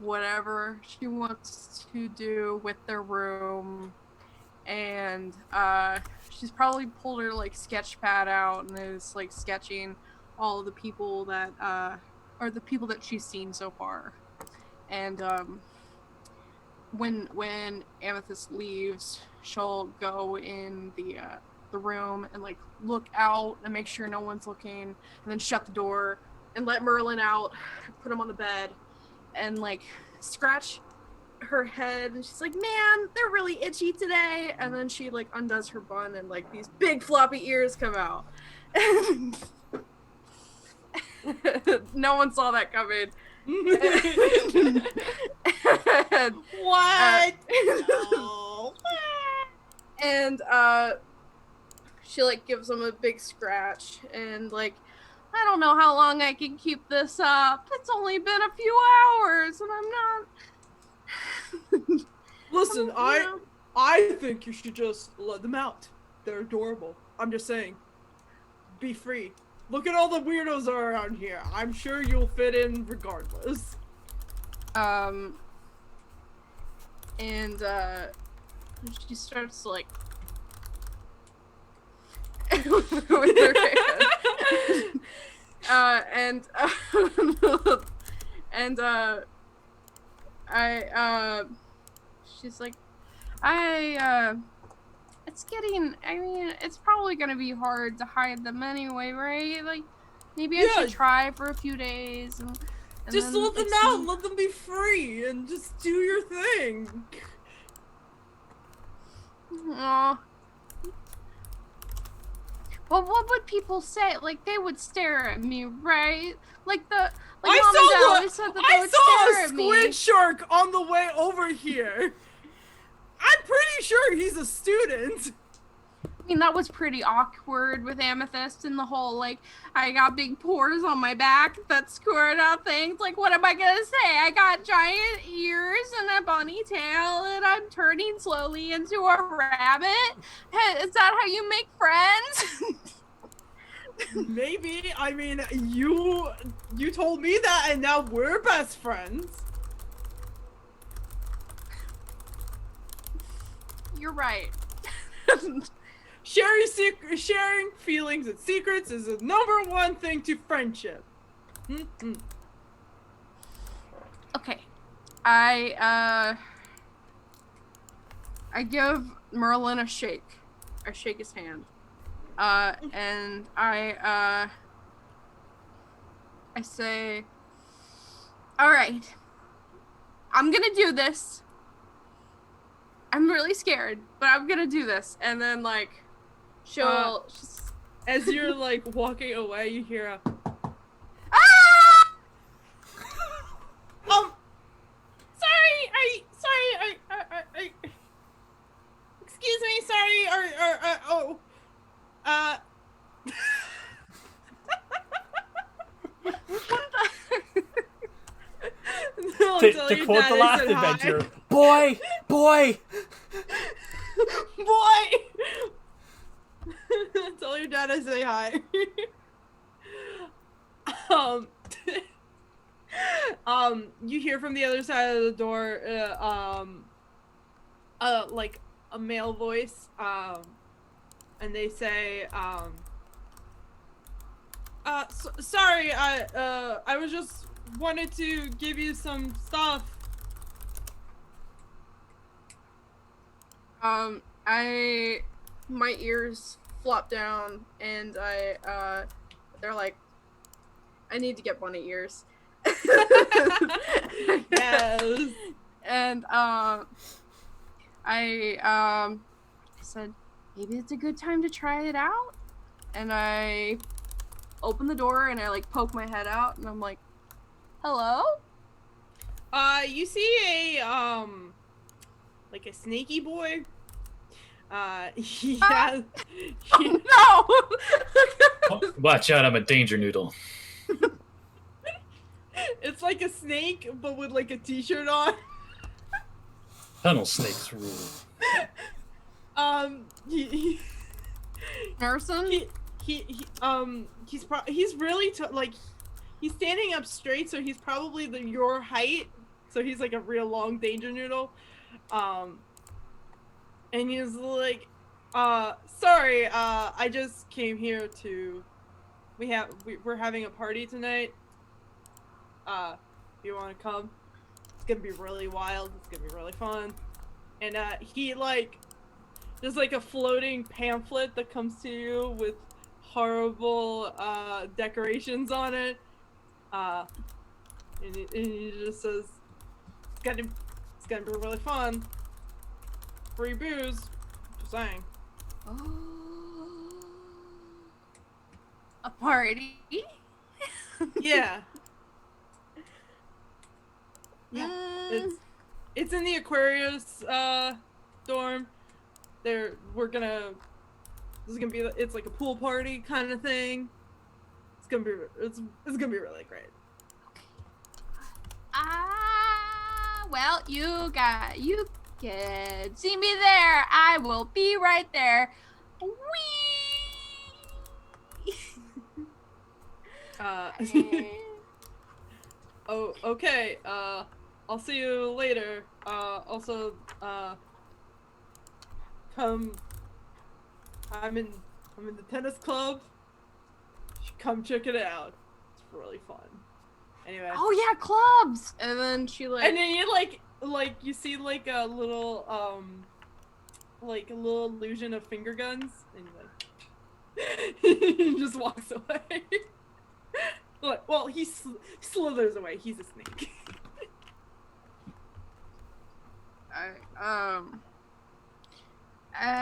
whatever she wants to do with their room, and she's probably pulled her like sketch pad out and is like sketching all of the people that are the people that she's seen so far. And when Amethyst leaves, she'll go in the room and like look out and make sure no one's looking, and then shut the door and let Merlin out, put him on the bed, and like scratch her head, and she's like, man, they're really itchy today, and then she like undoes her bun and like these big floppy ears come out. No one saw that coming. What? And she like gives him a big scratch and like, I don't know how long I can keep this up. It's only been a few hours and I'm not. Listen, I'm, I think you should just let them out. They're adorable. I'm just saying. Be free. Look at all the weirdos that are around here. I'm sure you'll fit in regardless. And she starts to like with her hand. She's like, it's it's getting. I mean, it's probably gonna be hard to hide them anyway, right? Like, maybe I should try for a few days and just then, let them like, out, let them be free, and just do your thing. Aw. Well, what would people say? Like, they would stare at me, right? Like Mom and Dad always said that they would stare at me. I saw a squid shark on the way over here. I'm pretty sure he's a student. I mean, that was pretty awkward with Amethyst and the whole, like, I got big pores on my back that squirt out things. Like, what am I gonna say? I got giant ears and a bunny tail and I'm turning slowly into a rabbit? Is that how you make friends? Maybe. I mean, you told me that and now we're best friends. You're right. Sharing feelings and secrets is the #1 thing to friendship. Mm-hmm. Okay. I give Merlin a shake. I shake his hand. And I say, all right, I'm gonna do this. I'm really scared, but I'm gonna do this. And then, like, she'll as you're, like, walking away, you hear a... Ah! Sorry, I... Excuse me, sorry, To quote the last adventure, boy! Tell your dad I say hi. You hear from the other side of the door, like a male voice, and they say, sorry, I was just wanted to give you some stuff. My ears flop down and they're like, I need to get bunny ears. Yes. And I said, maybe it's a good time to try it out. And I open the door and I, like, poke my head out and I'm like, hello? You see a, like a snaky boy. He has... Oh, no! Oh, watch out, I'm a danger noodle. It's like a snake, but with, like, a t-shirt on. Tunnel snakes rule. Harrison? He's really like, he's standing up straight, so he's probably your height, so he's like a real long danger noodle, and he's like, sorry, I just came here to, we're having a party tonight, you want to come? It's gonna be really wild, it's gonna be really fun, and he, like, there's like a floating pamphlet that comes to you with horrible decorations on it, and he just says, it's gonna be really fun. Free booze. Just saying. A party? Yeah. Yeah. It's in the Aquarius dorm. It's like a pool party kind of thing. It's gonna be really great. Well, you can see me there. I will be right there. Whee! Oh, okay. I'll see you later. Also, I'm in the tennis club. You should come check it out. It's really fun. Anyway. Oh yeah, clubs. And then she, like, and then you like you see like a little like a little illusion of finger guns, and he just walks away. Well, he slithers away. He's a snake. I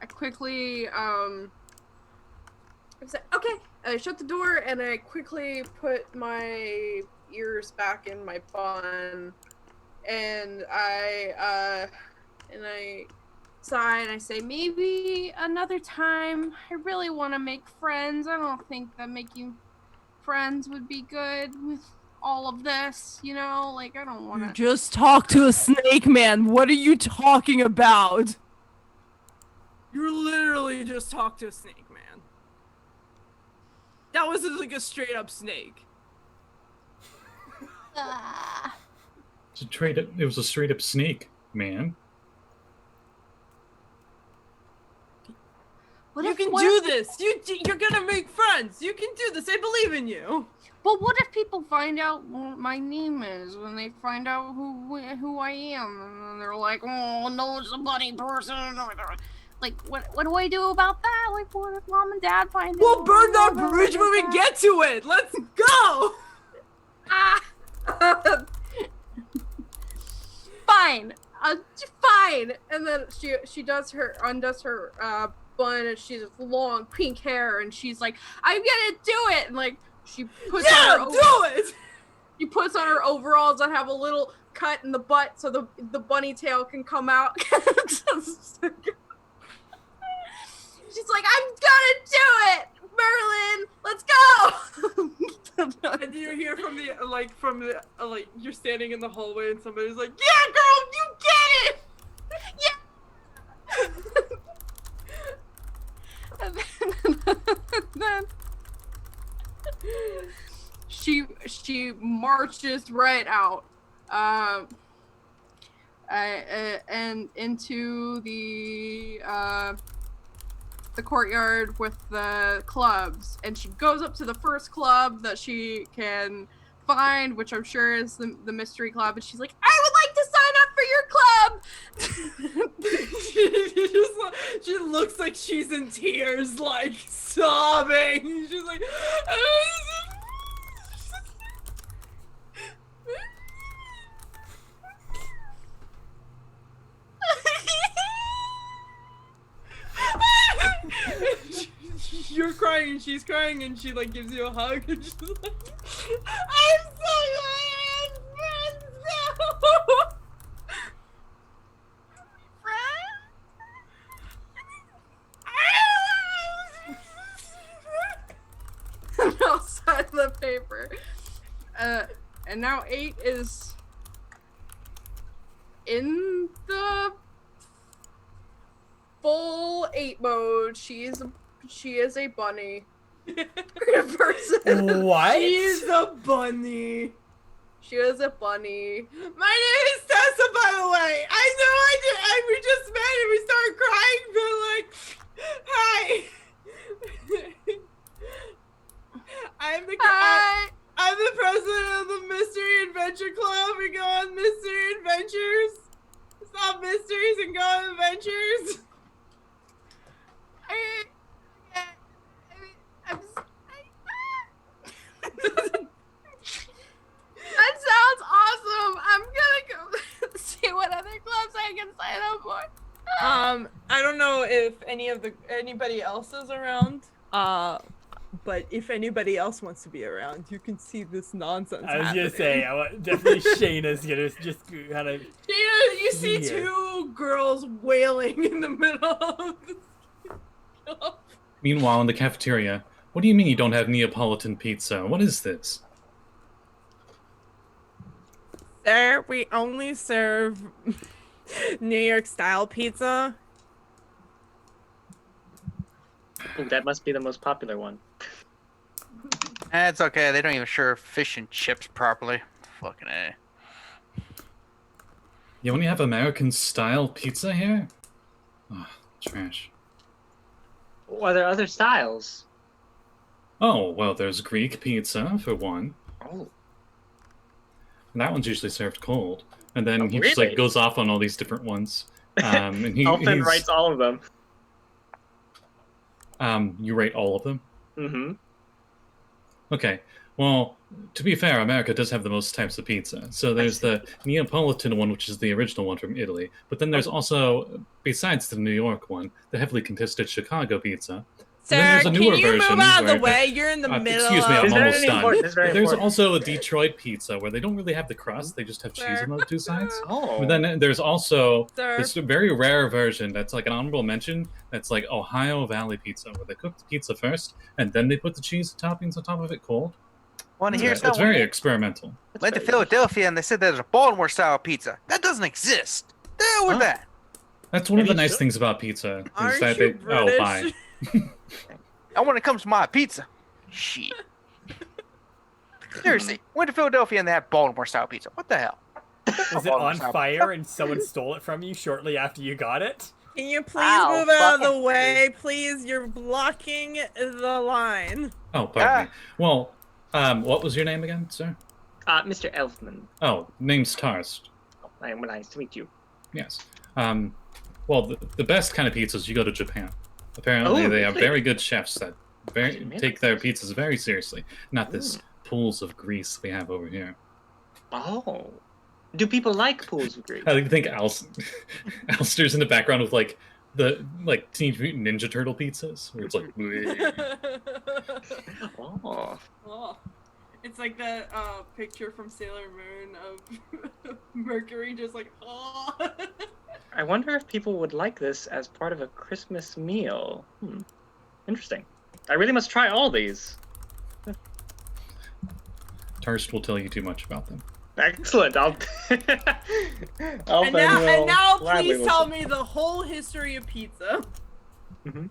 quickly I said, okay. I shut the door and I quickly put my ears back in my bun, and I sigh and I say, maybe another time. I really want to make friends. I don't think that making friends would be good with all of this, you know? Like, I don't want You to. just talked to a snake man. What are you talking about? You literally just talked to a snake man. That was like a straight up snake. It was a straight up snake, man. You can do this. You're gonna make friends. You can do this. I believe in you. But what if people find out what my name is when they find out who I am, and they're like, oh no, it's a bunny person. Like, what do I do about that? Like, what if mom and dad find out? We'll burn that bridge when we get to it. Let's go. Fine. Fine. And then she undoes her bun, and she's long pink hair, and she's like, I'm gonna do it. And like, she puts on She puts on her overalls that have a little cut in the butt so the bunny tail can come out. She's like, I'm gonna do it, Merlin. Let's go. And you hear from the you're standing in the hallway and somebody's like, yeah, girl, you get it. Yeah. And then she marches right out, and into the courtyard with the clubs, and she goes up to the first club that she can find, which I'm sure is the mystery club, and she's like, I would like to sign up for your club. She looks like she's in tears, like sobbing. She's like, you're crying and she's crying, and she like gives you a hug, and she's like, I'm so glad friends And I'll sign the paper. And now 8 is in the full 8 mode. She is a bunny. Person. What? She's a bunny. She is a bunny. My name is Tessa, by the way. I know we just met and we started crying, but like, hi. I'm the president of the Mystery Adventure Club. We go on mystery adventures. Solve mysteries and go on adventures. That sounds awesome. I'm gonna go see what other clubs I can sign up for. I don't know if anybody else is around. But if anybody else wants to be around, you can see this nonsense. I was gonna say, definitely Shayna's gonna just kind of. Shayna, you see two girls wailing in the middle of the club. Meanwhile, in the cafeteria, what do you mean you don't have Neapolitan pizza? What is this? Sir, we only serve New York style pizza. Ooh, that must be the most popular one. It's okay. They don't even serve fish and chips properly. Fucking A. You only have American-style pizza here? Oh, trash. Are there other styles? Oh, well, there's Greek pizza, for one. Oh. And that one's usually served cold. And then Oh, he just really? like goes off on all these different ones. And Elfin writes all of them. You write all of them? Mm-hmm. Okay. Well, to be fair, America does have the most types of pizza. So there's the Neapolitan one, which is the original one from Italy. But then there's also, besides the New York one, the heavily contested Chicago pizza. Sir, And then there's a can newer you move version out of the where- way? You're in the middle. Excuse me, I'm This is almost very done. important. This is very There's important. also a Detroit pizza where they don't really have the crust; they just have cheese on the two sides. Oh. But then there's also Sir. this very rare version that's like an honorable mention. That's like Ohio Valley pizza, where they cook the pizza first and then they put the cheese toppings on top of it cold. Want to hear It's something? very experimental. Went to Philadelphia and they said there's a Baltimore style pizza. That doesn't exist. The hell with Oh. that. That's one of Maybe the nice so. things about pizza. Is Aren't that you they, oh, British? bye. And when it comes to my pizza, shit. Seriously, went to Philadelphia and they had Baltimore style pizza. What the hell? Was it on fire and someone stole it from you shortly after you got it? Can you please Wow, move out of the fucking way? Please, you're blocking the line. Oh, pardon me. Well, what was your name again, sir? Mr. Elfman. Oh, name's Tarst. Oh, nice to meet you. Yes. Well, the best kind of pizzas, you go to Japan. Apparently, Oh, they have really? very good chefs that didn't take their pizzas very seriously. Not this pools of grease we have over here. Oh. Do people like pools of grease? I think Alistair's in the background with like the Teenage Mutant Ninja Turtle pizzas, where it's like. Oh. Oh. It's like that picture from Sailor Moon of Mercury just like, oh. I wonder if people would like this as part of a Christmas meal. Interesting. I really must try all these. Tarst will tell you too much about them. Excellent. I'll And now please tell me the whole history of pizza.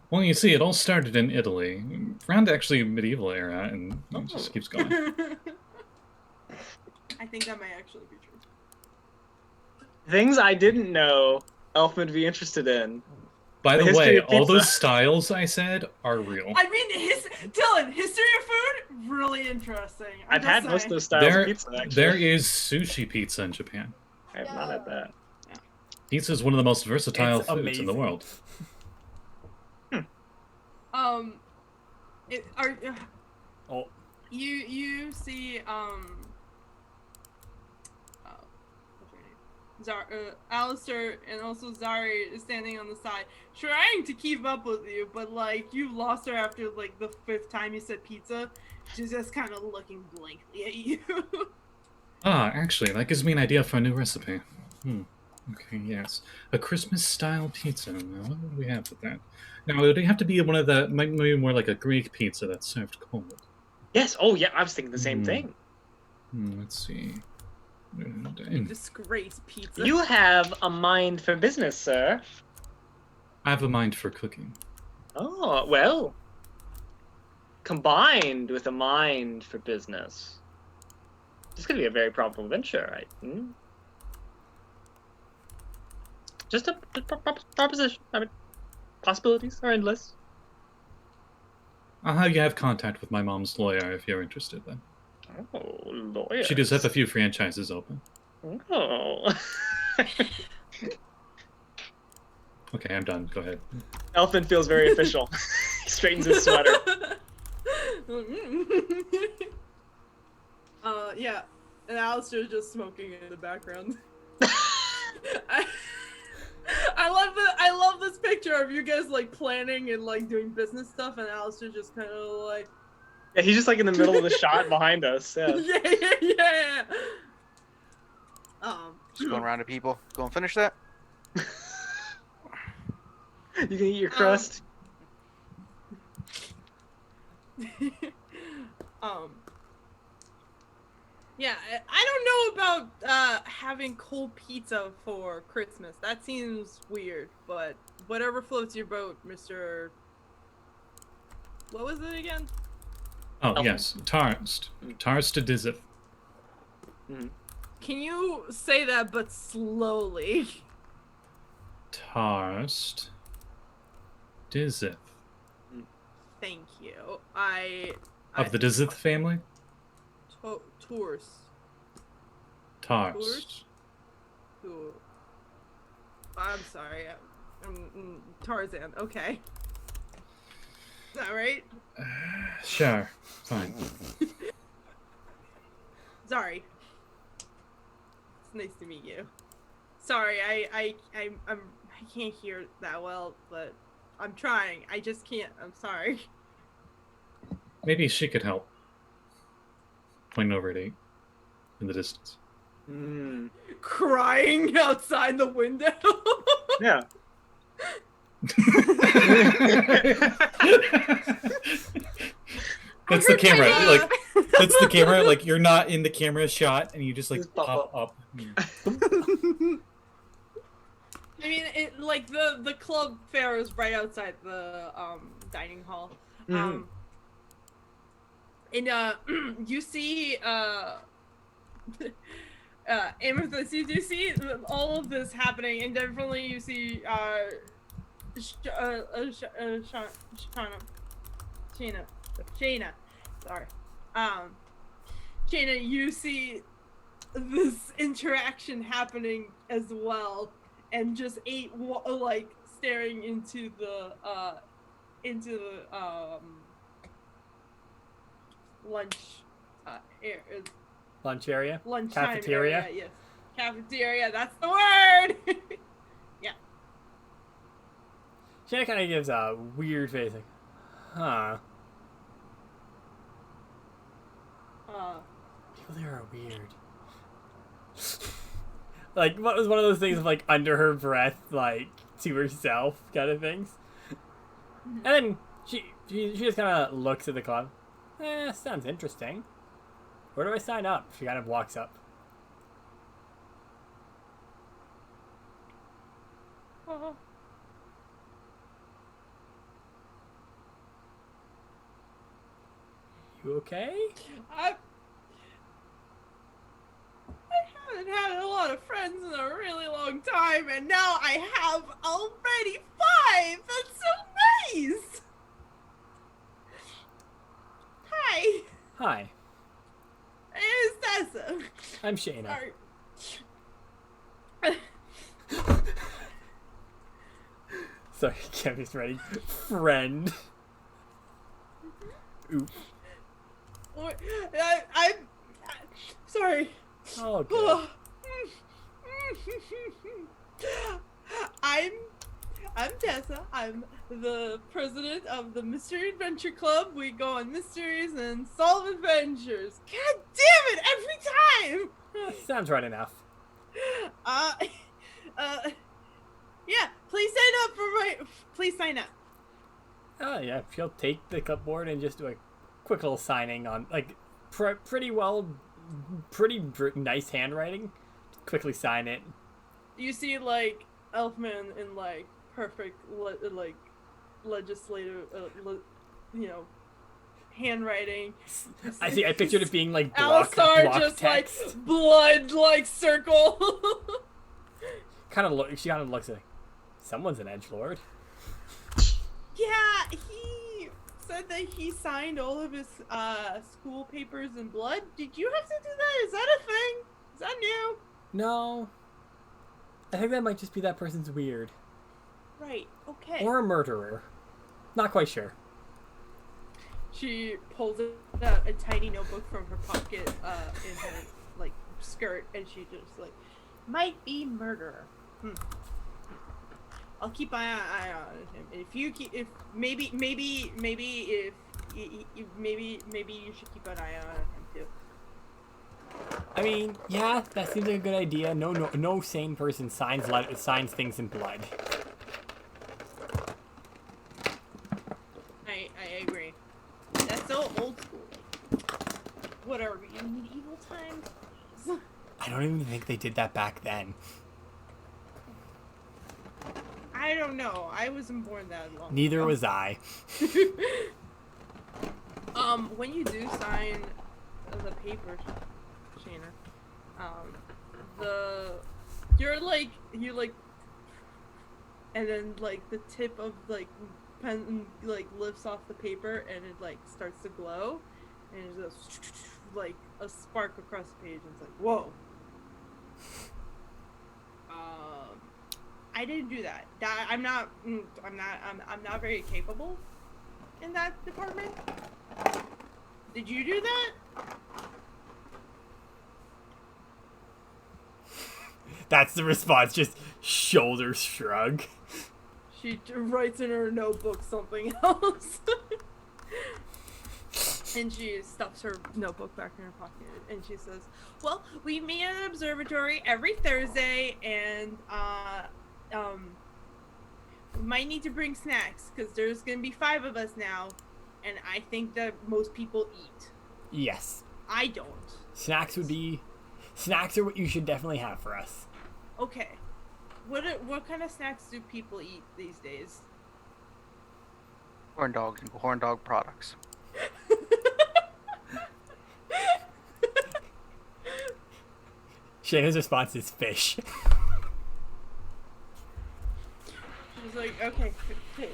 Well, you see, it all started in Italy, around actually medieval era, and it just keeps going. I think that might actually be true. Things I didn't know Elf would be interested in. By the history way, of all pizza. those styles I said are real. I mean, Dylan, history of food, really interesting. I've had most of those styles of pizza, actually. There is sushi pizza in Japan. I have not had that. Pizza is one of the most versatile It's foods in amazing. the world. Oh, You see what's her name? Alistair and also Zari is standing on the side, trying to keep up with you, but like you've lost her after like the 5th time you said pizza. She's just kind of looking blankly at you. Ah, actually, that gives me an idea for a new recipe. Okay, yes. A Christmas-style pizza. Now, what would we have with that? Now, would it have to be one of the, maybe more like a Greek pizza that's served cold? Yes. Oh, yeah. I was thinking the same thing. Let's see. Disgrace pizza. You have a mind for business, sir. I have a mind for cooking. Oh, well. Combined with a mind for business. This could be a very profitable venture, right? Just a proposition. I mean, possibilities are endless. I'll have you have contact with my mom's lawyer if you're interested then. Oh, lawyer. She does have a few franchises open. Oh. Okay, I'm done. Go ahead. Elfin feels very official. He straightens his sweater. Yeah, and Alistair's just smoking in the background. I love this picture of you guys like planning and like doing business stuff, and Alistair just kind of like. Yeah, he's just like in the middle of the shot behind us. Yeah. Yeah. Just going around to people. Go and finish that. You can eat your crust. Yeah, I don't know about having cold pizza for Christmas. That seems weird, but whatever floats your boat, Mr. What was it again? Oh, yes. Tarst. Tarst Dizif. Can you say that but slowly? Tarst Dizif. Thank you. Of the Dizith family? Tours. Tarst. Ooh. I'm sorry. Tarzan. Okay. Is that right? Sure, fine. Sorry. It's nice to meet you. Sorry, I can't hear that well, but I'm trying. I just can't. I'm sorry. Maybe she could help. Pointing over at 8 in the distance. Crying outside the window. Yeah. That's the camera. Like, that's the camera. Like, you're not in the camera shot, and you just like Just pop pop up. I mean, it like the club fair is right outside the dining hall. Mhm. And you see Amethyst, you do see all of this happening, and definitely you see Shayna, sorry. Shayna, you see this interaction happening as well, and just 8 like staring into the lunch Lunch area? lunchtime Cafeteria? area, yes. Cafeteria, that's the word. Yeah. Shanna kind of gives a weird face, like, huh. People there are weird. Like, what was one of those things of, like, under her breath, like, to herself kind of things? And then she just kind of looks at the club. Sounds interesting. Where do I sign up? She kind of walks up. You okay? I haven't had a lot of friends in a really long time, and now I have already 5! That's so nice! Hi! Hi, My name is Tessa. I'm Shayna. Sorry. Sorry, Kevin's ready. Friend. Oop. I'm sorry. Oh, good. I'm Tessa. I'm the president of the Mystery Adventure Club. We go on mysteries and solve adventures. God damn it! Every time. Sounds right enough. Yeah. Please sign up. Oh, yeah, she'll take the clipboard and just do a quick little signing on, like, pretty nice handwriting. Quickly sign it. You see, like, Elfman in, like, perfect, legislative, handwriting. I pictured it being, like, block just, text. like, blood, like, circle. She kind of looks like, someone's an edgelord. Yeah, he said that he signed all of his, school papers in blood. Did you have to do that? Is that a thing? Is that new? No. I think that might just be that person's weird. Right, okay. Or a murderer. Not quite sure. She pulls out a tiny notebook from her pocket, in her, like, skirt, and she just, like, might be murderer. I'll keep my eye on him. If maybe you should keep an eye on him too. I mean, yeah, that seems like a good idea. No sane person signs things in blood. I agree. That's so old school. What are we in medieval times? I don't even think they did that back then. I don't know. I wasn't born that long. Neither ago. was I. When you do sign the papers, Shayna, you and then like the tip of like pen like lifts off the paper and it like starts to glow, and it goes like a spark across the page, and it's like whoa. I didn't do that. I'm not very capable in that department. Did you do that? That's the response, just shoulder shrug. She writes in her notebook something else. And she stuffs her notebook back in her pocket, and she says, well, we meet at an observatory every Thursday, and we might need to bring snacks, because there's going to be 5 of us now, and I think that most people eat. Yes. I don't. Snacks are what you should definitely have for us. Okay. What kind of snacks do people eat these days? Corn dogs and corn dog products. Shayna's response is fish. She's like, okay, fish.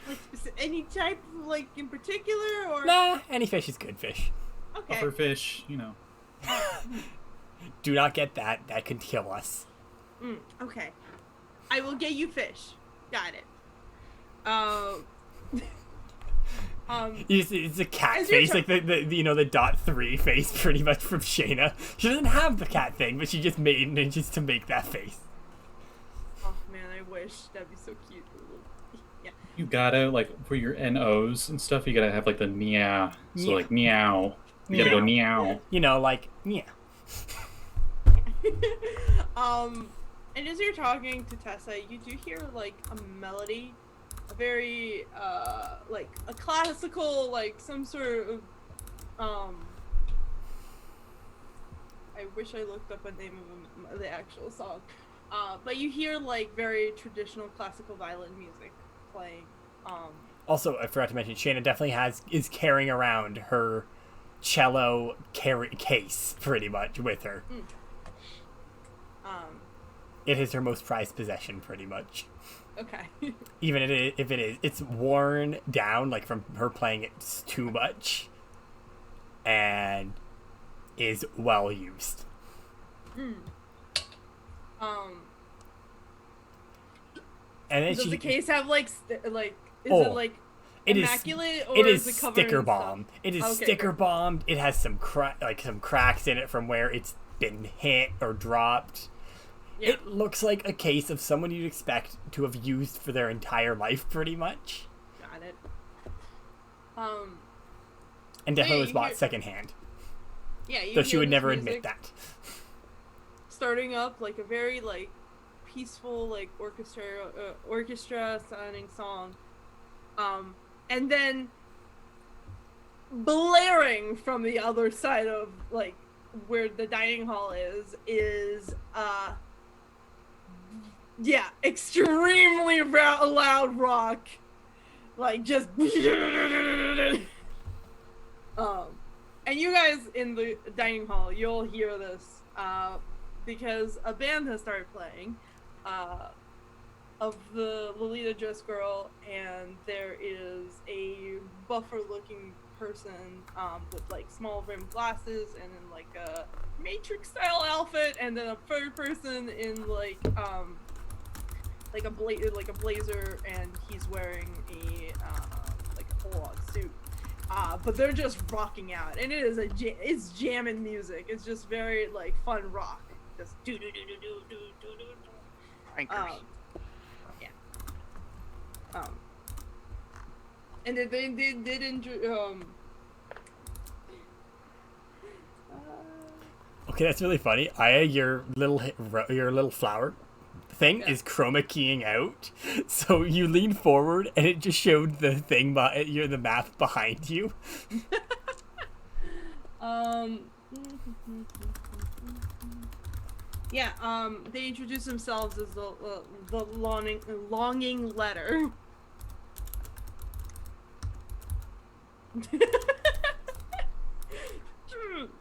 Like, any type, like, in particular, or? Nah, any fish is good fish. Okay. Puffer fish, Do not get that. That could kill us. Okay. I will get you fish. Got it. It's a cat As you're face, like the .3 face, pretty much from Shayna. She doesn't have the cat thing, but she just made it just to make that face. Oh man, I wish that'd be so cute. Yeah. You gotta, like, for your NOs and stuff, you gotta have, like, the meow. So, like, meow. You gotta go meow. Like, yeah. And as you're talking to Tessa, you do hear, like, a melody. A very, like, a classical, like, some sort of, I wish I looked up a name of the actual song. But you hear, like, very traditional classical violin music playing. Also, I forgot to mention, Shayna definitely is carrying around her cello case, pretty much, with her. It is her most prized possession, pretty much. Okay. Even if it's worn down, like, from her playing it too much, and is well used. And then does the case have, like, is it, like, it immaculate, or it is is it covered sticker in bombed. stuff? It is Okay, sticker good. bombed. It has some cracks in it from where it's been hit or dropped. Yeah. It looks like a case of someone you'd expect to have used for their entire life, pretty much. Got it. And definitely Hey, was bought here- secondhand. Yeah, you Though she hear would this never music admit that. starting up, like, a very, like, peaceful, like, orchestra sounding song. And then blaring from the other side of, like, where the dining hall is extremely loud rock, like, just and you guys in the dining hall, you'll hear this because a band has started playing of the Lolita Dress Girl, and there is a buffer looking person with, like, small rimmed glasses and in, like, a Matrix style outfit, and then a third person in, like a blazer, and he's wearing a like a full-on suit. But they're just rocking out, and it's jamming music. It's just very, like, fun rock, just do do do do do do do do. Rankers. And they didn't Okay, that's really funny. Aya, your little flower thing is chroma keying out. So you lean forward, and it just showed the thing the map behind you. Yeah, they introduce themselves as the longing letter.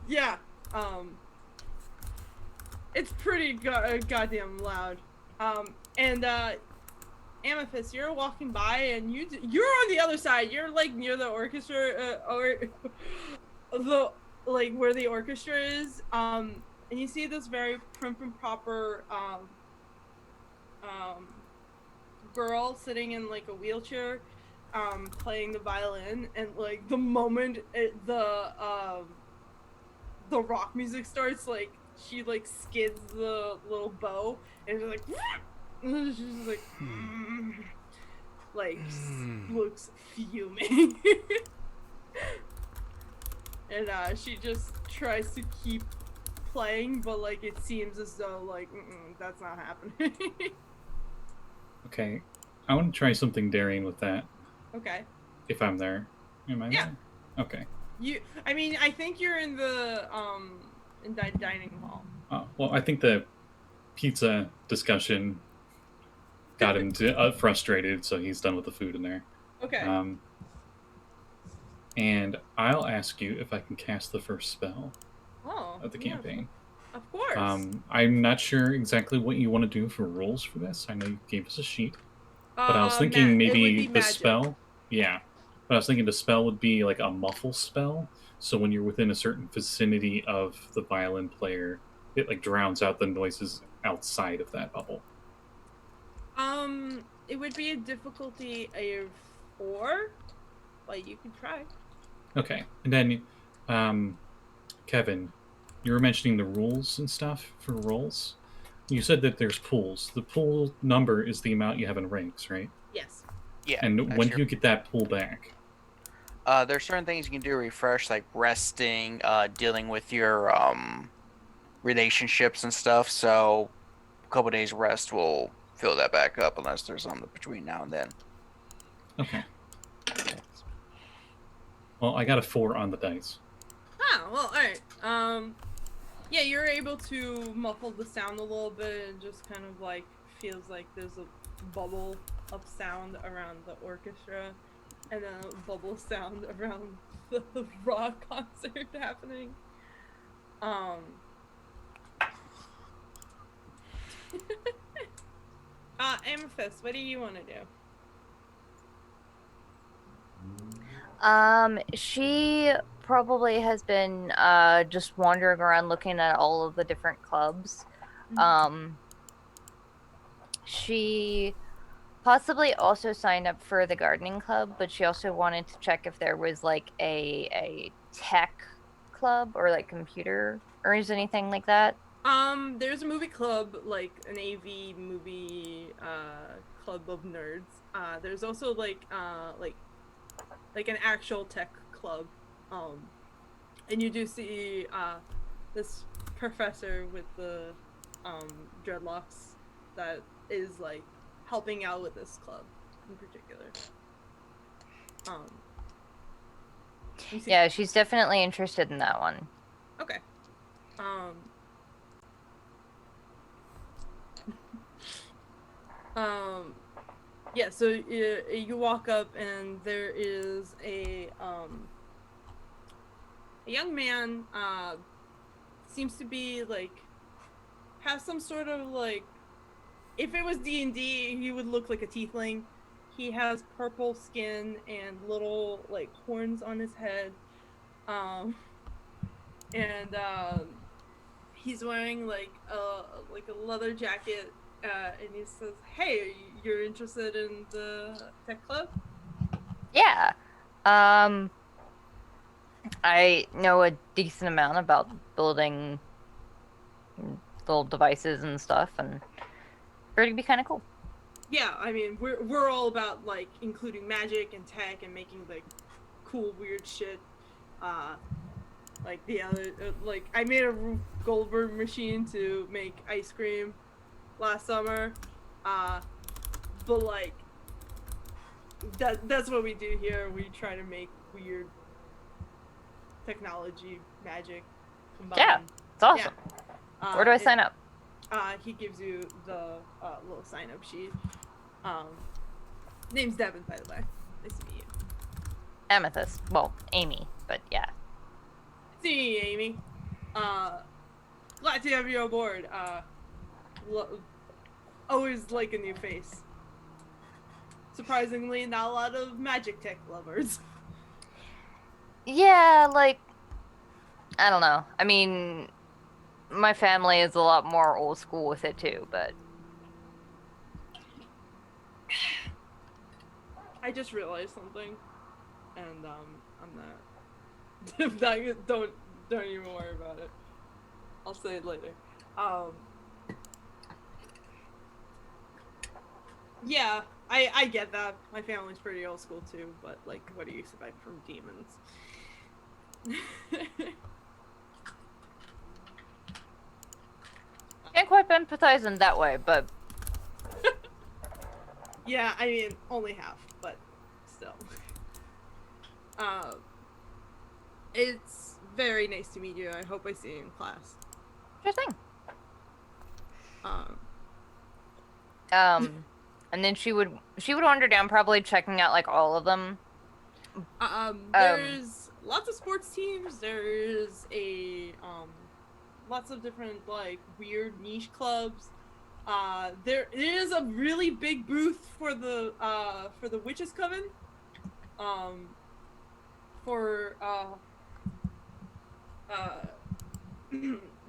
Yeah, it's pretty goddamn loud. And Amethyst, you're walking by, and you're on the other side. You're, like, near the orchestra, or the, like, where the orchestra is. And you see this very prim and proper girl sitting in like a wheelchair, playing the violin, and like the moment the rock music starts, like she like skids the little bow and it's like and she's like looks fuming. And she just tries to keep playing, but like it seems as though like that's not happening. Okay, I want to try something daring with that. Okay. If I'm there, am I? Yeah. There? Okay. I mean, I think you're in the dining hall. Well, I think the pizza discussion got him frustrated, so he's done with the food in there. Okay. And I'll ask you if I can cast the first spell of the campaign. Of course. I'm not sure exactly what you want to do for rules for this. I know you gave us a sheet, but I was thinking maybe the spell. Yeah, but I was thinking the spell would be like a muffle spell. So when you're within a certain vicinity of the violin player, it like drowns out the noises outside of that bubble. It would be a difficulty of 4, but you can try. Okay, and then, Kevin, you were mentioning the rules and stuff for rolls. You said that there's pools. The pool number is the amount you have in ranks, right? Yes. Yeah. And when do you get that pool back? There's certain things you can do to refresh, like resting, dealing with your relationships and stuff. So a couple days rest will fill that back up, unless there's something between now and then. Okay. Well, I got a 4 on the dice. Oh, well, alright. Yeah, you're able to muffle the sound a little bit and just kind of like feels like there's a bubble of sound around the orchestra and a bubble sound around the rock concert happening. Amethyst, what do you want to do? She probably has been just wandering around looking at all of the different clubs. She possibly also signed up for the gardening club, but she also wanted to check if there was like a tech club or like computer or is anything like that. There's a movie club, like an AV movie club of nerds. There's also like an actual tech club. And you do see this professor with the dreadlocks that is like helping out with this club in particular. Yeah, she's definitely interested in that one. Okay. Yeah, so you walk up and there is a young man, seems to be like, has some sort of like, if it was D&D, he would look like a tiefling. He has purple skin and little like horns on his head. He's wearing like a leather jacket, and he says, "Hey, you're interested in the tech club?" Yeah. I know a decent amount about building little devices and stuff, and it'd be kind of cool. Yeah, I mean, we're all about like including magic and tech and making like cool weird shit. Like the other, like I made a Rube Goldberg machine to make ice cream last summer, but like that's what we do here. We try to make weird technology, magic combined. Yeah, it's awesome. Yeah. Where do I sign up? He gives you the little sign-up sheet. Name's Devin, by the way. Nice to meet you. Amethyst. Well, Amy, but yeah. See you, Amy. Glad to have you aboard. Always like a new face. Surprisingly, not a lot of magic tech lovers. Yeah, like, I don't know. I mean, my family is a lot more old school with it too, but I just realized something, and I'm not. Don't even worry about it. I'll say it later. Yeah, I get that. My family's pretty old school too, but like, what do you expect from demons? Can't quite empathize in that way, but Yeah, I mean, only half, but still. It's very nice to meet you. I hope I see you in class. sure thing. Um, And then she would wander down, probably checking out like all of them. There's lots of sports teams. There's lots of different like weird niche clubs. There is a really big booth for the Witches Coven. For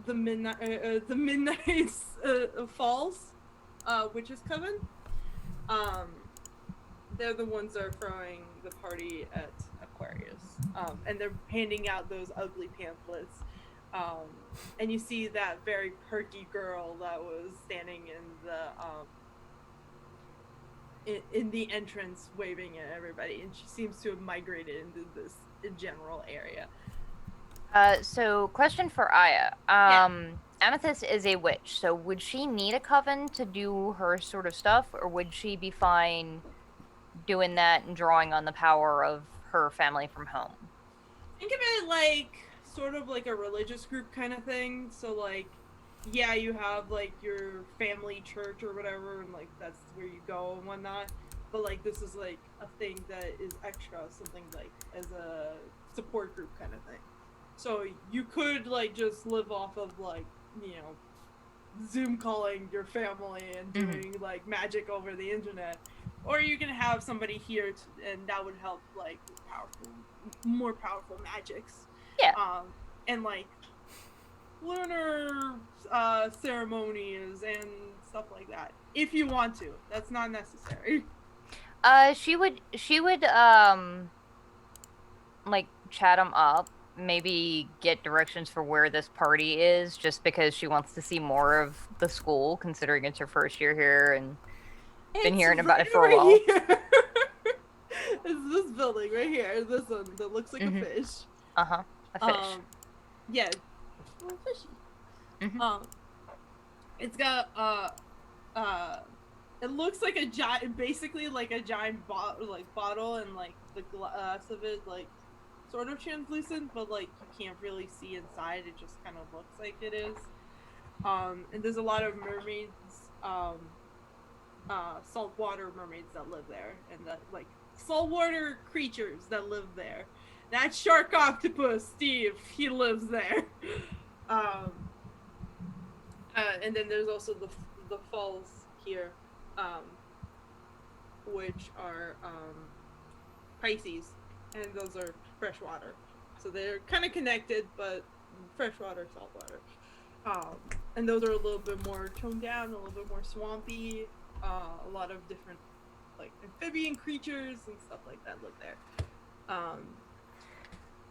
the Midnight Falls Witches Coven. They're the ones that are throwing the party at Aquarius, and they're handing out those ugly pamphlets. And you see that very perky girl that was standing in the entrance, waving at everybody, and she seems to have migrated into this general area. So question for Aya. Yeah. Amethyst is a witch, so would she need a coven to do her sort of stuff, or would she be fine doing that and drawing on the power of her family from home? Think of it like sort of like a religious group kind of thing. So like, yeah, you have like your family church or whatever, and like that's where you go and whatnot. But like this is like a thing that is extra, something like as a support group kind of thing. So you could like just live off of like, you know, Zoom calling your family and doing like magic over the internet, or you can have somebody here and that would help like more powerful magics. Yeah. And like lunar ceremonies and stuff like that. If you want to, that's not necessary. She would like chat them up, maybe get directions for where this party is, just because she wants to see more of the school, considering it's her first year here and been hearing about it for a while. It's this building right here, this one that looks like a fish. A fish. Yeah, a little fishy. It's got it looks like a giant, basically like a giant bottle, and like the glass of it like sort of translucent, but like you can't really see inside. It just kind of looks like it is. And there's a lot of mermaids, saltwater mermaids that live there, and that like saltwater creatures that live there. That shark octopus, Steve, he lives there. And then there's also the falls here, which are Pisces, and those are freshwater. So they're kind of connected, but freshwater, saltwater. And those are a little bit more toned down, a little bit more swampy. A lot of different like amphibian creatures and stuff like that live there.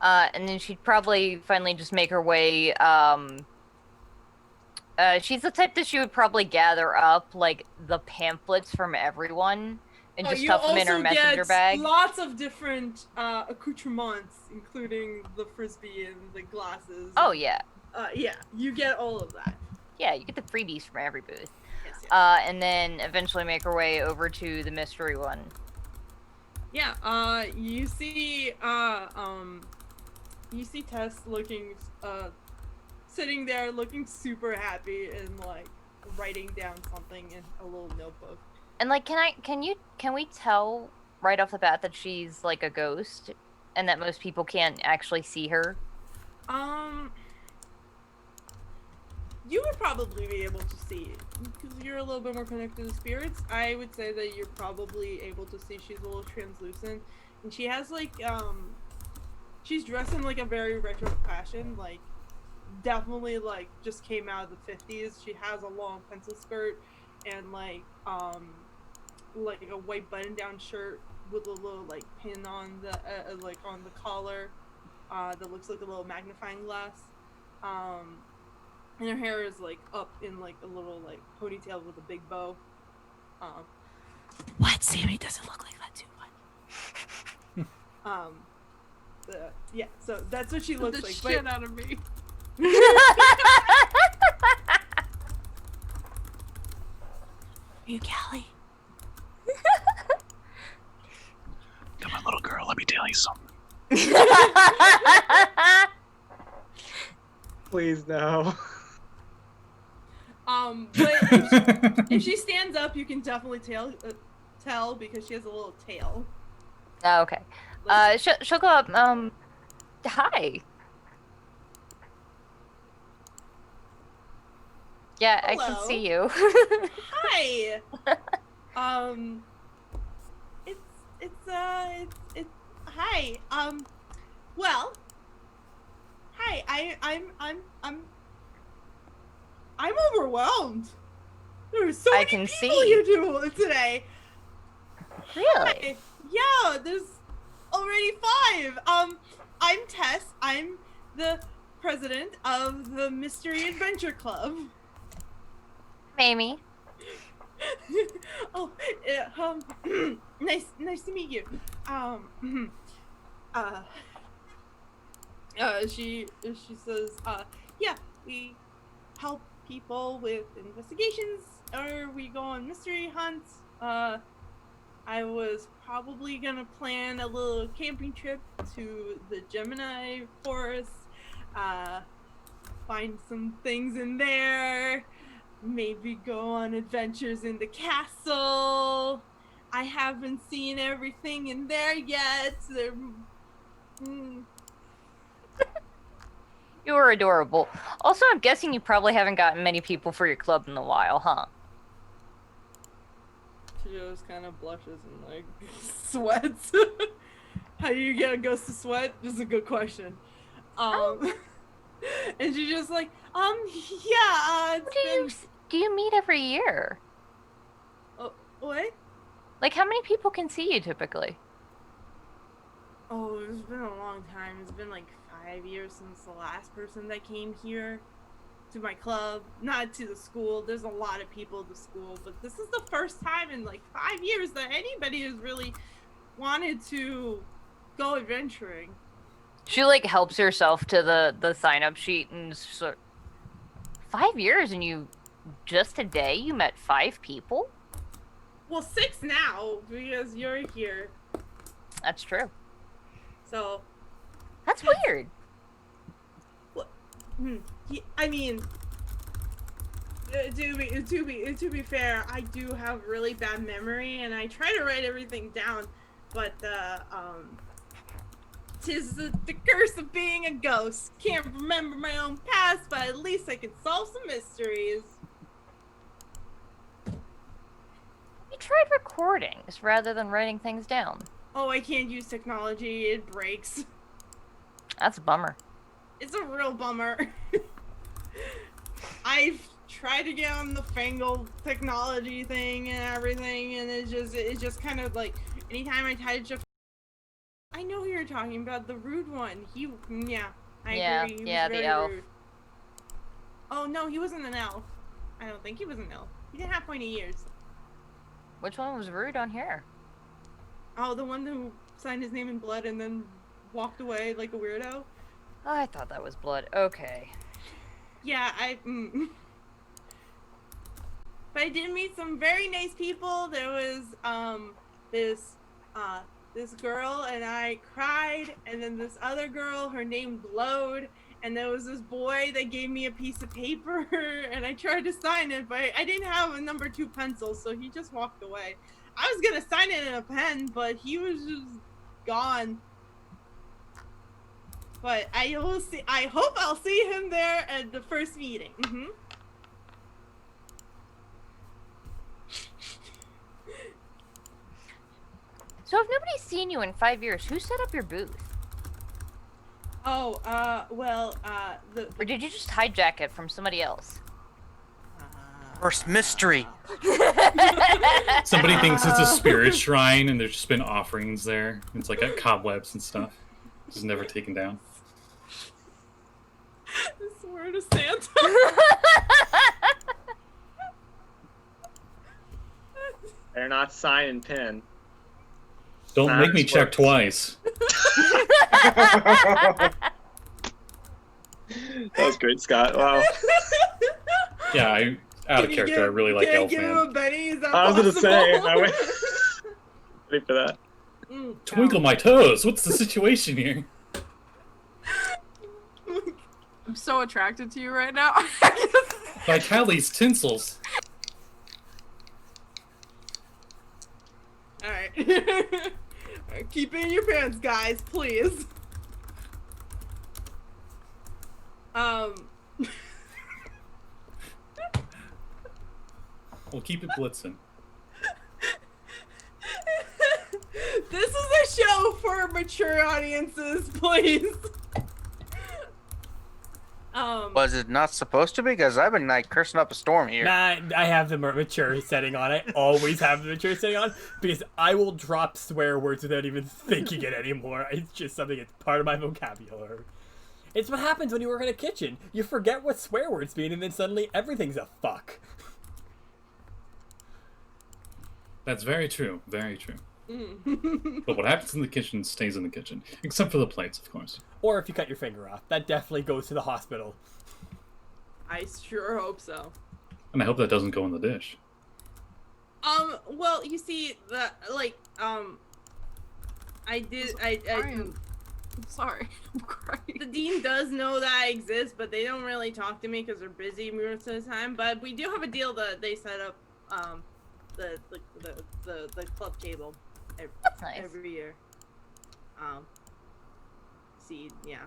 And then she'd probably finally just make her way. She's the type that she would probably gather up like the pamphlets from everyone and just stuff them in her messenger bag. Lots of different accoutrements, including the frisbee and the glasses. Oh yeah. Yeah, you get all of that. Yeah, you get the freebies from every booth. Yes, yes. And then eventually make her way over to the mystery one. Yeah. You see Tess looking sitting there looking super happy and like writing down something in a little notebook. And like, can we tell right off the bat that she's like a ghost and that most people can't actually see her? You would probably be able to see it because you're a little bit more connected to spirits. I would say that you're probably able to see she's a little translucent, and she has like she's dressed in like a very retro fashion, like definitely like just came out of the 50s. She has a long pencil skirt and like a white button-down shirt with a little like pin on the like on the collar, that looks like a little magnifying glass. And her hair is like up in like a little like ponytail with a big bow. What? Sammy doesn't look like that too much. Yeah, so that's what she looks the like. shit out of me. You, Callie? Come on, little girl, let me tell you something. Please no. But if she stands up, you can definitely tell because she has a little tail. Oh, okay. She'll go up. Hi. Yeah, I can Hello. see you. Hi. It's hi. Well. Hi. I'm overwhelmed. There's so I many can people see. here today. Really? Hi. Yeah, there's already 5. I'm Tess. I'm the president of the Mystery Adventure Club. Amy. Oh, nice to meet you. She says, yeah, we help people with investigations, or we go on mystery hunts. I was probably gonna plan a little camping trip to the Gemini Forest, find some things in there, maybe go on adventures in the castle. I haven't seen everything in there yet. You were adorable. Also, I'm guessing you probably haven't gotten many people for your club in a while, huh? She just kind of blushes and like sweats. How do you get a ghost to sweat? Just a good question. And she's just like, yeah. Do you meet every year? Oh, what? Like, how many people can see you typically? Oh, it's been a long time. It's been like 5 years since the last person that came here to my club. Not to the school. There's a lot of people at the school, but this is the first time in like 5 years that anybody has really wanted to go adventuring. She like helps herself to the sign up sheet and 5 years, and you just today you met 5 people? Well, 6 now because you're here. That's true. So That's weird. I mean, to be fair, I do have really bad memory, and I try to write everything down, but tis the curse of being a ghost. Can't remember my own past, but at least I can solve some mysteries. You tried recordings rather than writing things down. Oh, I can't use technology. It breaks. That's a bummer. It's a real bummer. I've tried to get on the Fangled technology thing and everything, and it's just kind of like anytime I try to I know who you're talking about, the rude one. I agree. He was the very elf. rude. Oh no, he wasn't an elf. I don't think he was an elf. He didn't have pointy ears. Which one was rude on here? Oh, the one who signed his name in blood and then walked away like a weirdo. Oh, I thought that was blood. Okay. Yeah, but I did meet some very nice people. There was this girl, and I cried, and then this other girl, her name glowed, and there was this boy that gave me a piece of paper, and I tried to sign it, but I didn't have a number 2 pencil, so he just walked away. I was gonna sign it in a pen, but he was just gone. But I hope I'll see him there at the first meeting. So if nobody's seen you in 5 years, who set up your booth? Oh, or did you just hijack it from somebody else? First mystery. Somebody thinks it's a spirit shrine, and there's just been offerings there. It's like got cobwebs and stuff. Just never taken down. I swear to Santa. They're not sign and pin. Don't Nah, make me it's check works. twice. That was great, Scott. Wow. Yeah, out of character, I really like Can I give him a Elfman. Benny? Is that I was gonna say, possible? I went ready for that. Twinkle my toes. What's the situation here? I'm so attracted to you right now. Vitali's tinsels. Alright. Alright, keep it in your pants, guys, please. We'll keep it blitzing. This is a show for mature audiences, please. Was it not supposed to be? Because I've been like cursing up a storm here. Nah, I have the mature setting on. I always have the mature setting on because I will drop swear words without even thinking it anymore. It's just something that's part of my vocabulary. It's what happens when you work in a kitchen. You forget what swear words mean and then suddenly everything's a fuck. That's very true. Very true. But what happens in the kitchen stays in the kitchen. Except for the plates, of course. Or if you cut your finger off. That definitely goes to the hospital. I sure hope so. And I hope that doesn't go in the dish. Well, you see, I'm sorry. I'm crying. the dean does know that I exist, but they don't really talk to me because they're busy most of the time. But we do have a deal that they set up, the club table That's nice. every year. Yeah.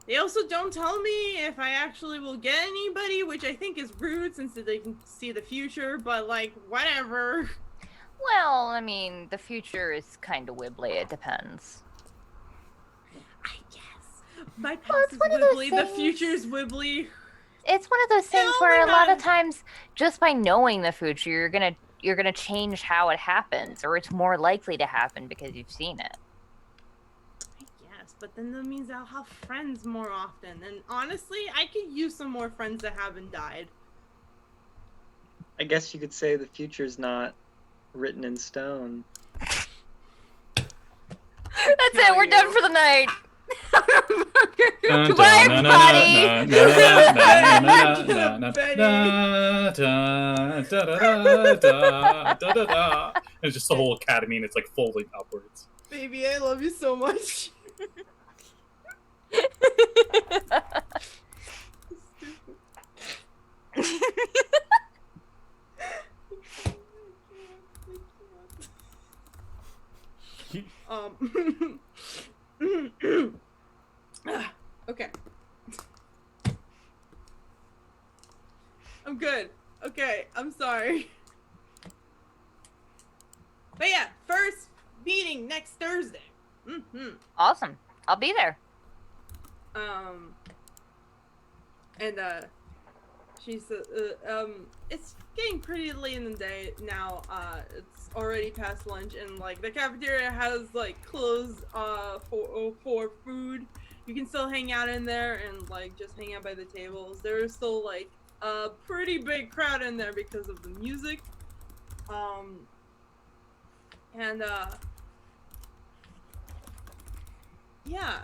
They also don't tell me if I actually will get anybody, which I think is rude since they can see the future, but like, whatever. Well, I mean, the future is kind of wibbly. It depends. I guess. My Well, past it's is one of those wibbly, the things- future's wibbly. It's one of those things Oh where my a lot of God. times, just by knowing the future, you're gonna change how it happens, or it's more likely to happen because you've seen it. I guess, but then that means I'll have friends more often. And honestly, I could use some more friends that haven't died. I guess you could say the future's not written in stone. That's it. We're done for the night. Goodbye, everybody. It's just the whole academy, and it's like folding upwards. Baby, I love you so much. Okay. I'm good. Okay, I'm sorry. But yeah, first meeting next Thursday. Awesome. I'll be there. And she said, it's getting pretty late in the day now. It's already past lunch, and like the cafeteria has like closed for food. You can still hang out in there and like just hang out by the tables. There's still like a pretty big crowd in there because of the music. Yeah,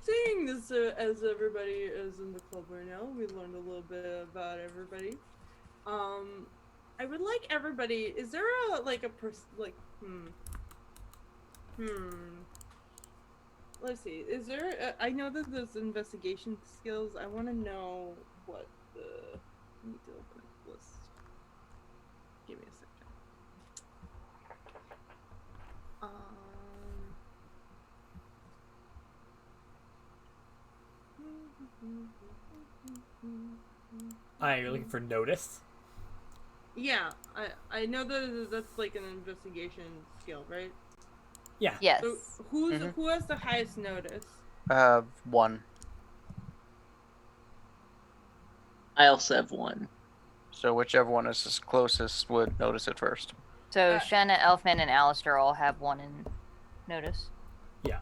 seeing this as everybody is in the club right now, we learned a little bit about everybody. I would like everybody. Is there a Let's see. Is there? I know that there's investigation skills. I want to know what the. I need to open up the list. Give me a second. You're looking for notice? Yeah, I know that that's like an investigation skill, right? Yeah. Yes. So who has the highest notice? 1. I also have one. So whichever one is closest would notice it first. So Shanna, Elfman, and Alistair all have one in notice. Yeah.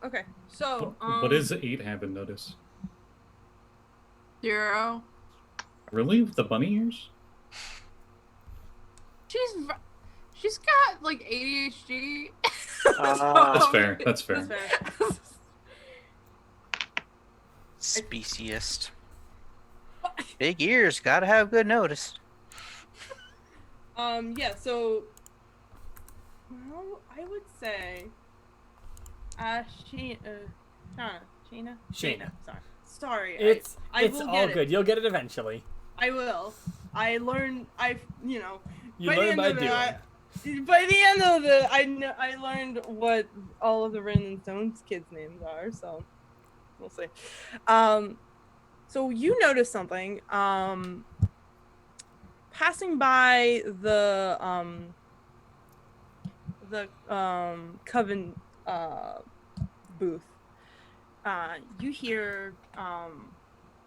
Okay. So, What does 8 have in notice? 0. Really? With the bunny ears? She's got like ADHD. That's fair. That's fair. That's fair. Speciest. Big ears, gotta have good notice. Yeah, so well, I would say Sheena. Sorry. It's I will all get good. it. You'll get it eventually. I will. I learned. You by the learn end by of it, doing. by the end of it, I learned what all of the Ren and Stone's kids' names are. So we'll see. So you noticed something. Passing by the Coven booth, you hear a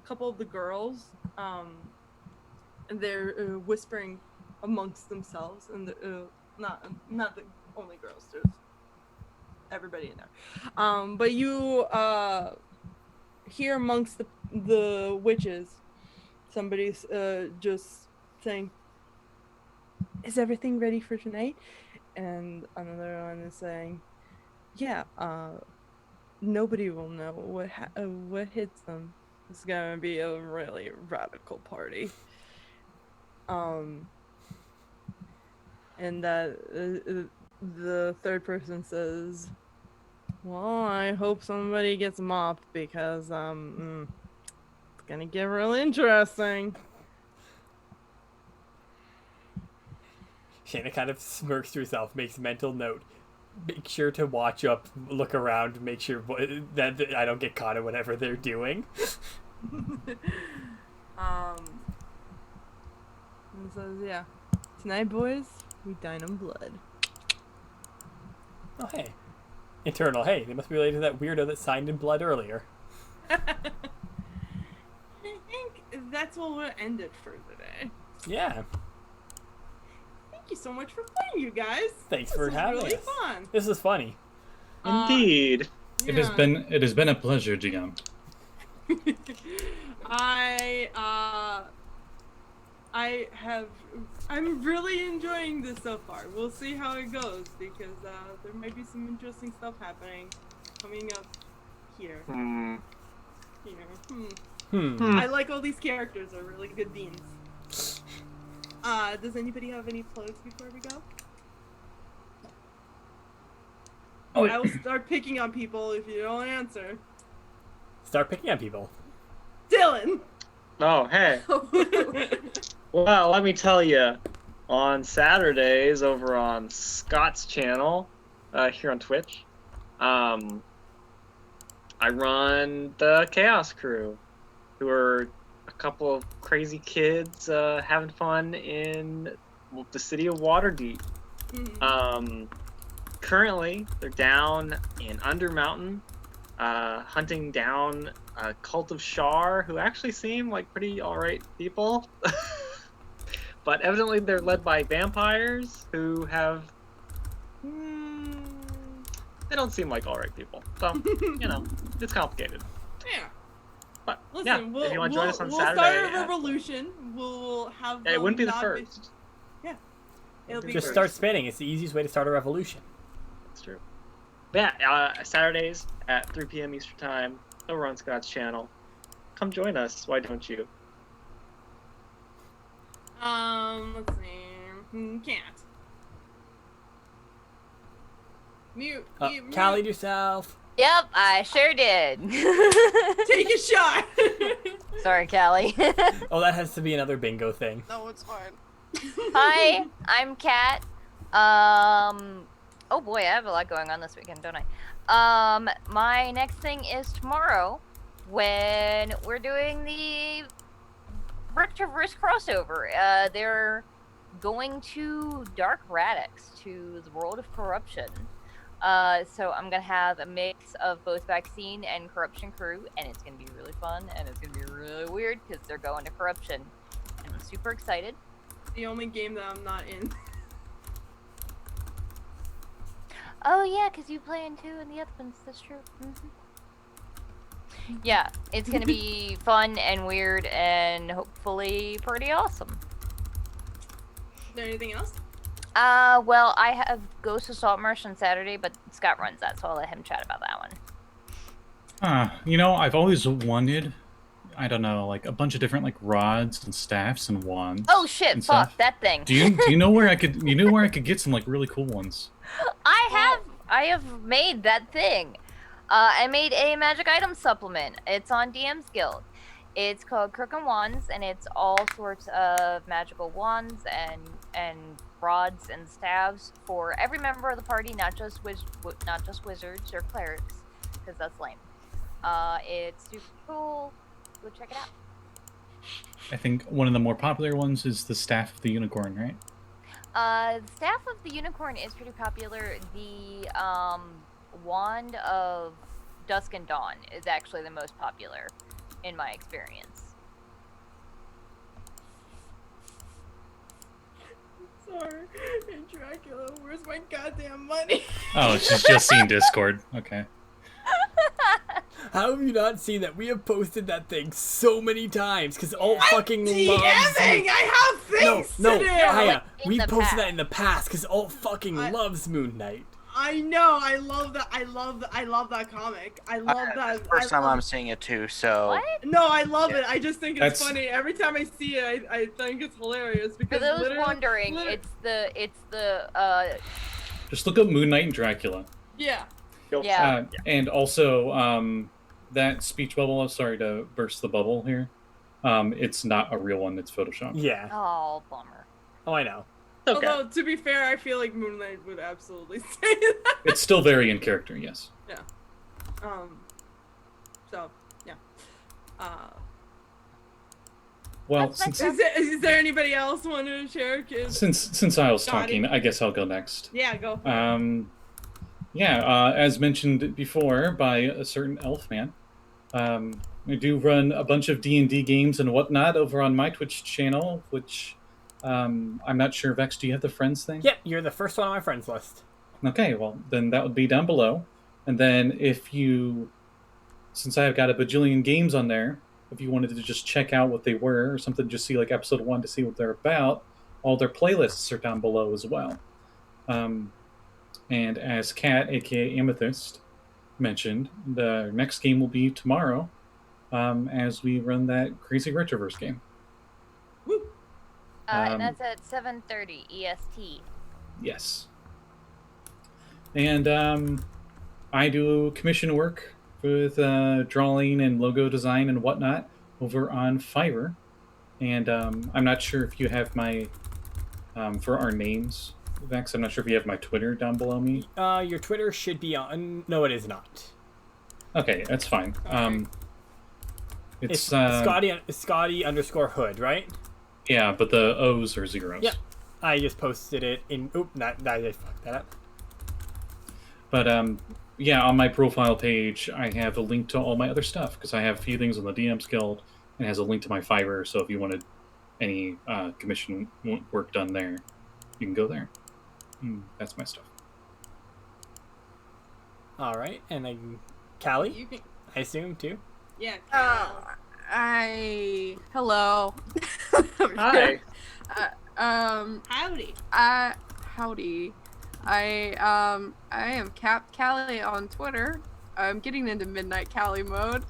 couple of the girls, and they're whispering amongst themselves, and not the only girls. There's everybody in there. But you hear amongst the witches, somebody's just saying, "Is everything ready for tonight?" And another one is saying, "Yeah, nobody will know what hits them. It's gonna be a really radical party." And that the third person says, "Well, I hope somebody gets mopped because it's gonna get really interesting." Shanna kind of smirks to herself, makes a mental note. Make sure to watch up, look around, make sure that I don't get caught in whatever they're doing. And says, "Yeah, tonight, boys, we dine on blood." Oh, hey. Internal, hey, they must be related to that weirdo that signed in blood earlier. I think that's what we'll end it for today. Yeah. Thank you so much for playing, you guys. Thanks This for was having really us. fun. This is funny. Indeed. It has been a pleasure, GM. I'm really enjoying this so far. We'll see how it goes because there might be some interesting stuff happening coming up here. I like all these characters. Are really good beans. Does anybody have any plugs before we go? Oh, I will start picking on people if you don't answer. Start picking on people. Dylan! Oh, hey. Well, let me tell you, on Saturdays over on Scott's channel, here on Twitch, I run the Chaos Crew, who are a couple of crazy kids having fun in the city of Waterdeep. Currently, they're down in Undermountain, hunting down a cult of Shar, who actually seem like pretty alright people. But evidently they're led by vampires who have... they don't seem like alright people. So, you know, it's complicated. Yeah. But, Listen, yeah, if you want to join us on Saturday... We'll start a revolution. We'll have it wouldn't be the not first. Yeah. It'll be Just first. start spinning. It's the easiest way to start a revolution. That's true. But yeah, Saturdays at 3 p.m. Eastern Time over on Scott's channel. Come join us. Why don't you? Let's see. Can't. Mute. Callie yourself. Yep, I sure did. Take a shot. Sorry, Callie. Oh, that has to be another bingo thing. No, it's fine. Hi, I'm Kat. Oh boy, I have a lot going on this weekend, don't I? My next thing is tomorrow when we're doing the Rift crossover. They're going to Dark Radix, to the world of corruption. So I'm gonna have a mix of both vaccine and corruption crew, and it's gonna be really fun, and it's gonna be really weird because they're going to corruption, and I'm super excited. The only game that I'm not in. Oh yeah, because you play in 2 in the other ones. That's true. Yeah, it's gonna be fun and weird and hopefully pretty awesome. Is there anything else? Well, I have Ghost of Saltmarsh on Saturday, but Scott runs that, so I'll let him chat about that one. I've always wanted, I don't know, like a bunch of different like rods and staffs and wands. Oh shit! and Fuck stuff. that thing. Do you know where I could get some like really cool ones? I have made that thing. I made a magic item supplement. It's on DM's Guild. It's called Crook and Wands, and it's all sorts of magical wands and rods and staves for every member of the party, not just wizards or clerics, because that's lame. It's super cool. Go check it out. I think one of the more popular ones is the Staff of the Unicorn, right? The Staff of the Unicorn is pretty popular. The Wand of Dusk and Dawn is actually the most popular, in my experience. Sorry. Hey, Dracula, where's my goddamn money? Oh, she's just seen Discord. Okay. How have you not seen that? We have posted that thing so many times because Alt fucking loves DMing! I have things No, to do! Aya, In we the posted that past. in the past because Alt fucking loves Moon Knight. I know, I love that. I love that comic. I love that. First time love I'm seeing it too, so. What? No, I love it. I just think it's That's- funny. Every time I see it, I think it's hilarious For because those literally, wondering, it's the Just look up Moon Knight and Dracula. yeah. yeah. And also, that speech bubble, I'm sorry to burst the bubble here. It's not a real one, it's Photoshop. Yeah. Oh, bummer. Oh, I know. Okay. Although to be fair, I feel like Moonlight would absolutely say that. It's still very in character, yes. So yeah. Well, That's my since Is there anybody else want to share? since I was Dottie? talking, I guess I'll go next. Yeah, go. As mentioned before by a certain elf man, I do run a bunch of D&D games and whatnot over on my Twitch channel, which I'm not sure, Vex, do you have the friends thing? Yep, you're the first one on my friends list. Okay, well, then that would be down below. And then since I've got a bajillion games on there, if you wanted to just check out what they were or something, just see like episode 1 to see what they're about, all their playlists are down below as well. And as Kat, aka Amethyst, mentioned, the next game will be tomorrow, as we run that crazy Retroverse game. Woo. And that's at 7:30 EST. Yes. And I do commission work with drawing and logo design and whatnot over on Fiverr. And I'm not sure if you have my, for our names, Vex, I'm not sure if you have my Twitter down below me. Your Twitter should be on. No, it is not. Okay, that's fine. It's Scotty _Hood, right? Yeah, but the O's are zeros. Yep. I just posted it in. Oop, I fucked that up. But yeah, on my profile page, I have a link to all my other stuff because I have a few things on the DM's Guild and it has a link to my Fiverr. So if you wanted any commission work done there, you can go there. That's my stuff. All right, and then Callie, You can. I assume too. Yeah. Hello. Hi. Howdy. Howdy. I am Cap Callie on Twitter. I'm getting into Midnight Callie mode,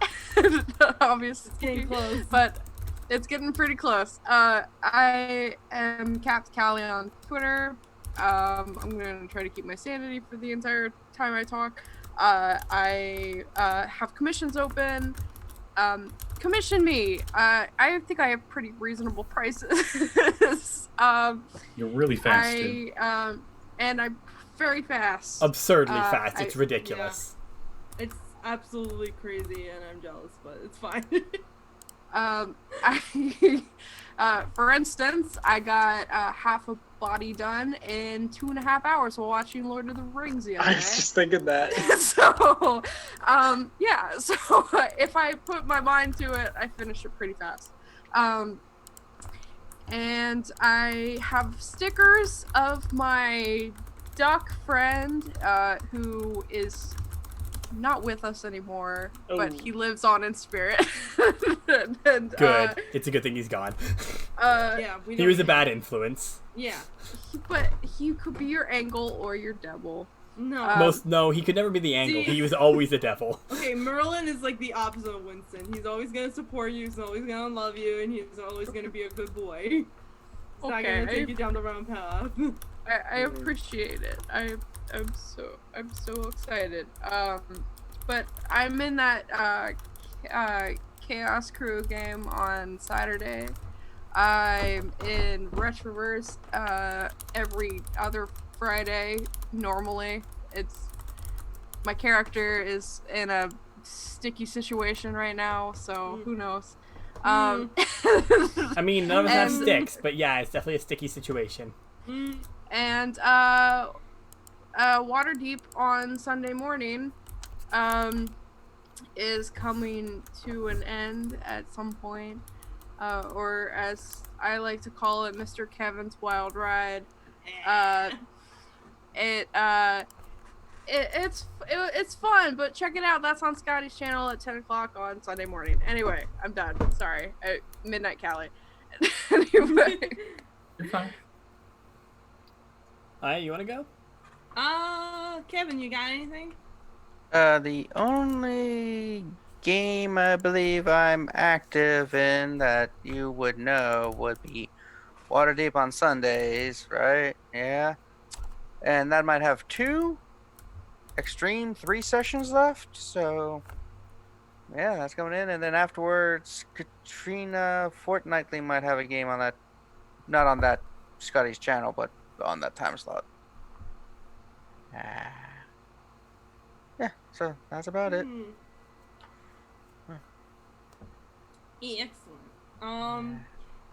obviously. It's getting close. But it's getting pretty close. I am Cap Callie on Twitter. I'm gonna try to keep my sanity for the entire time I talk. I have commissions open. Commission me. I think I have pretty reasonable prices. You're really fast, too. And I'm very fast. Absurdly fast. It's ridiculous. It's absolutely crazy, and I'm jealous, but it's fine. For instance, I got half a body done in 2.5 hours while watching Lord of the Rings the other I day. was just thinking that. So, yeah. So if I put my mind to it, I finish it pretty fast. And I have stickers of my duck friend, who is not with us anymore, but he lives on in spirit. and, Good. It's a good thing he's gone. Yeah, we He don't- was a bad influence. Yeah. But he could be your angel or your devil. No. No, he could never be the angle. See- He was always the devil. Okay, Merlin is like the opposite of Winston. He's always gonna support you, he's always gonna love you, and he's always gonna be a good boy. He's not gonna Okay. take you down the wrong path. I appreciate it. I'm so excited. But I'm in that Chaos Crew game on Saturday. I'm in Retroverse every other Friday. Normally, my character is in a sticky situation right now, so who knows. I mean, none of us have And- sticks, but yeah, it's definitely a sticky situation. And Waterdeep on Sunday morning is coming to an end at some point, or as I like to call it, Mr. Kevin's Wild Ride. It's fun, but check it out. That's on Scotty's channel at 10 o'clock on Sunday morning. Anyway, I'm done. Sorry, Midnight Cali. Anyway. You're fine. Alright, you wanna go? Kevin, you got anything? The only game I believe I'm active in that you would know would be Waterdeep on Sundays, right? Yeah. And that might have 2 Extreme 3 sessions left, so yeah, that's coming in. And then afterwards, Katrina Fortnightly might have a game on that, not on that Scotty's channel, but on that time slot. Yeah, so that's about it. Excellent.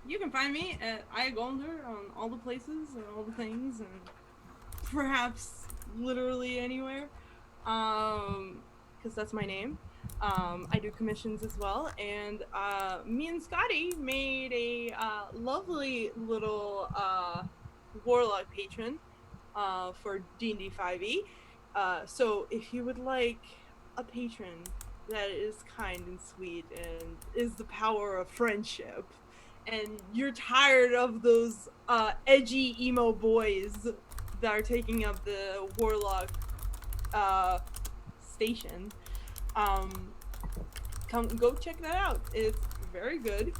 You can find me at iGolder on all the places and all the things, and perhaps literally anywhere. Because that's my name. I do commissions as well, and me and Scotty made a lovely little Warlock patron for D&D 5e. So if you would like a patron that is kind and sweet and is the power of friendship, and you're tired of those edgy emo boys that are taking up the Warlock station, go check that out. It's very good.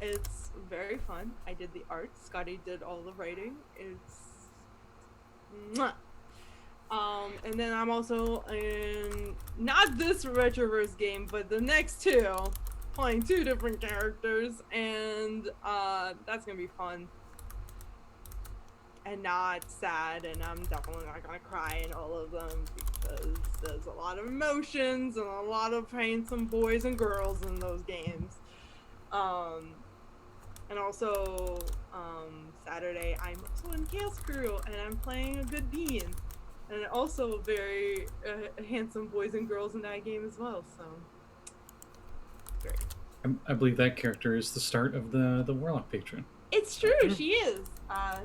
It's very fun. I did the art. Scotty did all the writing. It's mwah. And then I'm also in not this Retroverse game, but the next 2, playing 2 different characters, and that's gonna be fun and not sad, and I'm definitely not gonna cry in all of them because there's a lot of emotions and a lot of handsome boys and girls in those games. And also Saturday I'm also in Chaos Crew and I'm playing a good being. And also very handsome boys and girls in that game as well, so great. I believe that character is the start of the Warlock patron. It's true, she is.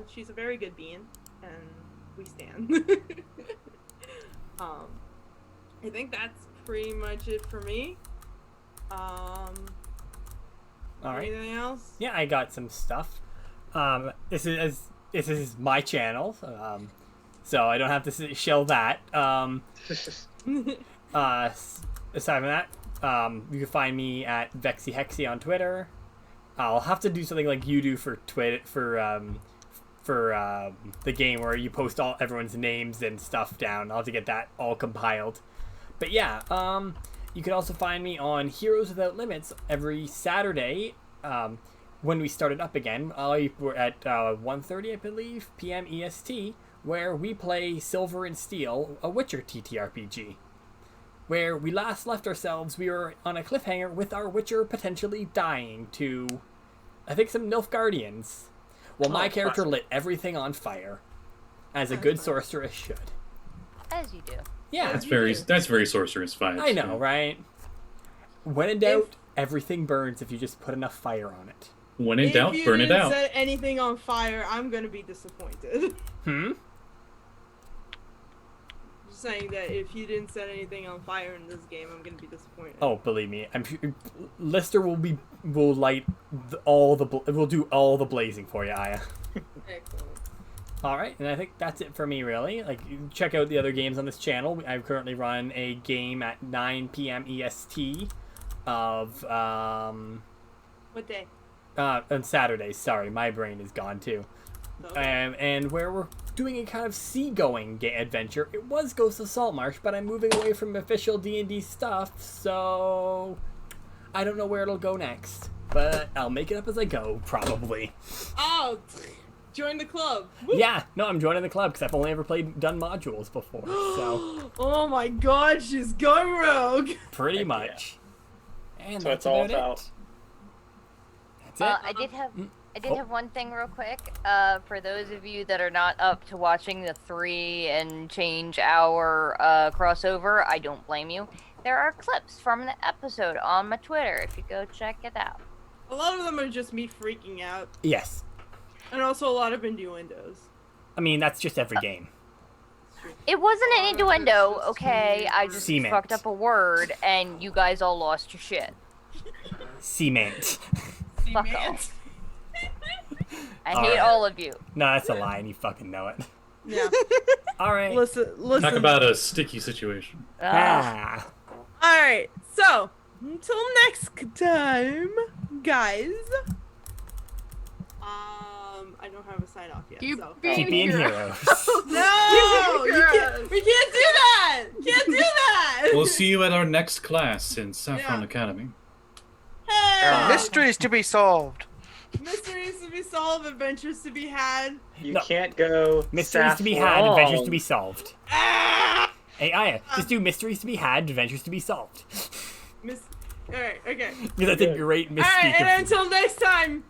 She's a very good being, and we stand. I think that's pretty much it for me. Alright. Anything else? Yeah, I got some stuff. This is my channel, so I don't have to shell that. Aside from that, you can find me at VexyHexy on Twitter. I'll have to do something like you do for Twitter for the game where you post all everyone's names and stuff down. I'll have to get that all compiled. But yeah, you can also find me on Heroes Without Limits every Saturday when we started up again. We're at 1:30, I believe, p.m. EST, where we play Silver and Steel, a Witcher TTRPG. Where we last left ourselves, we were on a cliffhanger with our Witcher potentially dying to I think some Nilfgaardians. Well, my Oh, character classic. lit everything on fire, as a good sorceress should. As you do. Yeah, That's very sorceress vibes. I know, right? When in doubt, everything burns if you just put enough fire on it. When in If doubt, you burn it didn't out. set anything on fire, I'm gonna be disappointed. Hmm? Just saying that if you didn't set anything on fire in this game, I'm gonna be disappointed. Oh, believe me, Lister will do all the blazing for you, Aya. Excellent. All right, and I think that's it for me, really. Like, you check out the other games on this channel. I currently run a game at 9 p.m. EST of What day? on Saturdays. Sorry, my brain is gone too. Okay. And where we're doing a kind of seagoing adventure. It was Ghost of Saltmarsh, but I'm moving away from official D&D stuff, so I don't know where it'll go next. But I'll make it up as I go, probably. Oh, join the club. Woo. Yeah, no, I'm joining the club because I've only ever done modules before, so Oh my god, she's going rogue. pretty Heck yeah. much. And So that's it's all about about. it. That's it. I did Oh. have one thing real quick. For those of you that are not up to watching the 3 and change hour crossover, I don't blame you. There are clips from the episode on my Twitter if you go check it out. A lot of them are just me freaking out, Yes. and also a lot of innuendos. I mean, that's just every game. It wasn't an Oh, innuendo, that's just okay? I just Cement. fucked up a word and you guys all lost your shit. Cement. Fuck man. off. I All hate right. all of you. No, that's a lie, and you fucking know it. Yeah. All right. Listen. Talk about a sticky situation. Ah. All right. So until next time, guys. I don't have a sign off yet. Keep so. being Keep being heroes. heroes. No, we can't do that. Can't do that. We'll see you at our next class in Saffron Yeah. Academy. Hey! Mysteries to be solved. Mysteries to be solved, adventures to be had. You No. can't go. Mysteries to be had, adventures to be saffron. solved. Ah! Hey, Aya, just do mysteries to be had, adventures to be solved. Alright, okay. Because that's a great mystique. Alright, and of- until next time,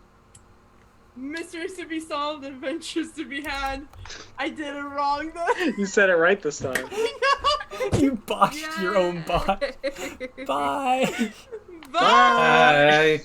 mysteries to be solved, adventures to be had. I did it wrong though. You said it right this time. You botched your own bot. Bye. Bye. Bye.